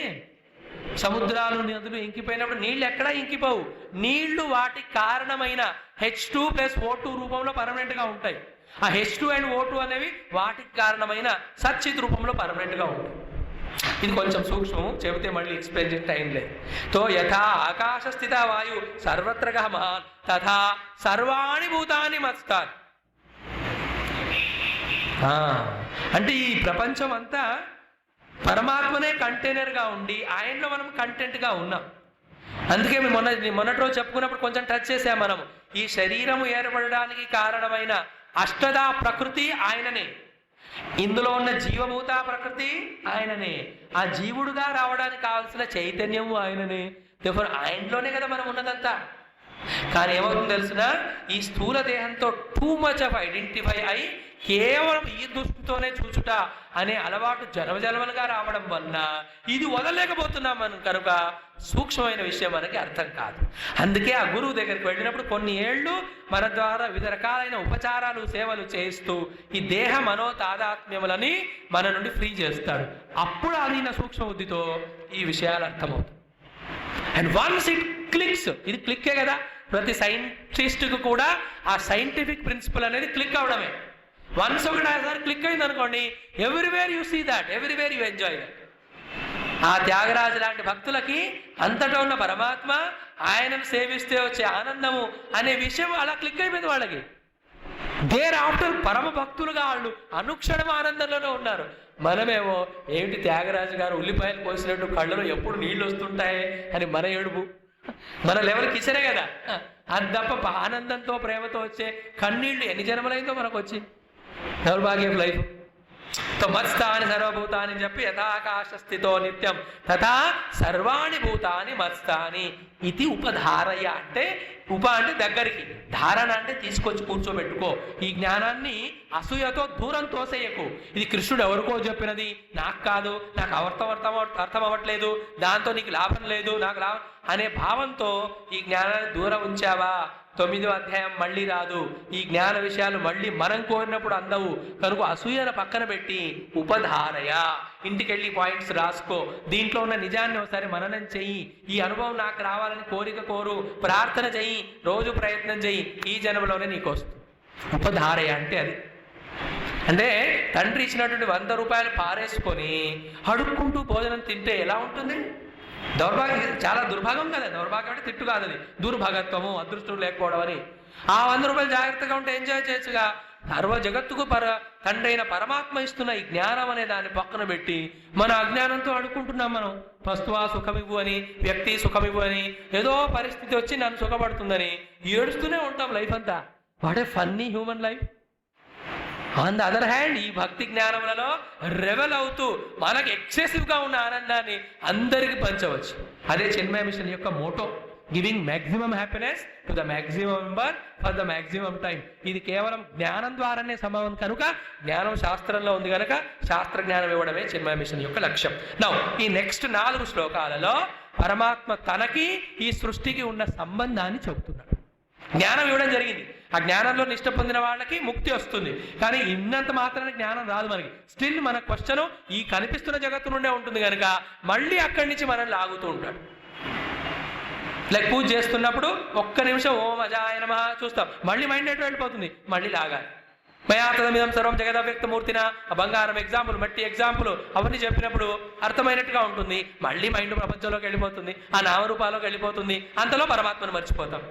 సముద్రాలు నదులు ఇంకిపోయినప్పుడు నీళ్లు ఎక్కడా ఇంకిపోవు. నీళ్లు వాటికి కారణమైన H2+O2 రూపంలో పర్మనెంట్ గా ఉంటాయి. ఆ H2 అండ్ O2 అనేవి వాటికి కారణమైన సచ్చిత్ రూపంలో పర్మనెంట్ గా ఉంటాయి. ఇది కొంచెం సూక్ష్మము, చెబితే మళ్ళీ ఎక్స్ప్లెయిన్ చేసే టైం లేదు. తో యథా ఆకాశ స్థిత వాయు సర్వత్ర మహాన్ తథా సర్వాణి భూతాని మత్స్తాని. అంటే ఈ ప్రపంచం అంతా పరమాత్మనే కంటైనర్గా ఉండి ఆయనలో మనం కంటెంట్గా ఉన్నాం. అందుకే మొన్నటి రోజు చెప్పుకున్నప్పుడు కొంచెం టచ్ చేసాం మనం. ఈ శరీరము ఏర్పడడానికి కారణమైన అష్టదా ప్రకృతి ఆయననే, ఇందులో ఉన్న జీవభూత ప్రకృతి ఆయననే, ఆ జీవుడుగా రావడానికి కావాల్సిన చైతన్యము ఆయననే. ఆయనలోనే కదా మనం ఉన్నదంతా. కానీ ఏమవుతుంది తెలుసునా? ఈ స్థూల దేహంతో టూ మచ్ ఆఫ్ ఐడెంటిఫై అయి కేవలం ఈ దృష్టితోనే చూచుట అనే అలవాటు జన్మజన్మలుగా రావడం వలన ఇది వదలలేకపోతున్నాం మనం. కనుక సూక్ష్మమైన విషయం మనకి అర్థం కాదు. అందుకే ఆ గురువు దగ్గరికి వెళ్ళినప్పుడు కొన్ని ఏళ్ళు మన ద్వారా వివిధ రకాలైన ఉపచారాలు సేవలు చేస్తూ ఈ దేహ మనో తాదాత్మ్యములని మన నుండి ఫ్రీ చేస్తాడు. అప్పుడు అదీన సూక్ష్మ బుద్ధితో ఈ విషయాలు అర్థమవుతుంది. అండ్ వన్స్ ఇట్ క్లిక్స్, ఇది క్లిక్కే కదా. ప్రతి సైంటిస్ట్కి కూడా ఆ సైంటిఫిక్ ప్రిన్సిపల్ అనేది క్లిక్ అవడమే. వన్స్ ఒకసారి క్లిక్ అయింది అనుకోండి, everywhere you see that, everywhere you enjoy that. ఆ త్యాగరాజు లాంటి భక్తులకి అంతటా ఉన్న పరమాత్మ, ఆయనను సేవిస్తే వచ్చే ఆనందము అనే విషయం అలా క్లిక్ అయిపోయింది వాళ్ళకి. దేర్ ఆఫ్టర్ పరమ భక్తులుగా వాళ్ళు అనుక్షణం ఆనందంలోనే ఉన్నారు. మనమేమో ఏమిటి త్యాగరాజు గారు ఉల్లిపాయలు కోసినట్టు కళ్ళలో ఎప్పుడు నీళ్లు వస్తుంటాయి అని మన ఏడుపు. మన లెవెల్ కిచెనే కదా. అది తప్ప ఆనందంతో ప్రేమతో వచ్చే కన్నీళ్లు ఎన్ని జన్మలైందో మనకు వచ్చి. దౌర్భాగ్యం లైఫ్. మత్స్థాని సర్వభూతాని చెప్పి యథాకాశ స్థితో నిత్యం తథా సర్వాణి భూతాని మత్స్థాని ఇది ఉపధారయ. అంటే ఉప అంటే దగ్గరికి, ధారణ అంటే తీసుకొచ్చి కూర్చోబెట్టుకో. ఈ జ్ఞానాన్ని అసూయతో దూరం తోసేయకు. ఇది కృష్ణుడు ఎవరికో చెప్పినది, నాకు కాదు, నాకు అర్థం అవ్వట్లేదు, దాంతో నీకు లాభం లేదు, నాకు లాభం అనే భావంతో ఈ జ్ఞానాన్ని దూరం ఉంచావా 9వ అధ్యాయం మళ్ళీ రాదు. ఈ జ్ఞాన విషయాలు మళ్ళీ మనం కోరినప్పుడు అందవు. కనుక అసూయను పక్కన పెట్టి ఉపధారయ, ఇంటికెళ్ళి పాయింట్స్ రాసుకో. దీంట్లో ఉన్న నిజాన్ని ఒకసారి మననం చెయ్యి. ఈ అనుభవం నాకు రావాలని కోరిక కోరు, ప్రార్థన చెయ్యి, రోజు ప్రయత్నం చెయ్యి. ఈ జన్మలోనే నీకు వస్తుంది. ఉపధారయ అంటే అది. అంటే తండ్రి ఇచ్చినటువంటి 100 రూపాయలు పారేసుకొని అడుక్కుంటూ భోజనం తింటే ఎలా ఉంటుంది? దౌర్భాగ్యం, చాలా దుర్భాగం కదా. దౌర్భాగ్యం అంటే తిట్టు కాదు, అది దుర్భాగత్వము, అదృష్టం లేకపోవడం అని. ఆ 100 రూపాయలు జాగ్రత్తగా ఉంటే ఎంజాయ్ చేయొచ్చుగా. సర్వ జగత్తుకు తండ్రి అయిన పరమాత్మ ఇస్తున్న ఈ జ్ఞానం అనే దాన్ని పక్కన పెట్టి మన అజ్ఞానంతో అడుక్కుంటున్నాం. మనం వస్తువా సుఖమివ్వు అని, వ్యక్తి సుఖమివ్వు అని, ఏదో పరిస్థితి వచ్చి నన్ను సుఖపడుతుందని ఏడుస్తూనే ఉంటాం లైఫ్ అంతా. What a funny human life. On the other hand ఈ భక్తి జ్ఞానములలో రెవెల్ అవుతూ మనకు ఎక్సెసివ్గా ఉన్న ఆనందాన్ని అందరికీ పంచవచ్చు. అదే చిన్మయ మిషన్ యొక్క motto, giving maximum happiness to the maximum member for the maximum time. ఇది కేవలం జ్ఞానం ద్వారానే సంభవం కనుక, జ్ఞానం శాస్త్రంలో ఉంది కనుక శాస్త్ర జ్ఞానం ఇవ్వడమే చిన్మయ మిషన్ యొక్క లక్ష్యం. నౌ ఈ నెక్స్ట్ 4 శ్లోకాలలో పరమాత్మ తనకి ఈ సృష్టికి ఉన్న సంబంధాన్ని చెబుతున్నాడు. జ్ఞానం ఇవ్వడం జరిగింది. ఆ జ్ఞానంలో నిష్ట పొందిన వాళ్ళకి ముక్తి వస్తుంది. కానీ ఇన్నంత మాత్రాన జ్ఞానం రాదు మనకి. స్టిల్ మన క్వశ్చన్ ఈ కనిపిస్తున్న జగత్తు నుండే ఉంటుంది కనుక మళ్ళీ అక్కడి నుంచి మనం లాగుతూ ఉంటాడు. లైక్ పూజ చేస్తున్నప్పుడు ఒక్క నిమిషం ఓం అజాయ నమః చూస్తాం, మళ్ళీ మైండ్ ఎటు వెళ్ళిపోతుంది, మళ్ళీ లాగాలి. మయాతదమిదం సర్వం జగదవ్యక్తమూర్తిన బంగారం ఎగ్జాంపుల్, మట్టి ఎగ్జాంపుల్ అవన్నీ చెప్పినప్పుడు అర్థమైనట్టుగా ఉంటుంది. మళ్ళీ మైండ్ ప్రపంచంలోకి వెళ్ళిపోతుంది, ఆ నామరూపాల్లోకి వెళ్ళిపోతుంది. అంతలో పరమాత్మను మర్చిపోతాం.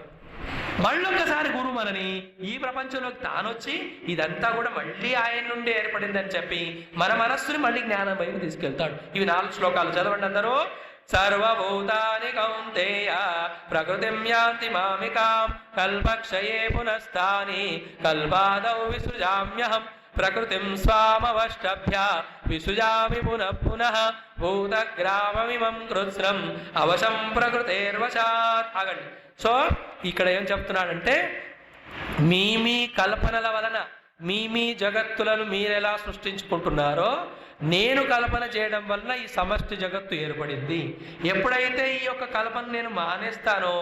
మళ్ళొక్కసారి గురువు మనని ఈ ప్రపంచంలోకి తానొచ్చి ఇదంతా కూడా మళ్ళీ ఆయన నుండి ఏర్పడిందని చెప్పి మన మనస్సుని మళ్ళీ జ్ఞానం వైపు తీసుకెళ్తాడు. ఇవి 4 శ్లోకాలు చదవండి అందరూ. సర్వభూతాని కౌంతేయ ప్రకృతిం యాంతి మామికాం కల్పక్షయే పునస్తాని కల్పాదౌ విసృజామ్యహం ప్రకృతిం స్వామవష్టభ్య విసృజామి పునః పునః భూతగ్రామమిమం కృత్స్నం అవశం ప్రకృతేర్వశాత్. ఆగండి. సో ఇక్కడ ఏం చెప్తున్నాడంటే, మీ కల్పనల వలన మీ జగత్తులను మీరెలా సృష్టించుకుంటున్నారో నేను కల్పన చేయడం వలన ఈ సమష్టి జగత్తు ఏర్పడింది. ఎప్పుడైతే ఈ యొక్క కల్పన నేను మానేస్తానో,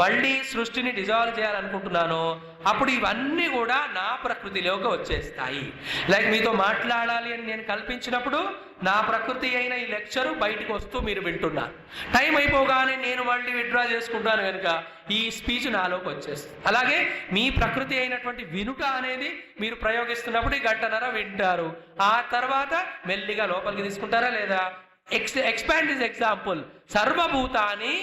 మళ్ళీ సృష్టిని డిజాల్వ్ చేయాలనుకుంటున్నానో, అప్పుడు ఇవన్నీ కూడా నా ప్రకృతిలోకి వచ్చేస్తాయి. లైక్ మీతో మాట్లాడాలి అని నేను కల్పించినప్పుడు నా ప్రకృతి అయిన ఈ లెక్చరు బయటకు వస్తూ మీరు వింటున్నారు. టైం అయిపోగానే నేను మళ్ళీ విత్డ్రా చేసుకుంటాను కనుక ఈ స్పీచ్ నాలోకి వచ్చేస్తుంది. అలాగే మీ ప్రకృతి అయినటువంటి వినుట అనేది మీరు ప్రయోగిస్తున్నప్పుడు ఈ 1.5 గంట వింటారు. ఆ తర్వాత మెల్లిగా లోపలికి తీసుకుంటారా లేదా? Expand is example. సర్వభూతాన్ని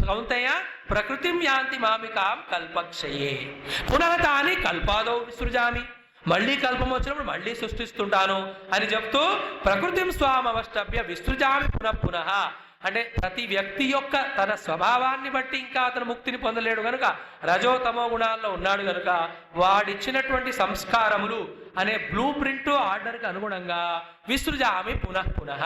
కౌంతేయ ప్రకృతిం యాంతి మామికాం కల్పక్షయే పునః తాని కల్పాదౌ విసృజామి. మళ్ళీ కల్పం వచ్చినప్పుడు మళ్ళీ సృష్టిస్తుంటాను అని చెప్తూ ప్రకృతిం స్వామవష్టభ్య విసృజామి పునః పునః. అంటే ప్రతి వ్యక్తి యొక్క తన స్వభావాన్ని బట్టి ఇంకా అతను ముక్తిని పొందలేడు కనుక, రజోతమో గుణాల్లో ఉన్నాడు కనుక వాడిచ్చినటువంటి సంస్కారములు అనే బ్లూ ప్రింట్ ఆర్డర్కి అనుగుణంగా విసృజామి పునః పునః.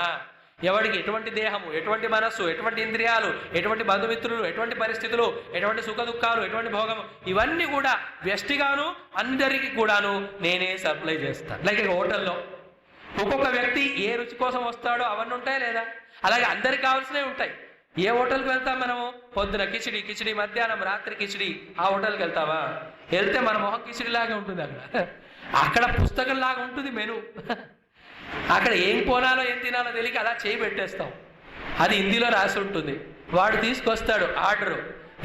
ఎవడికి ఎటువంటి దేహము, ఎటువంటి మనస్సు, ఎటువంటి ఇంద్రియాలు, ఎటువంటి బంధుమిత్రులు, ఎటువంటి పరిస్థితులు, ఎటువంటి సుఖ దుఃఖాలు, ఎటువంటి భోగము, ఇవన్నీ కూడా వ్యష్టిగాను అందరికీ కూడాను నేనే సప్లై చేస్తాను. లైక్ హోటల్లో ఒక్కొక్క వ్యక్తి ఏ రుచి కోసం వస్తాడో అవన్నీ ఉంటాయి లేదా? అలాగే అందరికి కావాల్సినవి ఉంటాయి. ఏ హోటల్కి వెళ్తాం మనము? పొద్దున కిచిడి, మధ్యాహ్నం రాత్రి కిచిడి. ఆ హోటల్కి వెళ్తామా? వెళ్తే మన మొహం కిచిడి లాగా ఉంటుంది. అక్కడ పుస్తకం లాగా ఉంటుంది మెను. అక్కడ ఏం కొనాలో ఏం తినాలో తెలియక అలా చేయి పెట్టేస్తాం. అది హిందీలో రాసి ఉంటుంది. వాడు తీసుకొస్తాడు ఆర్డరు.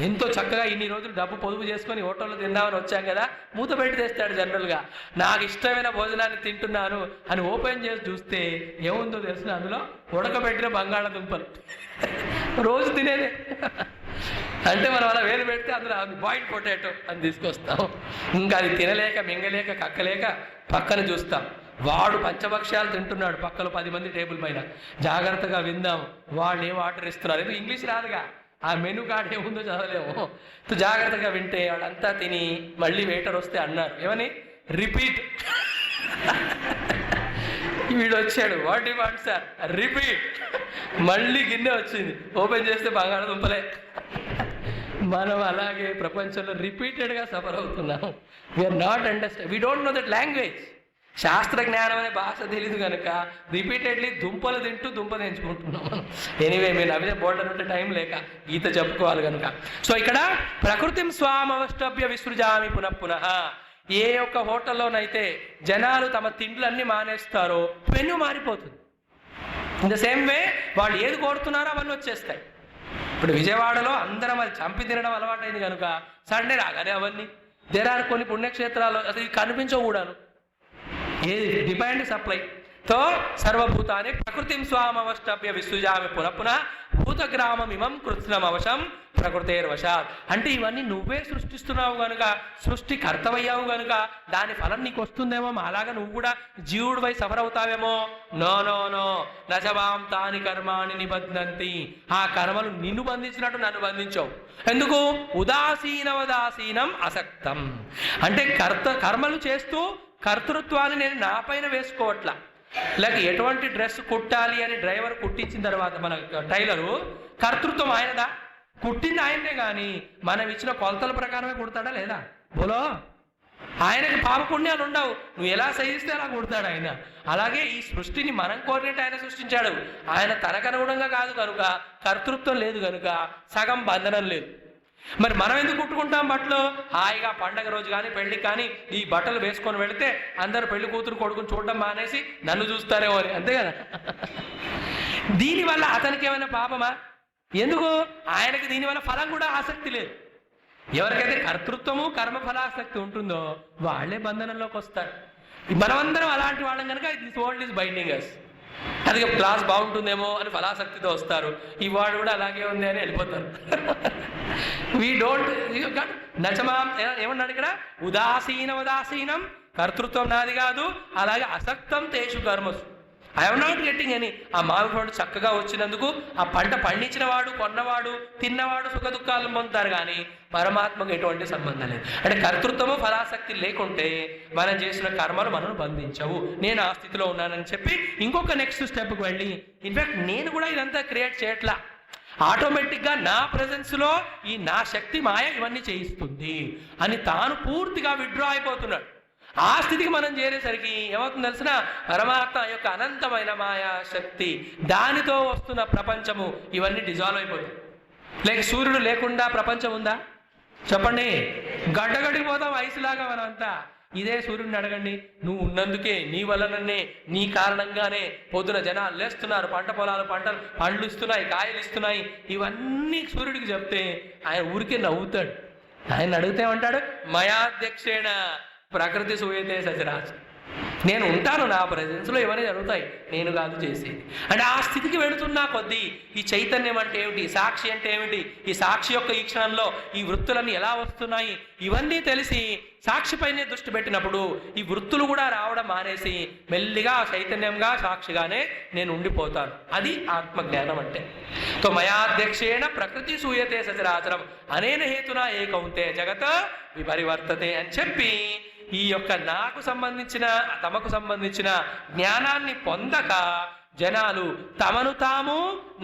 ఎంతో చక్కగా ఇన్ని రోజులు డబ్బు పొదుపు చేసుకొని హోటల్లో తిందామని వచ్చాం కదా, మూత పెట్టి తెస్తాడు. జనరల్గా నాకు ఇష్టమైన భోజనాన్ని తింటున్నాను అని ఓపెన్ చేసి చూస్తే ఏముందో తెలుసు, అందులో ఉడకబెట్టిన బంగాళదుంపలు రోజు తినేదే. అంటే మనం అలా వేలు పెడితే అందులో బాయిల్డ్ పొటాటో అని తీసుకొస్తాం. ఇంకా అది తినలేక మింగలేక కక్కలేక పక్కన చూస్తాం. వాడు పంచభక్ష్యాలు తింటున్నాడు, పక్కలో 10 మంది టేబుల్ పైన. జాగ్రత్తగా విందాం వాళ్ళు ఏం ఆర్డర్ ఇస్తున్నారు. ఇది ఇంగ్లీష్ రాదుగా, ఆ మెనూ కార్డ్ ఏముందో చదవలేము. జాగ్రత్తగా వింటే వాళ్ళంతా తిని మళ్ళీ వెయిటర్ వస్తే అన్నారు ఏమని, రిపీట్. వీడు వచ్చాడు, what you want sir, repeat. మళ్ళీ గిన్నె వచ్చింది, ఓపెన్ చేస్తే బంగాళదుంపలే. మనం అలాగే ప్రపంచంలో రిపీటెడ్గా సఫర్ అవుతున్నాం. We are not understand, we don't know that language. శాస్త్ర జ్ఞానం అనే భాష తెలియదు కనుక రిపీటెడ్లీ దుంపలు తింటూ దుంపలు ఎంచుకుంటున్నాం మనం. ఎనీవే, మీరు నవ్వితే బోర్డర్ ఉంటే టైం లేక గీత చెప్పుకోవాలి కనుక. సో ఇక్కడ ప్రకృతిం స్వామవష్టభ్య విసృజామి పునః పునః. ఏ ఒక్క హోటల్లోనైతే జనాలు తమ తిండ్లన్నీ మానేస్తారో మెనూ మారిపోతుంది. ఇన్ ద సేమ్ వే వాళ్ళు ఏది కోరుతున్నారో అవన్నీ వచ్చేస్తాయి. ఇప్పుడు విజయవాడలో అందరం అది చంపి తినడం అలవాటైంది కనుక సండే రాగానే అవన్నీ. దేర్ ఆర్ కొన్ని పుణ్యక్షేత్రాలు అసలు కనిపించవు కూడాను. ఏది డిమాండ్ సప్లై. తో సర్వభూతాన్ని ప్రకృతిం స్వామవష్టభ్య విసృజామి పునః పునః భూతగ్రామమిమం కృత్స్నమవశం ప్రకృతేర్వశాత్. అంటే ఇవన్నీ నువ్వే సృష్టిస్తున్నావు కనుక, సృష్టి కర్తవయ్యావు కనుక దాని ఫలం నీకు వస్తుందేమో, అలాగా నువ్వు కూడా జీవుడివై సఫర్ అవుతావేమో. నో నో నో నచవాం తాని కర్మాణి నిబధ్నంతి. ఆ కర్మలు నిన్ను బంధించినట్టు నన్ను బంధించవు. ఎందుకు? ఉదాసీనవదాసీనం అసక్తం. అంటే కర్మలు చేస్తూ కర్తృత్వాన్ని నేను నా పైన వేసుకోవట్లా. లేక ఎటువంటి డ్రెస్ కుట్టాలి అని డ్రైవర్ కుట్టించిన తర్వాత మన టైలరు కర్తృత్వం ఆయనదా? కుట్టింది ఆయనే, కానీ మనం ఇచ్చిన కొలతల ప్రకారమే కుడతాడా లేదా? బోలో, ఆయనకి పాపపుణ్యాలు ఉండవు, నువ్వు ఎలా సహిస్తే అలా కుడతాడు ఆయన. అలాగే ఈ సృష్టిని మనం కోరినట్టు ఆయన సృష్టించాడు. ఆయన తనకనుగుణంగా కాదు కనుక, కర్తృత్వం లేదు కనుక సగం బంధనం లేదు. మరి మనం ఎందుకు కుట్టుకుంటాం బట్టలు? హాయిగా పండగ రోజు కానీ పెళ్లికి కానీ ఈ బట్టలు వేసుకొని వెళితే అందరూ పెళ్లి కూతురు కొడుకుని చూడడం మానేసి నన్ను చూస్తారేమో అని, అంతే కదా. దీనివల్ల అతనికి ఏమైనా పాపమా? ఎందుకు? ఆయనకి దీనివల్ల ఫలం కూడా ఆసక్తి లేదు. ఎవరికైతే కర్తృత్వము కర్మఫలాసక్తి ఉంటుందో వాళ్ళే బంధనంలోకి వస్తారు. మనమందరం అలాంటి వాళ్ళం కనుక దిస్ వరల్డ్ ఈజ్ బైండింగ్ అస్. అది క్లాస్ బాగుంటుందేమో అని ఫలాసక్తితో వస్తారు, ఈ వాడు కూడా అలాగే ఉంది అని వెళ్ళిపోతారు. వీ డోంట్ నచమాం ఏమన్నాడు ఇక్కడ? ఉదాసీనం, కర్తృత్వం నాది కాదు. అలాగే అసక్తం తేషు కర్మసు, ఐఎమ్ నాట్ గెట్టింగ్ అని. ఆ మామిడి పండు చక్కగా వచ్చినందుకు ఆ పంట పండించిన వాడు, కొన్నవాడు, తిన్నవాడు సుఖ దుఃఖాలను పొందుతారు, కానీ పరమాత్మకు ఎటువంటి సంబంధం లేదు. అంటే కర్తృత్వము ఫలాసక్తి లేకుంటే మనం చేసిన కర్మలు మనను బంధించవు. నేను ఆ స్థితిలో ఉన్నానని చెప్పి ఇంకొక నెక్స్ట్ స్టెప్కి వెళ్ళి, ఇన్ఫాక్ట్ నేను కూడా ఇదంతా క్రియేట్ చేయట్లా, ఆటోమేటిక్గా నా ప్రెజెన్స్లో ఈ నా శక్తి మాయ ఇవన్నీ చేయిస్తుంది అని తాను పూర్తిగా విత్డ్రా అయిపోతున్నాడు. ఆ స్థితికి మనం చేరేసరికి ఏమవుతుంది తెలిసిన? పరమాత్మ యొక్క అనంతమైన మాయా శక్తి, దానితో వస్తున్న ప్రపంచము ఇవన్నీ డిజాల్వ్ అయిపోతుంది. లేక సూర్యుడు లేకుండా ప్రపంచం ఉందా? చెప్పండి. గడ్డగడిపోతాం ఐసులాగా మనం అంతా. ఇదే సూర్యుడిని అడగండి, నువ్వు ఉన్నందుకే, నీ వలననే, నీ కారణంగానే పొద్దున జనాలు లేస్తున్నారు, పంట పొలాలు పండ్లు ఇస్తున్నాయి, కాయలు ఇస్తున్నాయి, ఇవన్నీ సూర్యుడికి చెప్తే ఆయన ఊరికే నవ్వుతాడు. ఆయన అడిగితే ఏమంటాడు? మయాధ్యక్షేణ ప్రకృతి సూయతే సచరాచ. నేను ఉంటాను, నా ప్రెజెన్స్లో ఇవన్నీ జరుగుతాయి, నేను కాదు చేసేది. అంటే ఆ స్థితికి వెళుతున్నా కొద్దీ ఈ చైతన్యం అంటే ఏమిటి, సాక్షి అంటే ఏమిటి, ఈ సాక్షి యొక్క ఈ క్షణంలో ఈ వృత్తులన్నీ ఎలా వస్తున్నాయి, ఇవన్నీ తెలిసి సాక్షిపైనే దృష్టి పెట్టినప్పుడు ఈ వృత్తులు కూడా రావడం మానేసి మెల్లిగా చైతన్యంగా సాక్షిగానే నేను ఉండిపోతాను. అది ఆత్మజ్ఞానం అంటే. తో మయాధ్యక్షేణ ప్రకృతి సూయతే సచరాచరం అనేన హేతున ఏకౌంతే జగత్ విపరివర్తతే అని చెప్పి ఈ యొక్క నాకు సంబంధించిన తమకు సంబంధించిన జ్ఞానాన్ని పొందక జనాలు తమను తాము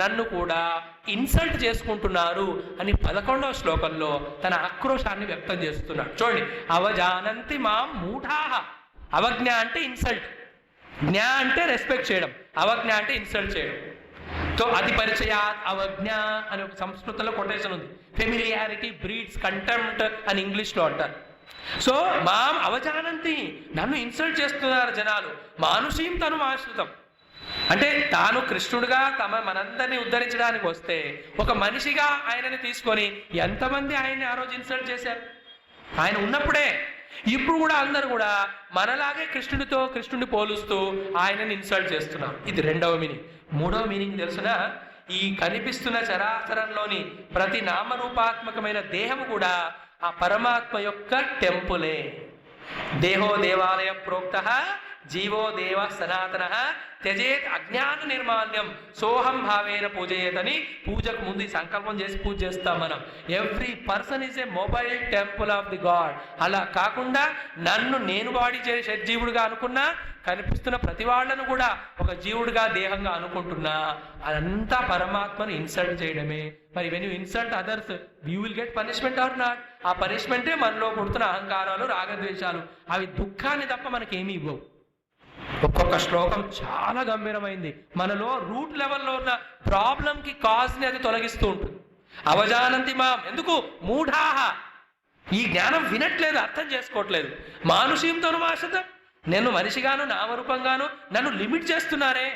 నన్ను కూడా ఇన్సల్ట్ చేసుకుంటున్నారు అని 11వ శ్లోకంలో తన ఆక్రోశాన్ని వ్యక్తం చేస్తున్నాడు. చూడండి, అవజానంతి మాం మూఢాః. అవజ్ఞ అంటే ఇన్సల్ట్, జ్ఞా అంటే రెస్పెక్ట్ చేయడం, అవజ్ఞ అంటే ఇన్సల్ట్ చేయడం. సో అది పరిచయాత్ అవజ్ఞ అని ఒక సంస్కృతంలో కొటేషన్ ఉంది. ఫెమిలియారిటీ బ్రీడ్స్ కంటెంప్ట్ అని ఇంగ్లీష్లో అంటారు. సో మాం అవజానంతి, నన్ను ఇన్సల్ట్ చేస్తున్నారు జనాలు. మానుషీం తను ఆశ్రితం అంటే తాను కృష్ణుడిగా మనందరినీ ఉద్ధరించడానికి వస్తే ఒక మనిషిగా ఆయనని తీసుకొని ఎంతమంది ఆయన్ని ఆ రోజు ఇన్సల్ట్ చేశారు ఆయన ఉన్నప్పుడే. ఇప్పుడు కూడా అందరూ కూడా మనలాగే కృష్ణుడిని పోలుస్తూ ఆయనని ఇన్సల్ట్ చేస్తున్నారు. ఇది 2వ మీనింగ్. 3వ మీనింగ్ తెలుసిన, ఈ కనిపిస్తున్న చరాచరంలోని ప్రతి నామరూపాత్మకమైన దేహము కూడా ఆ పరమాత్మ యొక్క టెంపులే. దేహో దేవాలయ ప్రోక్త జీవో దేవ సనాతన త్యజేత్ అజ్ఞాన నిర్మాల్యం సోహం భావేన పూజయేతని పూజకు ముందు ఈ సంకల్పం చేసి పూజ చేస్తాం మనం. Every person is a mobile temple of the God. అలా కాకుండా నన్ను నేను బాడీ చేసే జీవుడిగా అనుకున్నా, కనిపిస్తున్న ప్రతి వాళ్ళను కూడా ఒక జీవుడిగా దేహంగా అనుకుంటున్నా, అదంతా పరమాత్మను ఇన్సల్ట్ చేయడమే. మరి when you insult others you will get punishment are not? ఆ పనిష్మెంటే మనలో పుడుతున్న అహంకారాలు, రాగద్వేషాలు. అవి దుఃఖాన్ని తప్ప మనకేమీ ఇవ్వవు. ఒక్కొక్క శ్లోకం చాలా గంభీరమైంది. మనలో రూట్ లెవెల్లో ఉన్న ప్రాబ్లంకి కాజ్ని అది తొలగిస్తూ ఉంటుంది. అవజానంతి మాం, ఎందుకు? మూఢాః, ఈ జ్ఞానం వినట్లేదు, అర్థం చేసుకోవట్లేదు. మానుషీంతో ఆశ్రితం, నేను మనిషిగాను నామరూపంగాను నన్ను లిమిట్ చేస్తున్నారే.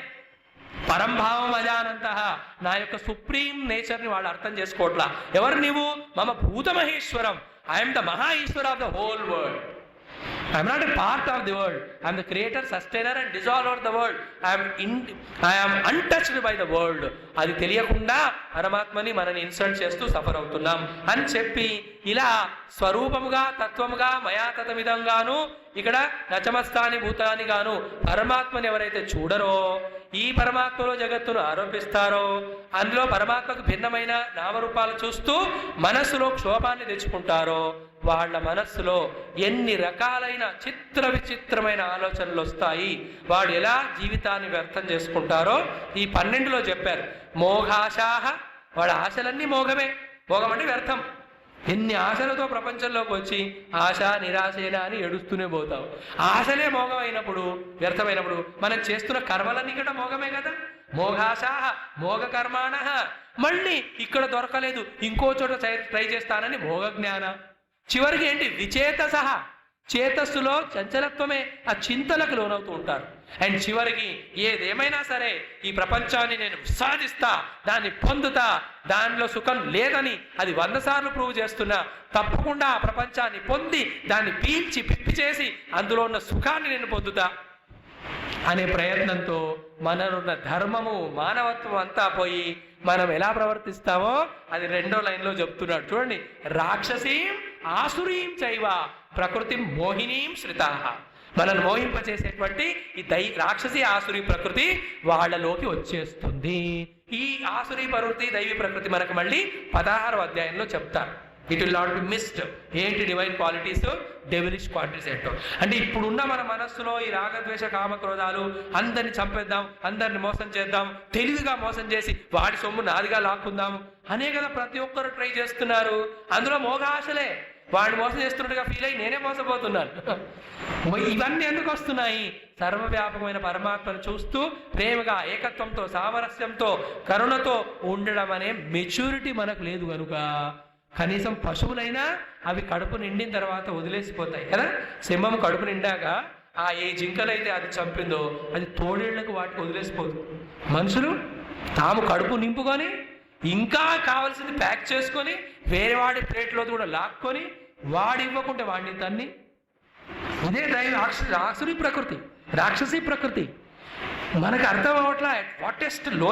పరంభావం అజానంతః, నా యొక్క సుప్రీం నేచర్ని వాళ్ళు అర్థం చేసుకోవట్లా. ఎవరు నీవు? మమ భూత Maheshwaram, I'm the Maha Ishwar of the whole world. I'm not a part of the world, I'm the creator, sustainer and dissolver the world, I'm untouched by the world. అది తెలియకుండా పరమాత్మని మనని ఇన్సల్ట్ చేస్తూ సఫర్ అవుతున్నాం అని చెప్పి ఇలా స్వరూపముగా తత్వముగా మయాతత విధంగాను ఇక్కడ నచమస్తాని భూతాని గాను పరమాత్మని ఎవరైతే చూడరో, ఈ పరమాత్మలో జగత్తును ఆరోపిస్తారో, అందులో పరమాత్మకు భిన్నమైన నామరూపాలు చూస్తూ మనస్సులో క్షోభాన్ని తెచ్చుకుంటారో, వాళ్ళ మనస్సులో ఎన్ని రకాలైన చిత్ర విచిత్రమైన ఆలోచనలు వస్తాయి. వాడు ఎలా జీవితాన్ని వ్యర్థం చేసుకుంటారో ఈ 12లో చెప్పారు. మోఘాశాహ, వాళ్ళ ఆశలన్నీ మోఘమే. మోఘం అంటే వ్యర్థం. ఎన్ని ఆశలతో ప్రపంచంలోకి వచ్చి ఆశ నిరాశేనా అని ఏడుస్తూనే పోతాం. ఆశలే మోగం అయినప్పుడు, వ్యర్థమైనప్పుడు మనం చేస్తున్న కర్మలన్నీ కూడా మోగమే కదా. మోఘాశాహ మోగ కర్మాణ, మళ్ళీ ఇక్కడ దొరకలేదు ఇంకో చోట ట్రై చేస్తానని మోగ జ్ఞాన. చివరికి ఏంటి? విచేతసహ, చేతస్సులో చంచలత్వమే, ఆ చింతలకు లోనవుతూ ఉంటారు. అండ్ చివరికి ఏదేమైనా సరే ఈ ప్రపంచాన్ని నేను సాధిస్తా, దాన్ని పొందుతా, దానిలో సుఖం లేదని అది 100 సార్లు ప్రూవ్ చేస్తున్నా, తప్పకుండా ఆ ప్రపంచాన్ని పొంది దాన్ని పీల్చి పిప్పి చేసి అందులో ఉన్న సుఖాన్ని నేను పొందుతా అనే ప్రయత్నంతో మననున్న ధర్మము మానవత్వం అంతా పోయి మనం ఎలా ప్రవర్తిస్తామో అది 2వ లైన్లో చెప్తున్నాడు చూడండి. రాక్షసీం ఆసురీం చైవ ప్రకృతి మోహినీం శ్రితాః. మనల్ని మోహింపచేసేటువంటి ఈ రాక్షసి ఆసురీ ప్రకృతి వాళ్ళలోకి వచ్చేస్తుంది. ఈ ఆసురీ ప్రకృతి దైవీ ప్రకృతి మనకు మళ్ళీ 16వ అధ్యాయంలో చెప్తారు. It will not be missed. ఏంటి డివైన్ క్వాలిటీస్, డెవిలిష్ క్వాలిటీస్ ఏంటో. అంటే ఇప్పుడున్న మన మనస్సులో ఈ రాగద్వేష కామక్రోధాలు, అందరిని చంపేద్దాం, అందరిని మోసం చేద్దాం, తెలివిగా మోసం చేసి వాడి సొమ్ము నాదిగా లాక్కుందాం అనే కదా ప్రతి ఒక్కరు ట్రై చేస్తున్నారు. అందులో మోగాశలే. వాడిని మోసం చేస్తున్నట్టుగా ఫీల్ అయ్యి నేనే మోసపోతున్నాను. ఇవన్నీ ఎందుకు వస్తున్నాయి? సర్వవ్యాపకమైన పరమాత్మను చూస్తూ ప్రేమగా ఏకత్వంతో సామరస్యంతో కరుణతో ఉండడం అనే మెచ్యూరిటీ మనకు లేదు కనుక కనీసం పశువులైనా అవి కడుపు నిండిన తర్వాత వదిలేసిపోతాయి కదా. సింహం కడుపు నిండాక ఏ జింకలైతే అది చంపిందో అది తోడేళ్లకు వాటికి వదిలేసిపోదు. మనుషులు తాము కడుపు నింపుకొని ఇంకా కావలసింది ప్యాక్ చేసుకొని వేరే వాడి ప్లేట్లో కూడా లాక్కొని వాడి ఇవ్వకుంటే వాడిని తన్ని. ఇదే ఆసురీ ప్రకృతి, రాక్షసీ ప్రకృతి. మనకు అర్థం అవట్లా. వాటెస్ట్ లో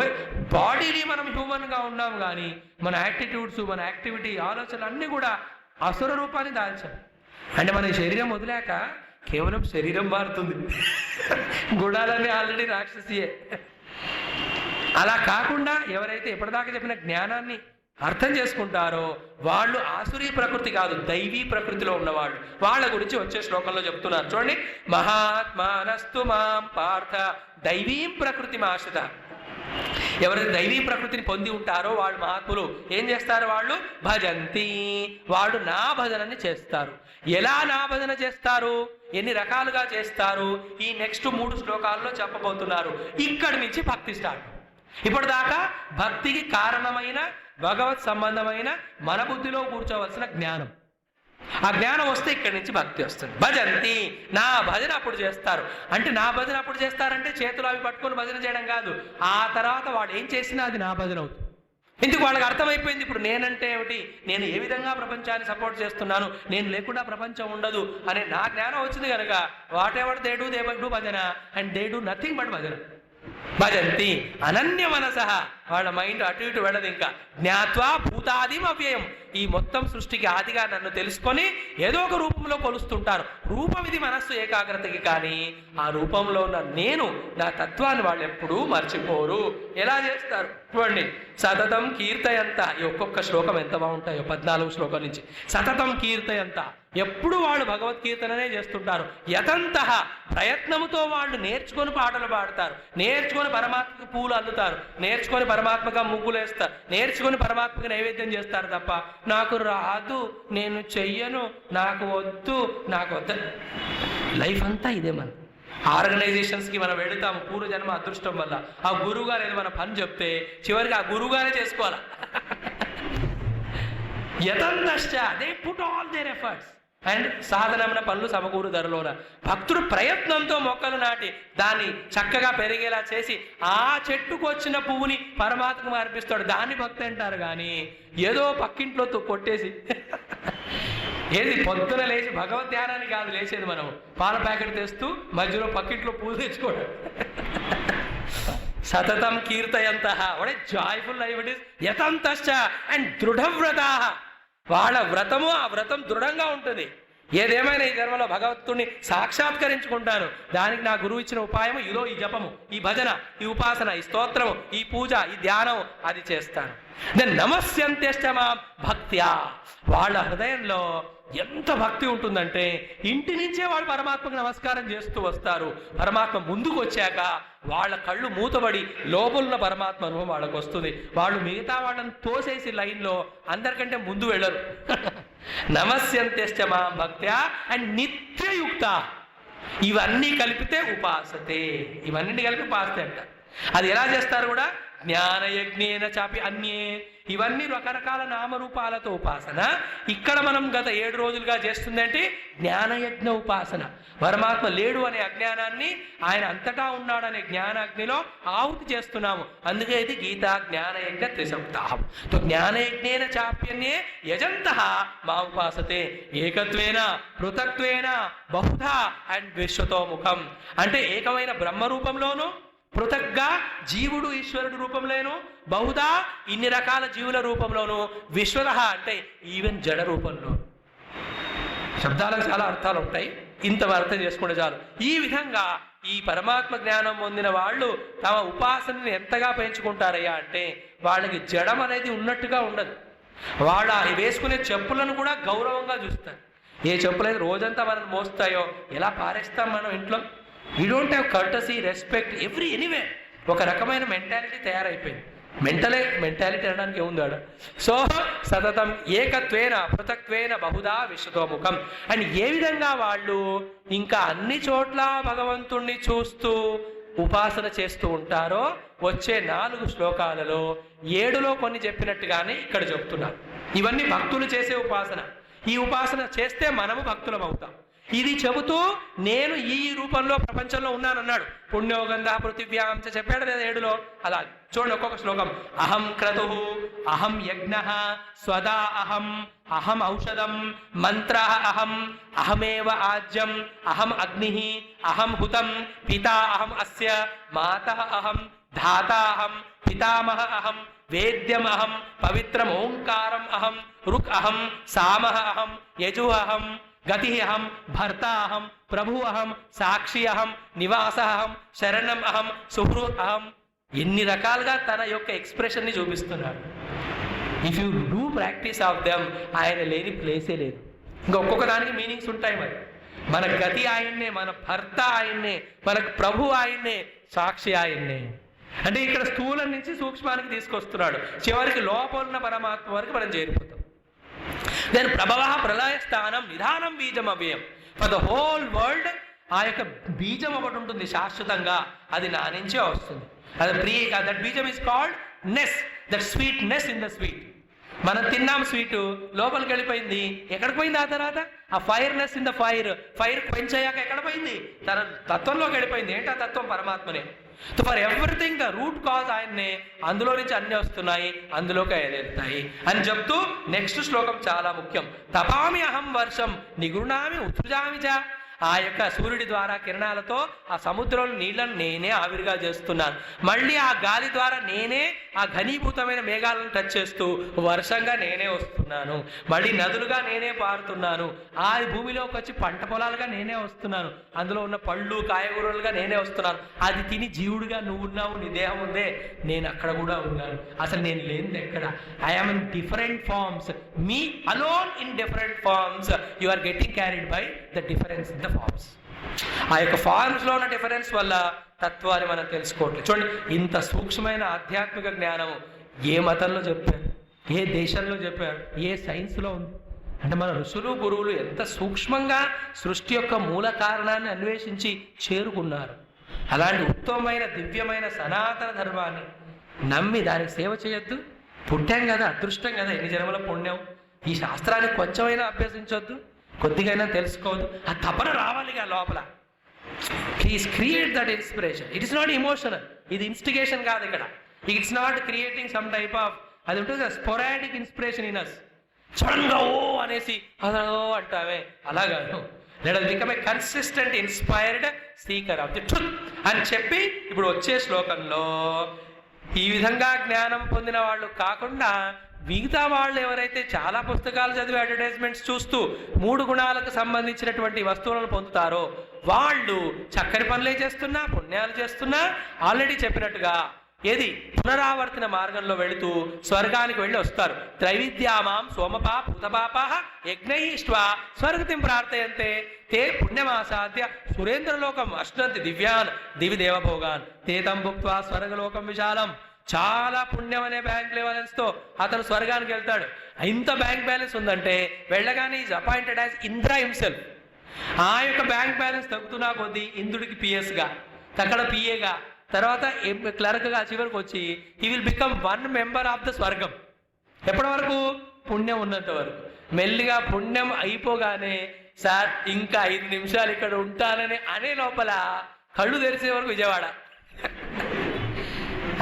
బాడీని మనం హ్యూమన్గా ఉన్నాం కానీ మన యాటిట్యూడ్స్, మన యాక్టివిటీ, ఆలోచనలు అన్నీ కూడా అసుర రూపాన్ని దాల్చాం. అంటే మన శరీరం వదిలాక కేవలం శరీరం మారుతుంది, గుణాలన్నీ ఆల్రెడీ రాక్షసియే. అలా కాకుండా ఎవరైతే ఎప్పటిదాకా చెప్పిన జ్ఞానాన్ని అర్థం చేసుకుంటారో వాళ్ళు ఆసురీ ప్రకృతి కాదు, దైవీ ప్రకృతిలో ఉన్నవాళ్ళు. వాళ్ళ గురించి వచ్చే శ్లోకంలో చెప్తున్నారు చూడండి. మహాత్మానస్తు మాం పార్థ దైవీం ప్రకృతి ఆశ్రిత. ఎవరైతే దైవీ ప్రకృతిని పొంది ఉంటారో వాళ్ళు మహాత్ములు ఏం చేస్తారు? వాళ్ళు భజంతి, వాళ్ళు నా భజనని చేస్తారు. ఎలా నా భజన చేస్తారు, ఎన్ని రకాలుగా చేస్తారు, ఈ నెక్స్ట్ 3 శ్లోకాల్లో చెప్పబోతున్నారు. ఇక్కడి నుంచి భక్తి స్టార్ట్. ఇప్పటిదాకా భక్తికి కారణమైన భగవత్ సంబంధమైన మన బుద్ధిలో కూర్చోవలసిన జ్ఞానం, ఆ జ్ఞానం వస్తే ఇక్కడి నుంచి భక్తి వస్తుంది. భజంతి, నా భజన అప్పుడు చేస్తారు. అంటే నా భజన అప్పుడు చేస్తారంటే చేతులు అవి పట్టుకొని భజన చేయడం కాదు. ఆ తర్వాత వాడు ఏం చేసినా అది నా భజన అవుతుంది. ఎందుకు? వాళ్ళకి అర్థమైపోయింది ఇప్పుడు నేనంటే ఏమిటి, నేను ఏ విధంగా ప్రపంచాన్ని సపోర్ట్ చేస్తున్నాను, నేను లేకుండా ప్రపంచం ఉండదు అనే నా జ్ఞానం వచ్చింది కనుక వాట్ ఎవర్ దే డూ భజన and they do nothing but భజన. భజంతి అనన్య మనసః, వాళ్ళ మైండ్ అటు ఇటు వెళ్ళదు. ఇంకా జ్ఞాత్వా భూతాదిం అవ్యయం, ఈ మొత్తం సృష్టికి ఆదిగా నన్ను తెలుసుకొని ఏదో ఒక రూపంలో కొలుస్తుంటారు. రూపం ఇది మనస్సు ఏకాగ్రతకి, కానీ ఆ రూపంలో ఉన్న నేను, నా తత్వాన్ని వాళ్ళు ఎప్పుడూ మర్చిపోరు. ఎలా చేస్తారు చూడండి. సతతం కీర్తయంత, ఈ ఒక్కొక్క శ్లోకం ఎంత బాగుంటాయో 14వ శ్లోకం నుంచి. సతతం కీర్తయంత, ఎప్పుడు వాళ్ళు భగవద్గీతనే చేస్తుంటారు. యతంతః, ప్రయత్నముతో వాళ్ళు నేర్చుకొని పాటలు పాడతారు, నేర్చుకొని పరమాత్మకు పూలు అల్లుతారు, నేర్చుకొని పరమాత్మగా ముగ్గులు వేస్తారు, నేర్చుకొని పరమాత్మకి నైవేద్యం చేస్తారు తప్ప నాకు రాదు, నేను చెయ్యను, నాకు వద్దు, నాకు వద్దు. లైఫ్ అంతా ఇదే. మన ఆర్గనైజేషన్స్కి మనం వెళుతాము పూర్వజన్మ అదృష్టం వల్ల. ఆ గురువు గారు ఏదో మన పని చెప్తే చివరికి ఆ గురువు గారే చేసుకోవాలా. యతంతశ్చ, they put all their efforts and సాధనమైన పనులు సమకూరు ధరలోన. భక్తుడు ప్రయత్నంతో మొక్కలు నాటి దాన్ని చక్కగా పెరిగేలా చేసి ఆ చెట్టుకు వచ్చిన పువ్వుని పరమాత్మకు అర్పిస్తాడు. దాన్ని భక్తి అంటారు. కానీ ఏదో పక్కింట్లో కొట్టేసి ఏది పొద్దున లేచి భగవద్ ధ్యానానికి కాదు లేచేది, మనం పాల ప్యాకెట్ తెస్తూ మధ్యలో పక్కిట్లో పూలు తెచ్చుకోవడం. సతతం కీర్తయంత what a joyful life it is. యతంతశ్చ అండ్ దృఢవ్రతా, వాళ్ళ వ్రతము ఆ వ్రతం దృఢంగా ఉంటుంది. ఏదేమైనా ఈ జన్మలో భగవంతుడిని సాక్షాత్కరించుకుంటాను, దానికి నా గురువు ఇచ్చిన ఉపాయము ఇదో, ఈ జపము, ఈ భజన, ఈ ఉపాసన, ఈ స్తోత్రము, ఈ పూజ, ఈ ధ్యానం, అది చేస్తాను. దెన్ నమస్యంత్యష్టమా భక్త్యా, వాళ్ళ హృదయంలో ఎంత భక్తి ఉంటుందంటే ఇంటి నుంచే వాళ్ళు పరమాత్మకు నమస్కారం చేస్తూ వస్తారు. పరమాత్మ ముందుకు వచ్చాక వాళ్ళ కళ్ళు మూతబడి లోపలున్న పరమాత్మ అనుభవం వాళ్ళకు వస్తుంది. వాళ్ళు మిగతా వాళ్ళని తోసేసి లైన్లో అందరికంటే ముందు వెళ్ళరు. నమస్యంత్యష్టమా భక్త్యా అండ్ నిత్యయుక్త, ఇవన్నీ కలిపితే ఉపాసతే, ఇవన్నీ కలిపి ఉపాసతే అంట. అది ఎలా చేస్తారు కూడా, జ్ఞానయజ్ఞేన చాపి అన్యే, ఇవన్నీ రకరకాల నామరూపాలతో ఉపాసన. ఇక్కడ మనం గత 7 రోజులుగా చేస్తుందంటే జ్ఞానయజ్ఞ ఉపాసన. పరమాత్మ లేడు అనే అజ్ఞానాన్ని ఆయన అంతటా ఉన్నాడనే జ్ఞానాగ్నిలో ఆహుతి చేస్తున్నాము. అందుకే ఇది గీతా జ్ఞానయజ్ఞ త్రిసప్తాహం. జ్ఞానయజ్ఞేన చాప్యన్యే యజంతః మా ఉపాసతే ఏకత్వేన పృథక్త్వేన బహుధా అండ్ విశ్వతోముఖం, అంటే ఏకమైన బ్రహ్మరూపంలోనూ, పృథక్గా జీవుడు ఈశ్వరుడు రూపంలోను, బహుదా ఇన్ని రకాల జీవుల రూపంలోను, విశ్వద అంటే ఈవెన్ జడ రూపంలో. శబ్దాలకు చాలా అర్థాలు ఉంటాయి, ఇంత అర్థం చేసుకుంటే చాలు. ఈ విధంగా ఈ పరమాత్మ జ్ఞానం పొందిన వాళ్ళు తమ ఉపాసనని ఎంతగా పెంచుకుంటారయ్యా అంటే వాళ్ళకి జడం అనేది ఉన్నట్టుగా ఉండదు. వాళ్ళ వేసుకునే చెప్పులను కూడా గౌరవంగా చూస్తారు. ఏ చెప్పులైతే రోజంతా మనం మోస్తాయో ఎలా పారేస్తాం మనం ఇంట్లో. We don't have courtesy, respect anyway. ఒక రకమైన మెంటాలిటీ తయారైపోయింది. మెంటాలిటీ అనడానికి ఏముంది ఆడ. సో సతతం ఏకత్వేన పృథక్త్వేన బహుదా విశ్వతోముఖం. అండ్ ఏ విధంగా వాళ్ళు ఇంకా అన్ని చోట్ల భగవంతుణ్ణి చూస్తూ ఉపాసన చేస్తూ ఉంటారో వచ్చే 4 శ్లోకాలలో 7లో కొన్ని చెప్పినట్టుగానే ఇక్కడ చెప్తున్నారు. ఇవన్నీ భక్తులు చేసే ఉపాసన. ఈ ఉపాసన చేస్తే మనము భక్తులం అవుతాం. ఇది చెబుతూ నేను ఈ రూపంలో ప్రపంచంలో ఉన్నానన్నాడు. పుణ్యోగంధ పృథివ్యాం చెప్పాడు లేదా 7లో. అలా చూడండి ఒక్కొక్క శ్లోకం. అహం క్రతుః, అహం యజ్ఞః, స్వదా అహం, అహం ఔషధం, మంత్ర అహం, అహమేవ ఆజ్యం, అహం అగ్నిః, అహం హుతం, పితా అహం అస్య, మాతః అహం, ధాతా అహం, పితామహ అహం, వేద్యం అహం, పవిత్రం ఓంకారం అహం, రుక్ అహం, సామః అహం, యజు అహం, గతి అహం, భర్త అహం, ప్రభు అహం, సాక్షి అహం, నివాస అహం, శరణం అహం, సుహృత్ అహం. ఎన్ని రకాలుగా తన యొక్క ఎక్స్ప్రెషన్ని చూపిస్తున్నాడు. If you do practice of them, ఆయన లేని ప్లేసే లేదు. ఇంకా ఒక్కొక్క దానికి మీనింగ్స్ ఉంటాయి. మరి మన గతి ఆయన్నే, మన భర్త ఆయన్నే, మనకు ప్రభు ఆయన్నే, సాక్షి ఆయన్నే. అంటే ఇక్కడ స్థూలం నుంచి సూక్ష్మానికి తీసుకొస్తున్నాడు. చివరికి లోపల పరమాత్మ వరకు మనం చేరిపోతాం. దెన్ ప్రభవ ప్రళయ స్థానం నిధానం బీజం అవ్యయం. ఫర్ ద హోల్ వరల్డ్ ఆ యొక్క బీజం ఒకటి ఉంటుంది శాశ్వతంగా, అది నా నుంచే వస్తుంది. దట్ బీజం is called ness, that sweetness in the sweet. మనం తిన్నాం స్వీటు, లోపలికి వెళ్ళిపోయింది. ఎక్కడికి పోయింది ఆ తర్వాత? ఆ ఫైర్నెస్ ఇన్ ద ఫైర్. ఫైర్ పెంచయ్యాక ఎక్కడ పోయింది? తన తత్వంలోకి వెళ్ళిపోయింది. ఏంటి ఆ తత్వం? పరమాత్మనే. So for everything the root cause ఆయన్నే. అందులో నుంచి అన్నీ వస్తున్నాయి, అందులోకి ఎదుగుతాయి అని చెప్తూ నెక్స్ట్ శ్లోకం చాలా ముఖ్యం. తపామి అహం వర్షం నిగుణామి ఉత్సృజామి చ. ఆ యొక్క సూర్యుడి ద్వారా కిరణాలతో ఆ సముద్రంలో నీళ్లను నేనే ఆవిరిగా చేస్తున్నాను. మళ్ళీ ఆ గాలి ద్వారా నేనే ఆ ఘనీభూతమైన మేఘాలను టచ్ చేస్తూ వర్షంగా నేనే వస్తున్నాను. మళ్ళీ నదులుగా నేనే పారుతున్నాను. ఆ భూమిలోకి వచ్చి పంట పొలాలుగా నేనే వస్తున్నాను. అందులో ఉన్న పళ్ళు కాయగూరలుగా నేనే వస్తున్నాను. అది తిని జీవుడిగా నువ్వు ఉన్నావు, నీ దేహం ఉందే, నేను అక్కడ కూడా ఉన్నాను. అసలు నేను లేనిది ఎక్కడ? I am in different forms, me alone in different forms. You are getting carried by the difference in the forms. ఆ యొక్క ఫార్మ్స్ లో ఉన్న డిఫరెన్స్ వల్ల తత్వాన్ని మనం తెలుసుకోవట్లేదు. చూడండి, ఇంత సూక్ష్మమైన ఆధ్యాత్మిక జ్ఞానం ఏ మతంలో చెప్పారు, ఏ దేశంలో చెప్పారు, ఏ సైన్స్లో ఉంది అంటే మన ఋషులు గురువులు ఎంత సూక్ష్మంగా సృష్టి యొక్క మూల కారణాన్ని అన్వేషించి చేరుకున్నారు. అలాంటి ఉత్తమమైన దివ్యమైన సనాతన ధర్మాన్ని నమ్మి దానికి సేవ చేయొద్దు. పుట్టాం కదా, అదృష్టం కదా, ఎన్ని జన్మల పుణ్యం. ఈ శాస్త్రాన్ని కొంచెమైనా అభ్యసించొద్దు, కొద్దిగైనా తెలుసుకోవద్దు. ఆ తపన రావాలిగా లోపల. Please create that inspiration. It is not emotional, ఇది ఇన్స్టిగేషన్ కాదు ఇక్కడ. It's not creating some type of, అది ఉంటుంది స్పోరాడిక్ ఇన్స్పిరేషన్ ఇన్ అస్. సడన్గా ఓ అనేసి అదో అంటామే, అలా కాదు. Let us become a consistent inspired seeker of the truth అని చెప్పి ఇప్పుడు వచ్చే శ్లోకంలో ఈ విధంగా జ్ఞానం పొందిన వాళ్ళు కాకుండా మిగతా వాళ్ళు ఎవరైతే చాలా పుస్తకాలు చదివి అడ్వర్టైజ్మెంట్స్ చూస్తూ 3 గుణాలకు సంబంధించినటువంటి వస్తువులను పొందుతారో వాళ్ళు చక్కని పనులే చేస్తున్నా, పుణ్యాలు చేస్తున్నా, ఆల్రెడీ చెప్పినట్టుగా ఏది పునరావర్తన మార్గంలో వెళుతూ స్వర్గానికి వెళ్ళి వస్తారు. త్రైవిద్యామాం సోమపా భూతపాప యజ్ఞైష్ట్వా స్వర్గతిం ప్రార్థయంతే తే పుణ్యమాసాద్య సురేంద్రలోకం అశ్నంతి దివ్యాన్ దివి దేవభోగాన్ తేతం భుక్త్వా స్వర్గలోకం విశాలం. చాలా పుణ్యం అనే బ్యాంక్ బ్యాలెన్స్తో అతను స్వర్గానికి వెళ్తాడు. ఇంత బ్యాంక్ బ్యాలెన్స్ ఉందంటే వెళ్ళగానే is appointed as Indra himself. ఆ యొక్క బ్యాంక్ బ్యాలెన్స్ తగ్గుతున్నా కొద్దీ ఇంద్రుడికి పిఎస్గా, అక్కడ పిఏగా, తర్వాత క్లర్క్గా, చివరికి వచ్చి he will become 1 member of the స్వర్గం. ఎప్పటి వరకు? పుణ్యం ఉన్నంత వరకు. మెల్లిగా పుణ్యం అయిపోగానే సార్ ఇంకా 5 నిమిషాలు ఇక్కడ ఉంటానని అనే లోపల కళ్ళు తెరిసే వరకు విజయవాడ.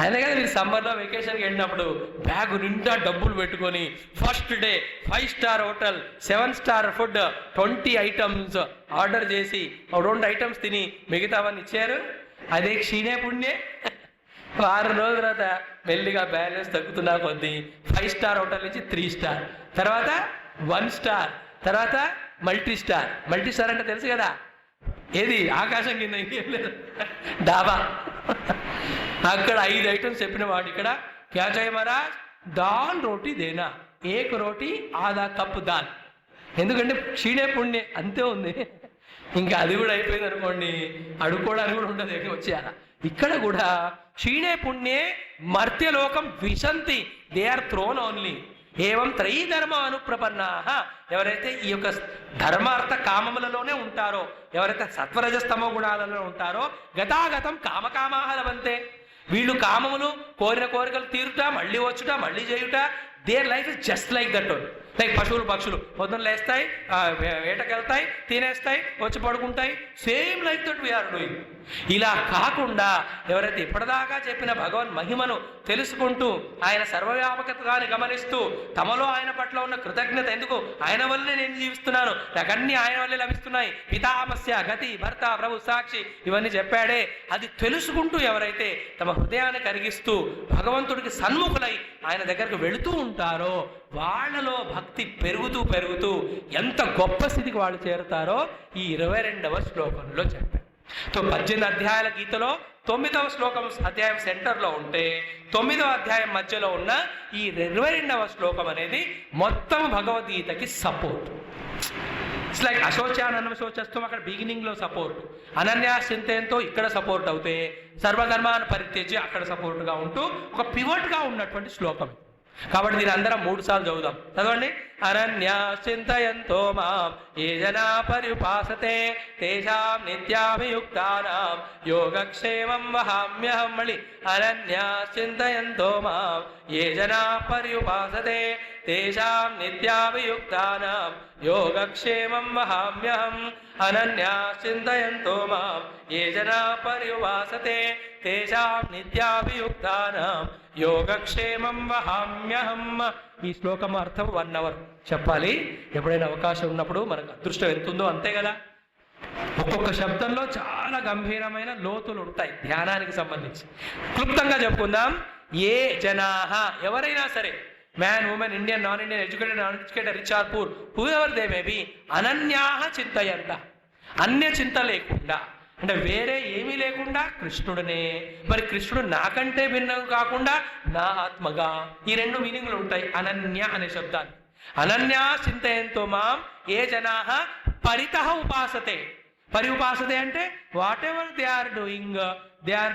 అయినా కానీ మీరు సమ్మర్లో వెకేషన్కి వెళ్ళినప్పుడు బ్యాగ్ నిండా డబ్బులు పెట్టుకొని first day 5 star hotel 7 star food 20 items order చేసి 2 ఐటమ్స్ తిని మిగతావన్నీ ఇచ్చారు. అదే క్షీణే పుణ్యే. 6 రోజుల తర్వాత మెల్లిగా బ్యాలెన్స్ తగ్గుతున్నా కొద్దీ 5 స్టార్ హోటల్ నుంచి 3 స్టార్, తర్వాత 1 స్టార్, తర్వాత మల్టీ స్టార్. మల్టీ స్టార్ అంటే తెలుసు కదా, ఏది ఆకాశం కింద ఇంకేం లేదు, డాబా. అక్కడ 5 ఐటమ్స్ చెప్పిన వాడు ఇక్కడ క్యా చాయ్ మహారాజ్, దాల్ రోటీ దేనా, 1 రోటీ ఆధా కప్పు దాల్. ఎందుకంటే క్షీణే పుణ్యే అంతే ఉంది. ఇంకా అది కూడా అయిపోయింది అనుకోండి, అడుక్కోవడానికి కూడా ఉండదు, వచ్చేయాల. ఇక్కడ కూడా క్షీణే పుణ్యే మర్త్యలోకం విశంతి, దే ఆర్ థ్రోన్ ఓన్లీ. ఏవం త్రయీ ధర్మ అనుప్రపన్నా, ఎవరైతే ఈ యొక్క ధర్మార్థ కామములలోనే ఉంటారో, ఎవరైతే సత్వరజస్తమో గుణాలలో ఉంటారో గతాగతం కామకామాహ లభంతే. వీళ్ళు కామములు కోరిన కోరికలు తీరుట, మళ్ళీ వచ్చుట, మళ్ళీ చేయుట, their life is just like that own. Like పశువులు పక్షులు పొద్దున్న లేస్తాయి, వేటకెళ్తాయి, తినేస్తాయి, వచ్చి పడుకుంటాయి. Same like that we are doing. ఇలా కాకుండా ఎవరైతే ఇప్పటిదాకా చెప్పిన భగవన్ మహిమను తెలుసుకుంటూ ఆయన సర్వవ్యాపకతని గమనిస్తూ తమలో ఆయన పట్ల ఉన్న కృతజ్ఞత, ఎందుకు ఆయన వల్లనే నేను జీవిస్తున్నాను, నాకన్నీ ఆయన వల్లే లభిస్తున్నాయి, పితామస్య గతి భర్త ప్రభు సాక్షి ఇవన్నీ చెప్పాడే, అది తెలుసుకుంటూ ఎవరైతే తమ హృదయాన్ని కరిగిస్తూ భగవంతుడికి సన్ముఖులై ఆయన దగ్గరకు వెళుతూ ఉంటారో వాళ్ళలో భక్తి పెరుగుతూ పెరుగుతూ ఎంత గొప్ప స్థితికి వాళ్ళు చేరుతారో ఈ 22వ శ్లోకంలో చెప్పారు. 18 అధ్యాయాల గీతలో 9వ శ్లోకం అధ్యాయం సెంటర్లో ఉంటే 9వ అధ్యాయం మధ్యలో ఉన్న ఈ 22వ శ్లోకం అనేది మొత్తం భగవద్గీతకి సపోర్ట్. ఇట్స్ లైక్ అశోచానన్వ శోచస్తం అక్కడ బిగినింగ్లో సపోర్ట్, అనన్యాశ్చింతయంతో ఇక్కడ సపోర్ట్ అవుతే, సర్వధర్మాన్ని పరిత్యజ్య అక్కడ సపోర్ట్గా ఉంటూ ఒక పివట్గా ఉన్నటువంటి శ్లోకం. కాబట్టి దీని అందరం 3 సార్లు చదువుదాం. చదవండి. అనన్యాశ్చింతయంతో మాం ఏ జనా పర్యుపాసతే తేషాం నిత్యాభియుక్తానాం యోగక్షేమం వహామ్యహం. మళ్ళీ అనన్యాశ్చింతయంతో మాం ఏ జనా పర్యుపాసతే తేషాం నిత్యాభియుక్తానాం యోగక్షేమం వహామ్యహం. అనన్యాశ్చింతయంతో మాం ఏ జనా పర్యుపాసతే తేషాం నిత్యాభియుక్తానాం యోగక్షేమం వహామ్యహం. ఈ శ్లోకం అర్థం 1 అవర్ చెప్పాలి. ఎప్పుడైనా అవకాశం ఉన్నప్పుడు మనకు అదృష్టం ఎంతుందో అంతే కదా. ఒక్కొక్క శబ్దంలో చాలా గంభీరమైన లోతులు ఉంటాయి ధ్యానానికి సంబంధించి. క్లుప్తంగా చెప్పుకుందాం. ఏ జనాహ ఎవరైనా సరే, man, women, Indian, non Indian, educated, non educated, rich or poor, whoever they may be, అనన్యాహ చింతయంత, అన్య చింత లేకుండా, అంటే వేరే ఏమీ లేకుండా కృష్ణుడనే. మరి కృష్ణుడు నాకంటే భిన్నం కాకుండా నా ఆత్మగా, ఈ 2 మీనింగ్లు ఉంటాయి అనన్య అనే శబ్దాన్ని. అనన్య చింతయంతో మాం ఏ జనాహ పరితః ఉపాసతే. పరి ఉపాసతే అంటే whatever they are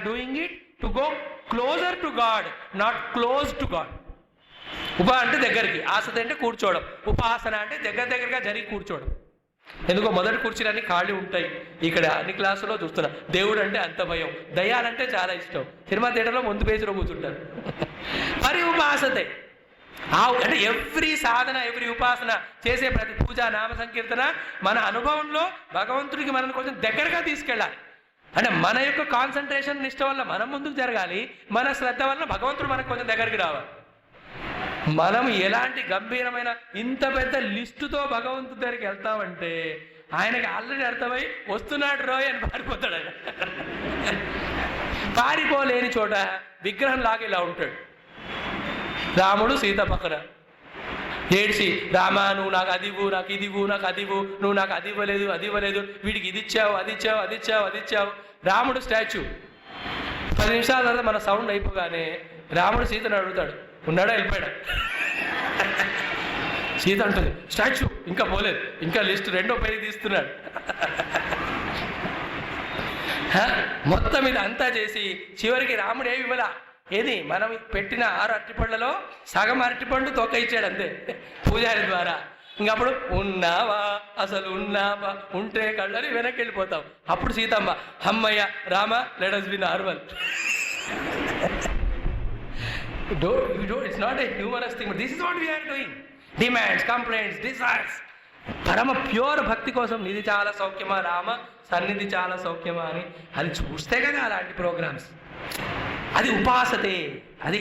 doing it to go closer to God, not close to God. ఉప అంటే దగ్గరికి, ఆసతే అంటే కూర్చోవడం, ఉపాసన అంటే దగ్గరగా జరిగి కూర్చోవడం. ఎందుకో మొదటి కుర్చీలన్నీ ఖాళీ ఉంటాయి. ఇక్కడ అన్ని క్లాసులో చూస్తున్నా దేవుడు అంటే అంత భయం, దయ్యాలంటే చాలా ఇష్టం. సినిమా థియేటర్లో ముందు పేజీలో కూర్చుంటారు. మరి ఉపాసతే అంటే ఎవ్రీ సాధన, ఎవ్రీ ఉపాసన, చేసే ప్రతి పూజ, నామ సంకీర్తన మన అనుభవంలో భగవంతుడికి మనల్ని కొంచెం దగ్గరగా తీసుకెళ్ళాలి. అంటే మన యొక్క కాన్సన్ట్రేషన్ నిష్ట వల్ల మనం ముందుకు జరగాలి, మన శ్రద్ధ వల్ల భగవంతుడు మనకు కొంచెం దగ్గరికి రావాలి. మనం ఎలాంటి గంభీరమైన ఇంత పెద్ద లిస్టుతో భగవంతుడి దగ్గరికి వెళ్తామంటే ఆయనకి ఆల్రెడీ అర్థమై వస్తున్నాడు రోయ్ అని పారిపోతాడు. ఆయన పారిపోలేని చోట విగ్రహం లాగా ఇలా ఉంటాడు. రాముడు సీత పక్కన ఏడ్చి, రామా నువ్వు నాకు అది ఇవ్వు, నాకు ఇది ఇవ్వు, నాకు అది ఇవ్వు, నువ్వు నాకు అది ఇవ్వలేదు, అది ఇవ్వలేదు, వీడికి ఇది ఇచ్చావు, అది ఇచ్చావు, అది ఇచ్చావు, అది ఇచ్చావు. రాముడు స్టాచ్యూ. 10 నిమిషాల తర్వాత మన సౌండ్ అయిపోగానే రాముడు సీతను అడుగుతాడు, ఉన్నాడా వెళ్ళిపోయాడా? సీత అంటుంది స్టాచ్యూ ఇంకా పోలేదు, ఇంకా లిస్ట్ 2వ పేజీ తీస్తున్నాడు. మొత్తం ఇది అంతా చేసి చివరికి రాముడు ఏమి ఇవ్వలా. ఏది మనం పెట్టిన 6 అరటిపళ్ళలో సగం అరటిపండు తొక్క ఇచ్చాడు అంతే పూజారి ద్వారా. ఇంకప్పుడు ఉన్నావా అసలు ఉన్నావా, ఉంటే కళ్ళని వెనక్కి వెళ్ళిపోతాం. అప్పుడు సీతమ్మ అమ్మయ్య Rama let us be normal. It's not a humorous thing, but this is what we are doing. Demands, complaints, desires. పరమ ప్యూర్ భక్తి కోసం నిధి చాలా సౌఖ్యమా రామ సన్నిధి చాలా సౌఖ్యమా అని అది చూస్తే కదా అలాంటి ప్రోగ్రామ్స్. అది ఉపాసతే. అది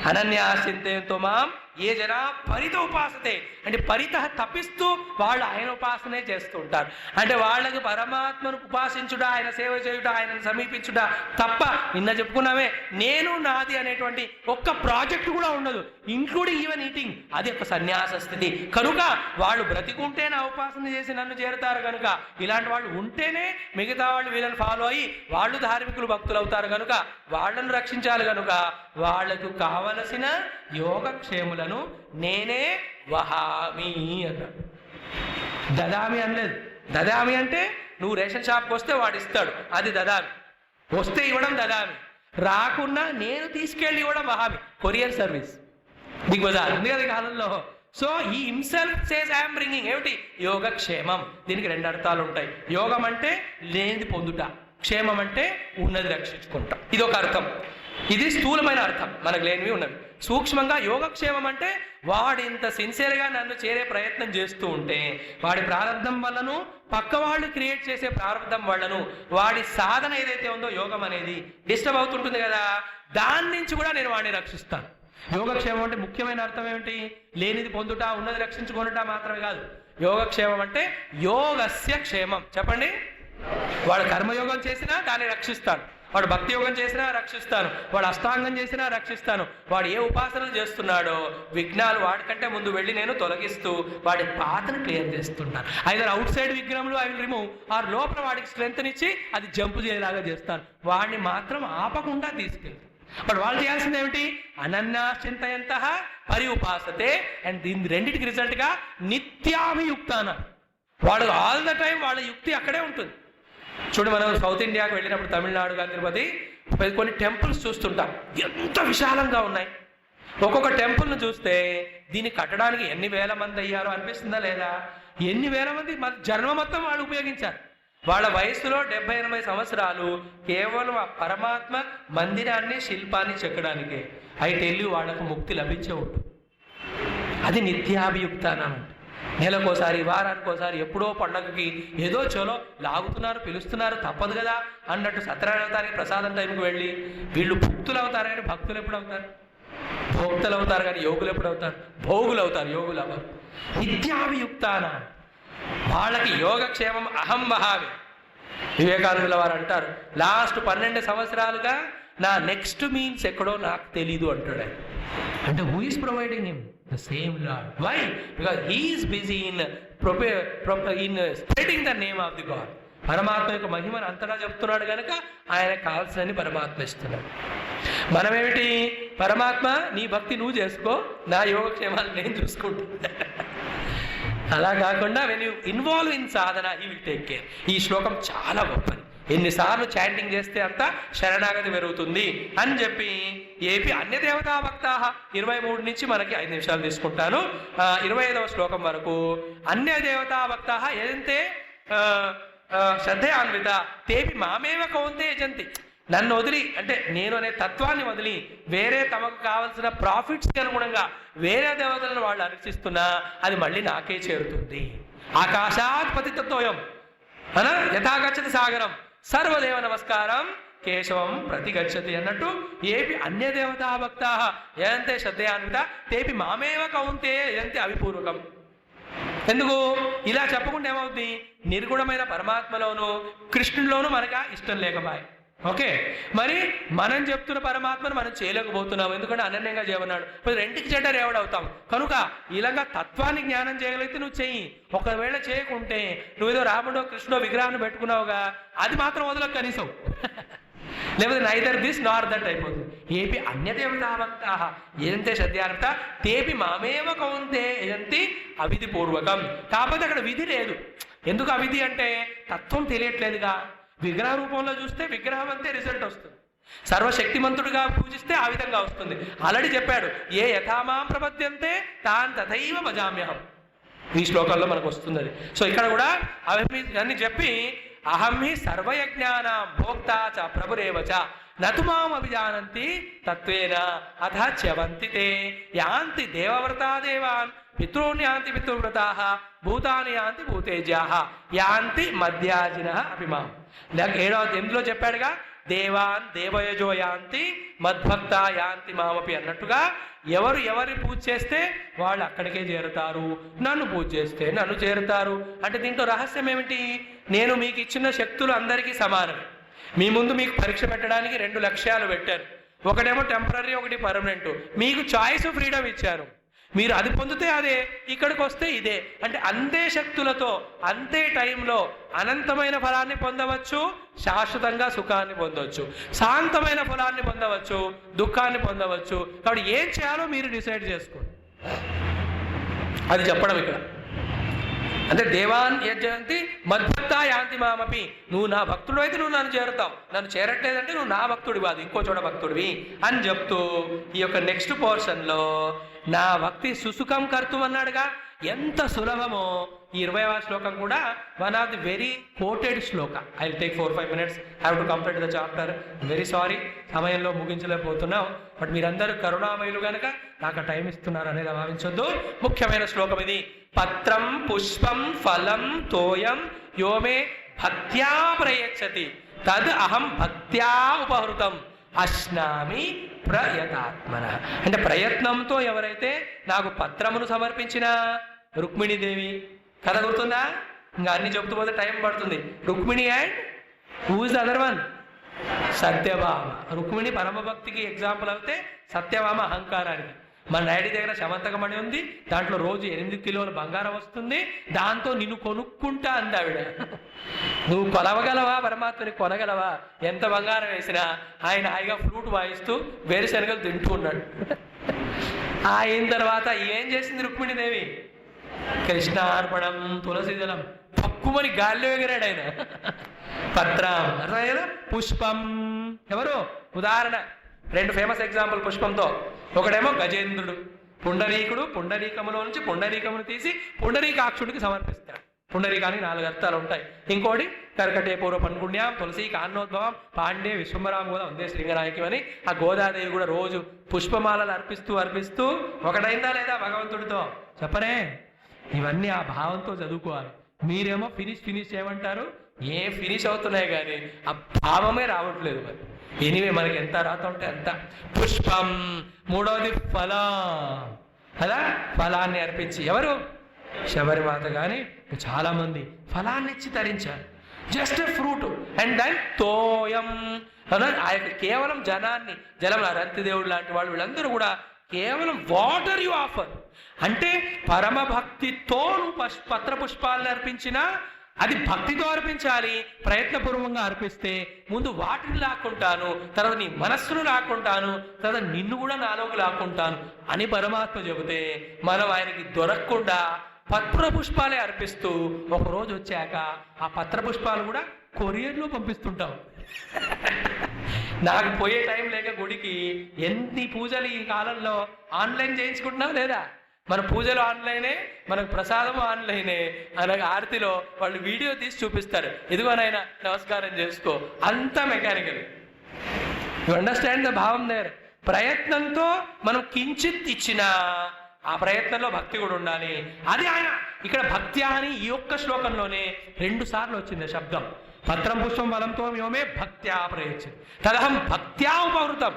అనన్యాశ్చింతయంతో మాం ఏ జనా పరిత ఉపాసతే అంటే పరిత తప్పిస్తూ వాళ్ళు ఆయన ఉపాసనే చేస్తూ ఉంటారు. అంటే వాళ్ళకి పరమాత్మను ఉపాసించుట, ఆయన సేవ చేయుట, ఆయనను సమీపించుట తప్ప నిన్న చెప్పుకున్నామే నేను నాది అనేటువంటి ఒక్క ప్రాజెక్ట్ కూడా ఉండదు, ఇంక్లూడింగ్ ఈవెన్ ఈటింగ్. అది ఒక సన్యాస స్థితి. కనుక వాళ్ళు బ్రతికుంటే నా ఉపాసన చేసి నన్ను చేరుతారు. కనుక ఇలాంటి వాళ్ళు ఉంటేనే మిగతా వాళ్ళు వీళ్ళని ఫాలో అయ్యి వాళ్ళు ధార్మికులు భక్తులు అవుతారు. కనుక వాళ్ళను రక్షించాలి. కనుక వాళ్లకు కావలసిన యోగక్షేములను నేనే వహామి అన్నాడు. దదామి అనలేదు. దదామి అంటే నువ్వు రేషన్ షాప్కి వస్తే వాడు ఇస్తాడు, అది దదామి. వస్తే ఇవ్వడం దదామి, రాకున్నా నేను తీసుకెళ్ళి ఇవ్వడం వహామి. కొరియర్ సర్వీస్ బిగ్ బజార్ ఉంది కదా కాలంలో. సో ఈ హిమ్సెల్ఫ్ సేస్ ఐఎమ్ బ్రింగింగ్ ఏమిటి యోగక్షేమం. దీనికి 2 అర్థాలు ఉంటాయి. యోగం అంటే లేనిది పొందుట, క్షేమం అంటే ఉన్నది రక్షించుకుంటా. ఇది ఒక అర్థం. ఇది స్థూలమైన అర్థం, మనకు లేనివి ఉన్నవి. సూక్ష్మంగా యోగక్షేమం అంటే వాడు ఇంత సిన్సియర్గా నన్ను చేరే ప్రయత్నం చేస్తూ ఉంటే వాడి ప్రారంధం వల్లను పక్క వాళ్ళు క్రియేట్ చేసే ప్రారంధం వల్లను వాడి సాధన ఏదైతే ఉందో యోగం అనేది డిస్టర్బ్ అవుతుంటుంది కదా, దాని నుంచి కూడా నేను వాడిని రక్షిస్తాను. యోగక్షేమం అంటే ముఖ్యమైన అర్థం ఏమిటి? లేనిది పొందుట, ఉన్నది రక్షించుకొనుట మాత్రమే కాదు. యోగక్షేమం అంటే యోగస్య క్షేమం. చెప్పండి. వాడు కర్మయోగం చేసినా దాన్ని రక్షిస్తాను, వాడు భక్తి యోగం చేసినా రక్షిస్తాను, వాడు అష్టాంగం చేసినా రక్షిస్తాను. వాడు ఏ ఉపాసనలు చేస్తున్నాడో విఘ్నాలు వాడికంటే ముందు వెళ్ళి నేను తొలగిస్తూ వాడి పాతను క్లియర్ చేస్తున్నాను. ఐదర్ అవుట్ సైడ్ విఘ్నములు ఐ విల్ రిమూవ్, ఆర్ లోపల వాడికి స్ట్రెంత్ ఇచ్చి అది జంపు చేయలాగా చేస్తాను. వాడిని మాత్రం ఆపకుండా తీసుకెళ్తాను. బట్ వాళ్ళు చేయాల్సింది ఏమిటి? అనన్యాశ్చింతయంత పరి ఉపాసతే. అండ్ దీని రెండింటికి రిజల్ట్గా నిత్యాభియుక్తాన. వాడు ఆల్ ద టైం వాళ్ళ యుక్తి అక్కడే ఉంటుంది. చూడు, మనం సౌత్ ఇండియాకి వెళ్ళినప్పుడు తమిళనాడు కానీ తిరుపతి కొన్ని టెంపుల్స్ చూస్తుంటాం, ఎంత విశాలంగా ఉన్నాయి. ఒక్కొక్క టెంపుల్ను చూస్తే దీన్ని కట్టడానికి ఎన్ని వేల మంది అయ్యారో అనిపిస్తుందా లేదా? ఎన్ని వేల మంది జన్మ మొత్తం వాళ్ళు ఉపయోగించారు. వాళ్ళ వయసులో 70-80 సంవత్సరాలు కేవలం ఆ పరమాత్మ మందిరాన్ని శిల్పాన్ని చెక్కడానికే. ఐ టెల్ యూ, వాళ్లకు ముక్తి లభించే ఉంటుంది. అది నిత్యాభియుక్తానం. నెలకోసారి, వారానికోసారి, ఎప్పుడో పండగకి ఏదో చలో లాగుతున్నారు, పిలుస్తున్నారు, తప్పదు కదా అన్నట్టు సత్యనారాయణ ప్రసాదం టైంకి వెళ్ళి వీళ్ళు భక్తులు అవుతారు కానీ భక్తులు ఎప్పుడు అవుతారు? భోక్తలు అవుతారు కానీ యోగులు ఎప్పుడు అవుతారు? భోగులు అవుతారు, యోగులు అవ్వరు. నిత్యాభియుక్తాన. వాళ్ళకి యోగక్షేమం అహం వహామి. వివేకానందుల వారు అంటారు, లాస్ట్ 12 సంవత్సరాలుగా నా నెక్స్ట్ మీన్స్ ఎక్కడో నాకు తెలీదు అంటాడు ఆయన. అంటే who is providing him? The same lord. Why? Because he is busy in spreading the name of the God. పరమాత్మ యొక్క మహిమను అంతగా చెప్తున్నాడు కనుక ఆయనకు కావాల్సినని పరమాత్మ ఇస్తున్నాడు. మనమేమిటి? పరమాత్మ నీ భక్తి నువ్వు చేసుకో, నా యోగక్షేమాలు నేను చూసుకుంటా. అలా కాకుండా when you involve in Sadhana he will take care. ఈ శ్లోకం చాలా గొప్పది. ఎన్నిసార్లు చాంటింగ్ చేస్తే అంత శరణాగతి పెరుగుతుంది అని చెప్పి ఏపీ అన్యదేవతా భక్తా 23 నుంచి మనకి 5 నిమిషాలు తీసుకుంటాను. 25వ శ్లోకం వరకు అన్యదేవతా భక్తా ఏదంటే శ్రద్ధయాన్విత తేపి మామేవ కౌంతే యజంతి. నన్ను వదిలి అంటే నేను అనే తత్వాన్ని వదిలి వేరే తమకు కావలసిన ప్రాఫిట్స్కి అనుగుణంగా వేరే దేవతలను వాళ్ళు అనుసరిస్తున్నా అది మళ్ళీ నాకే చేరుతుంది. ఆకాశాత్ పతితత్వయం అన యథాగచ్చతి సాగరం సర్వదేవ నమస్కారం కేశవం ప్రతిగచ్చతి అన్నట్టు ఏపి అన్యదేవతా భక్తా ఏదంతే శ్రద్ధయాన్విత తేపి మామేవ కౌంతే ఏదంతే అవిపూర్వకం. ఎందుకు ఇలా చెప్పకుండా ఏమవుతుంది, నిర్గుణమైన పరమాత్మలోను కృష్ణుల్లోనూ మనకు ఇష్టం లేకపోయి. ఓకే, మరి మనం చెప్తున్న పరమాత్మను మనం చేయలేకపోతున్నాం, ఎందుకంటే అనన్యంగా చేయమన్నాడు. మరి రెంటికి చెడ్డ రేవడవుతాం. కనుక ఇలాగా తత్వాన్ని జ్ఞానం చేయగలిగితే నువ్వు చెయ్యి. ఒకవేళ చేయకుంటే నువ్వేదో రాముడో కృష్ణుడో విగ్రహాన్ని పెట్టుకున్నావుగా, అది మాత్రం వదలకు కనీసం. లేకపోతే నైదర్ దిస్ నార్ దట్ అయిపోతుంది. ఏపి అన్యదేవతా భక్తా ఏదంతే శ్రద్ధయాన్విత తేపి మామేవ కౌంతే ఏదంతి అవిధి పూర్వకం. కాకపోతే అక్కడ విధి లేదు. ఎందుకు అవిధి అంటే తత్వం తెలియట్లేదుగా. విగ్రహ రూపంలో చూస్తే విగ్రహం అంతే రిజల్ట్ వస్తుంది. సర్వశక్తిమంతుడిగా పూజిస్తే ఆ విధంగా వస్తుంది. ఆల్రెడీ చెప్పాడు, ఏ యథామాం ప్రపద్యంతే తాన్ తథైవ భజామ్యహం. ఈ శ్లోకంలో మనకు వస్తుంది అది. సో ఇక్కడ కూడా అన్ని చెప్పి అహం హి సర్వయజ్ఞానాం భోక్తా చ ప్రభురేవచ నతు మాం అభిజానంతి తత్వేన అథ చ్యవంతి తే యాంతి దేవవ్రతా దేవాన్ పితॄన్ యాంతి పితృవ్రతాః భూతాని యాంతి భూతేజ్యాః యాంతి మధ్యాజినః అభిమాం. ఎందులో చెప్పాడుగా, దేవాన్ దేవయజో యాంతి మద్భక్త యాంతి మామపి అన్నట్టుగా ఎవరి పూజ చేస్తే వాళ్ళు అక్కడికే చేరుతారు, నన్ను పూజ చేస్తే నన్ను చేరుతారు. అంటే దీంట్లో రహస్యం ఏమిటి, నేను మీకు ఇచ్చిన శక్తులు అందరికీ సమానమే. మీ ముందు మీకు పరీక్ష పెట్టడానికి 2 లక్ష్యాలు పెట్టారు. ఒకటేమో టెంపరీ, ఒకటి పర్మనెంట్. మీకు చాయిస్ ఫ్రీడమ్ ఇచ్చారు. మీరు అది పొందితే అదే, ఇక్కడికి వస్తే ఇదే. అంటే అంతే శక్తులతో అంతే టైంలో అనంతమైన ఫలాన్ని పొందవచ్చు, శాశ్వతంగా సుఖాన్ని పొందవచ్చు, శాంతమైన ఫలాన్ని పొందవచ్చు, దుఃఖాన్ని పొందవచ్చు. కాబట్టి ఏం చేయాలో మీరు డిసైడ్ చేసుకోండి. అది చెప్పడం ఇక్కడ. అంటే దేవాన్ యజంతి మద్భక్త యాంతి మామపి. నువ్వు నా భక్తుడు అయితే నువ్వు నన్ను చేరుతావు, నన్ను చేరట్లేదంటే నువ్వు నా భక్తుడివి కాదు, ఇంకో చోట భక్తుడివి అని చెప్తూ ఈ యొక్క నెక్స్ట్ పోర్షన్లో నా భక్తి సుసుఖం కర్తం అన్నాడుగా. ఎంత సులభమో ఈ 20వ శ్లోకం కూడా one of the very quoted shloka. I will take 4-5 minutes, have to complete the chapter. Very sorry, సమయంలో ముగించలేకపోతున్నాం. బట్ మీరందరూ కరుణామయులు కనుక నాకు టైం ఇస్తున్నారు అనేది భావించొద్దు. ముఖ్యమైన శ్లోకం ఇది. పత్రం పుష్పం ఫలం తోయం యోమే భక్త్యా ప్రయచ్చతి తద్ అహం భక్త్యా ఉపహృతం అశ్నామి ప్రయతాత్మన. అంటే ప్రయత్నంతో ఎవరైతే నాకు పత్రమును సమర్పించిన రుక్మిణీదేవి కథ గుర్తుందా? ఇంకా అన్ని చెప్తూ పోతే టైం పడుతుంది. Rukmini and who is the other one? Satyabhama. Rukmini పరమభక్తికి ఎగ్జాంపుల్ అయితే సత్యభామ అహంకారానికి. మన డాడీ దగ్గర శమంతకమణి ఉంది, దాంట్లో రోజు 8 కిలోల బంగారం వస్తుంది, దాంతో నిన్ను కొనుక్కుంటా అంది ఆవిడ. నువ్వు కొలవగలవా? పరమాత్మని కొనగలవా? ఎంత బంగారం వేసినా ఆయన హాయిగా ఫ్లూట్ వాయిస్తూ వేరుశనగలు తింటూ ఉన్నాడు. అయిన తర్వాత ఏం చేసింది రుక్మిణీదేవి? కృష్ణార్పణం తులసీదళం తక్కువని గాల్లో ఎగిరాడు ఆయన. పత్రం అర్థమయ్యేదా? పుష్పం ఎవరు? ఉదాహరణ 2 ఫేమస్ ఎగ్జాంపుల్ పుష్పంతో. ఒకడేమో గజేంద్రుడు, పుండరీకుడు పుండరీకములో నుంచి పుండరీకమును తీసి పుండరీకాక్షుడికి సమర్పిస్తాడు. పుండరీకానికి 4 అర్థాలు ఉంటాయి. ఇంకోటి కర్కటే పూర్వ పన్గుణ్యాం తులసి కాన్నోద్భవం పాండే విశ్వంబరాం కూడా వందే శ్రీంగనాయకి అని. ఆ గోదాదేవి కూడా రోజు పుష్పమాలలు అర్పిస్తూ ఒకటైందా లేదా భగవంతుడితో చెప్పరే. ఇవన్నీ ఆ భావంతో చదువుకోవాలి. మీరేమో ఫినిష్ చేయమంటారు, ఏ ఫినిష్ అవుతున్నాయి కానీ ఆ భావమే రావట్లేదు. మరి ఎనివే మనకి ఎంత రాత ఉంటే అంత. పుష్పం. మూడవది ఫలం. అలా ఫలాన్ని అర్పించి ఎవరు? శబరిమాత కానీ చాలా మంది ఫలాన్ని ఇచ్చి తరించారు. Just fruit. అండ్ దెన్ తోయం. ఆ యొక్క కేవలం జలం రంతిదేవుడు లాంటి వాళ్ళు వీళ్ళందరూ కూడా కేవలం వాటర్ యు ఆఫర్. అంటే పరమ భక్తితో నువ్వు పత్ర పుష్పాలను అర్పించినా అది భక్తితో అర్పించాలి. ప్రయత్నపూర్వకంగా అర్పిస్తే ముందు వాటిని లాక్కుంటాను, తర్వాత నీ మనస్సును లాక్కుంటాను, తర్వాత నిన్ను కూడా నాలోకి లాక్కుంటాను అని పరమాత్మ చెబితే మనం ఆయనకి దొరకకుండా పత్ర పుష్పాలే అర్పిస్తూ ఒకరోజు వచ్చాక ఆ పత్ర పుష్పాలు కూడా కొరియర్లో పంపిస్తుంటాం. నాకు పోయే టైం లేక గుడికి ఎన్ని పూజలు ఈ కాలంలో ఆన్లైన్ చేయించుకుంటున్నావు లేదా? మన పూజలు ఆన్లైనే, మనకు ప్రసాదం ఆన్లైనే. అలాగే ఆరతిలో వాళ్ళు వీడియో తీసి చూపిస్తారు, ఇదిగోనైనా నమస్కారం చేసుకో. అంతా మెకానికల్. యు అండర్స్టాండ్ ద భావం దేర్. ప్రయత్నంతో మనం కించిత్ ఇచ్చినా ఆ ప్రయత్నంలో భక్తి కూడా ఉండాలి. అది ఆయన ఇక్కడ భక్తి అని ఈ ఒక్క శ్లోకంలోనే 2 సార్లు వచ్చింది శబ్దం. పత్రం పుష్పం ఫలంతో వ్యోమే భక్త్యా ప్రయచ్చతి తదహం భక్త్యా ఉపవృతం.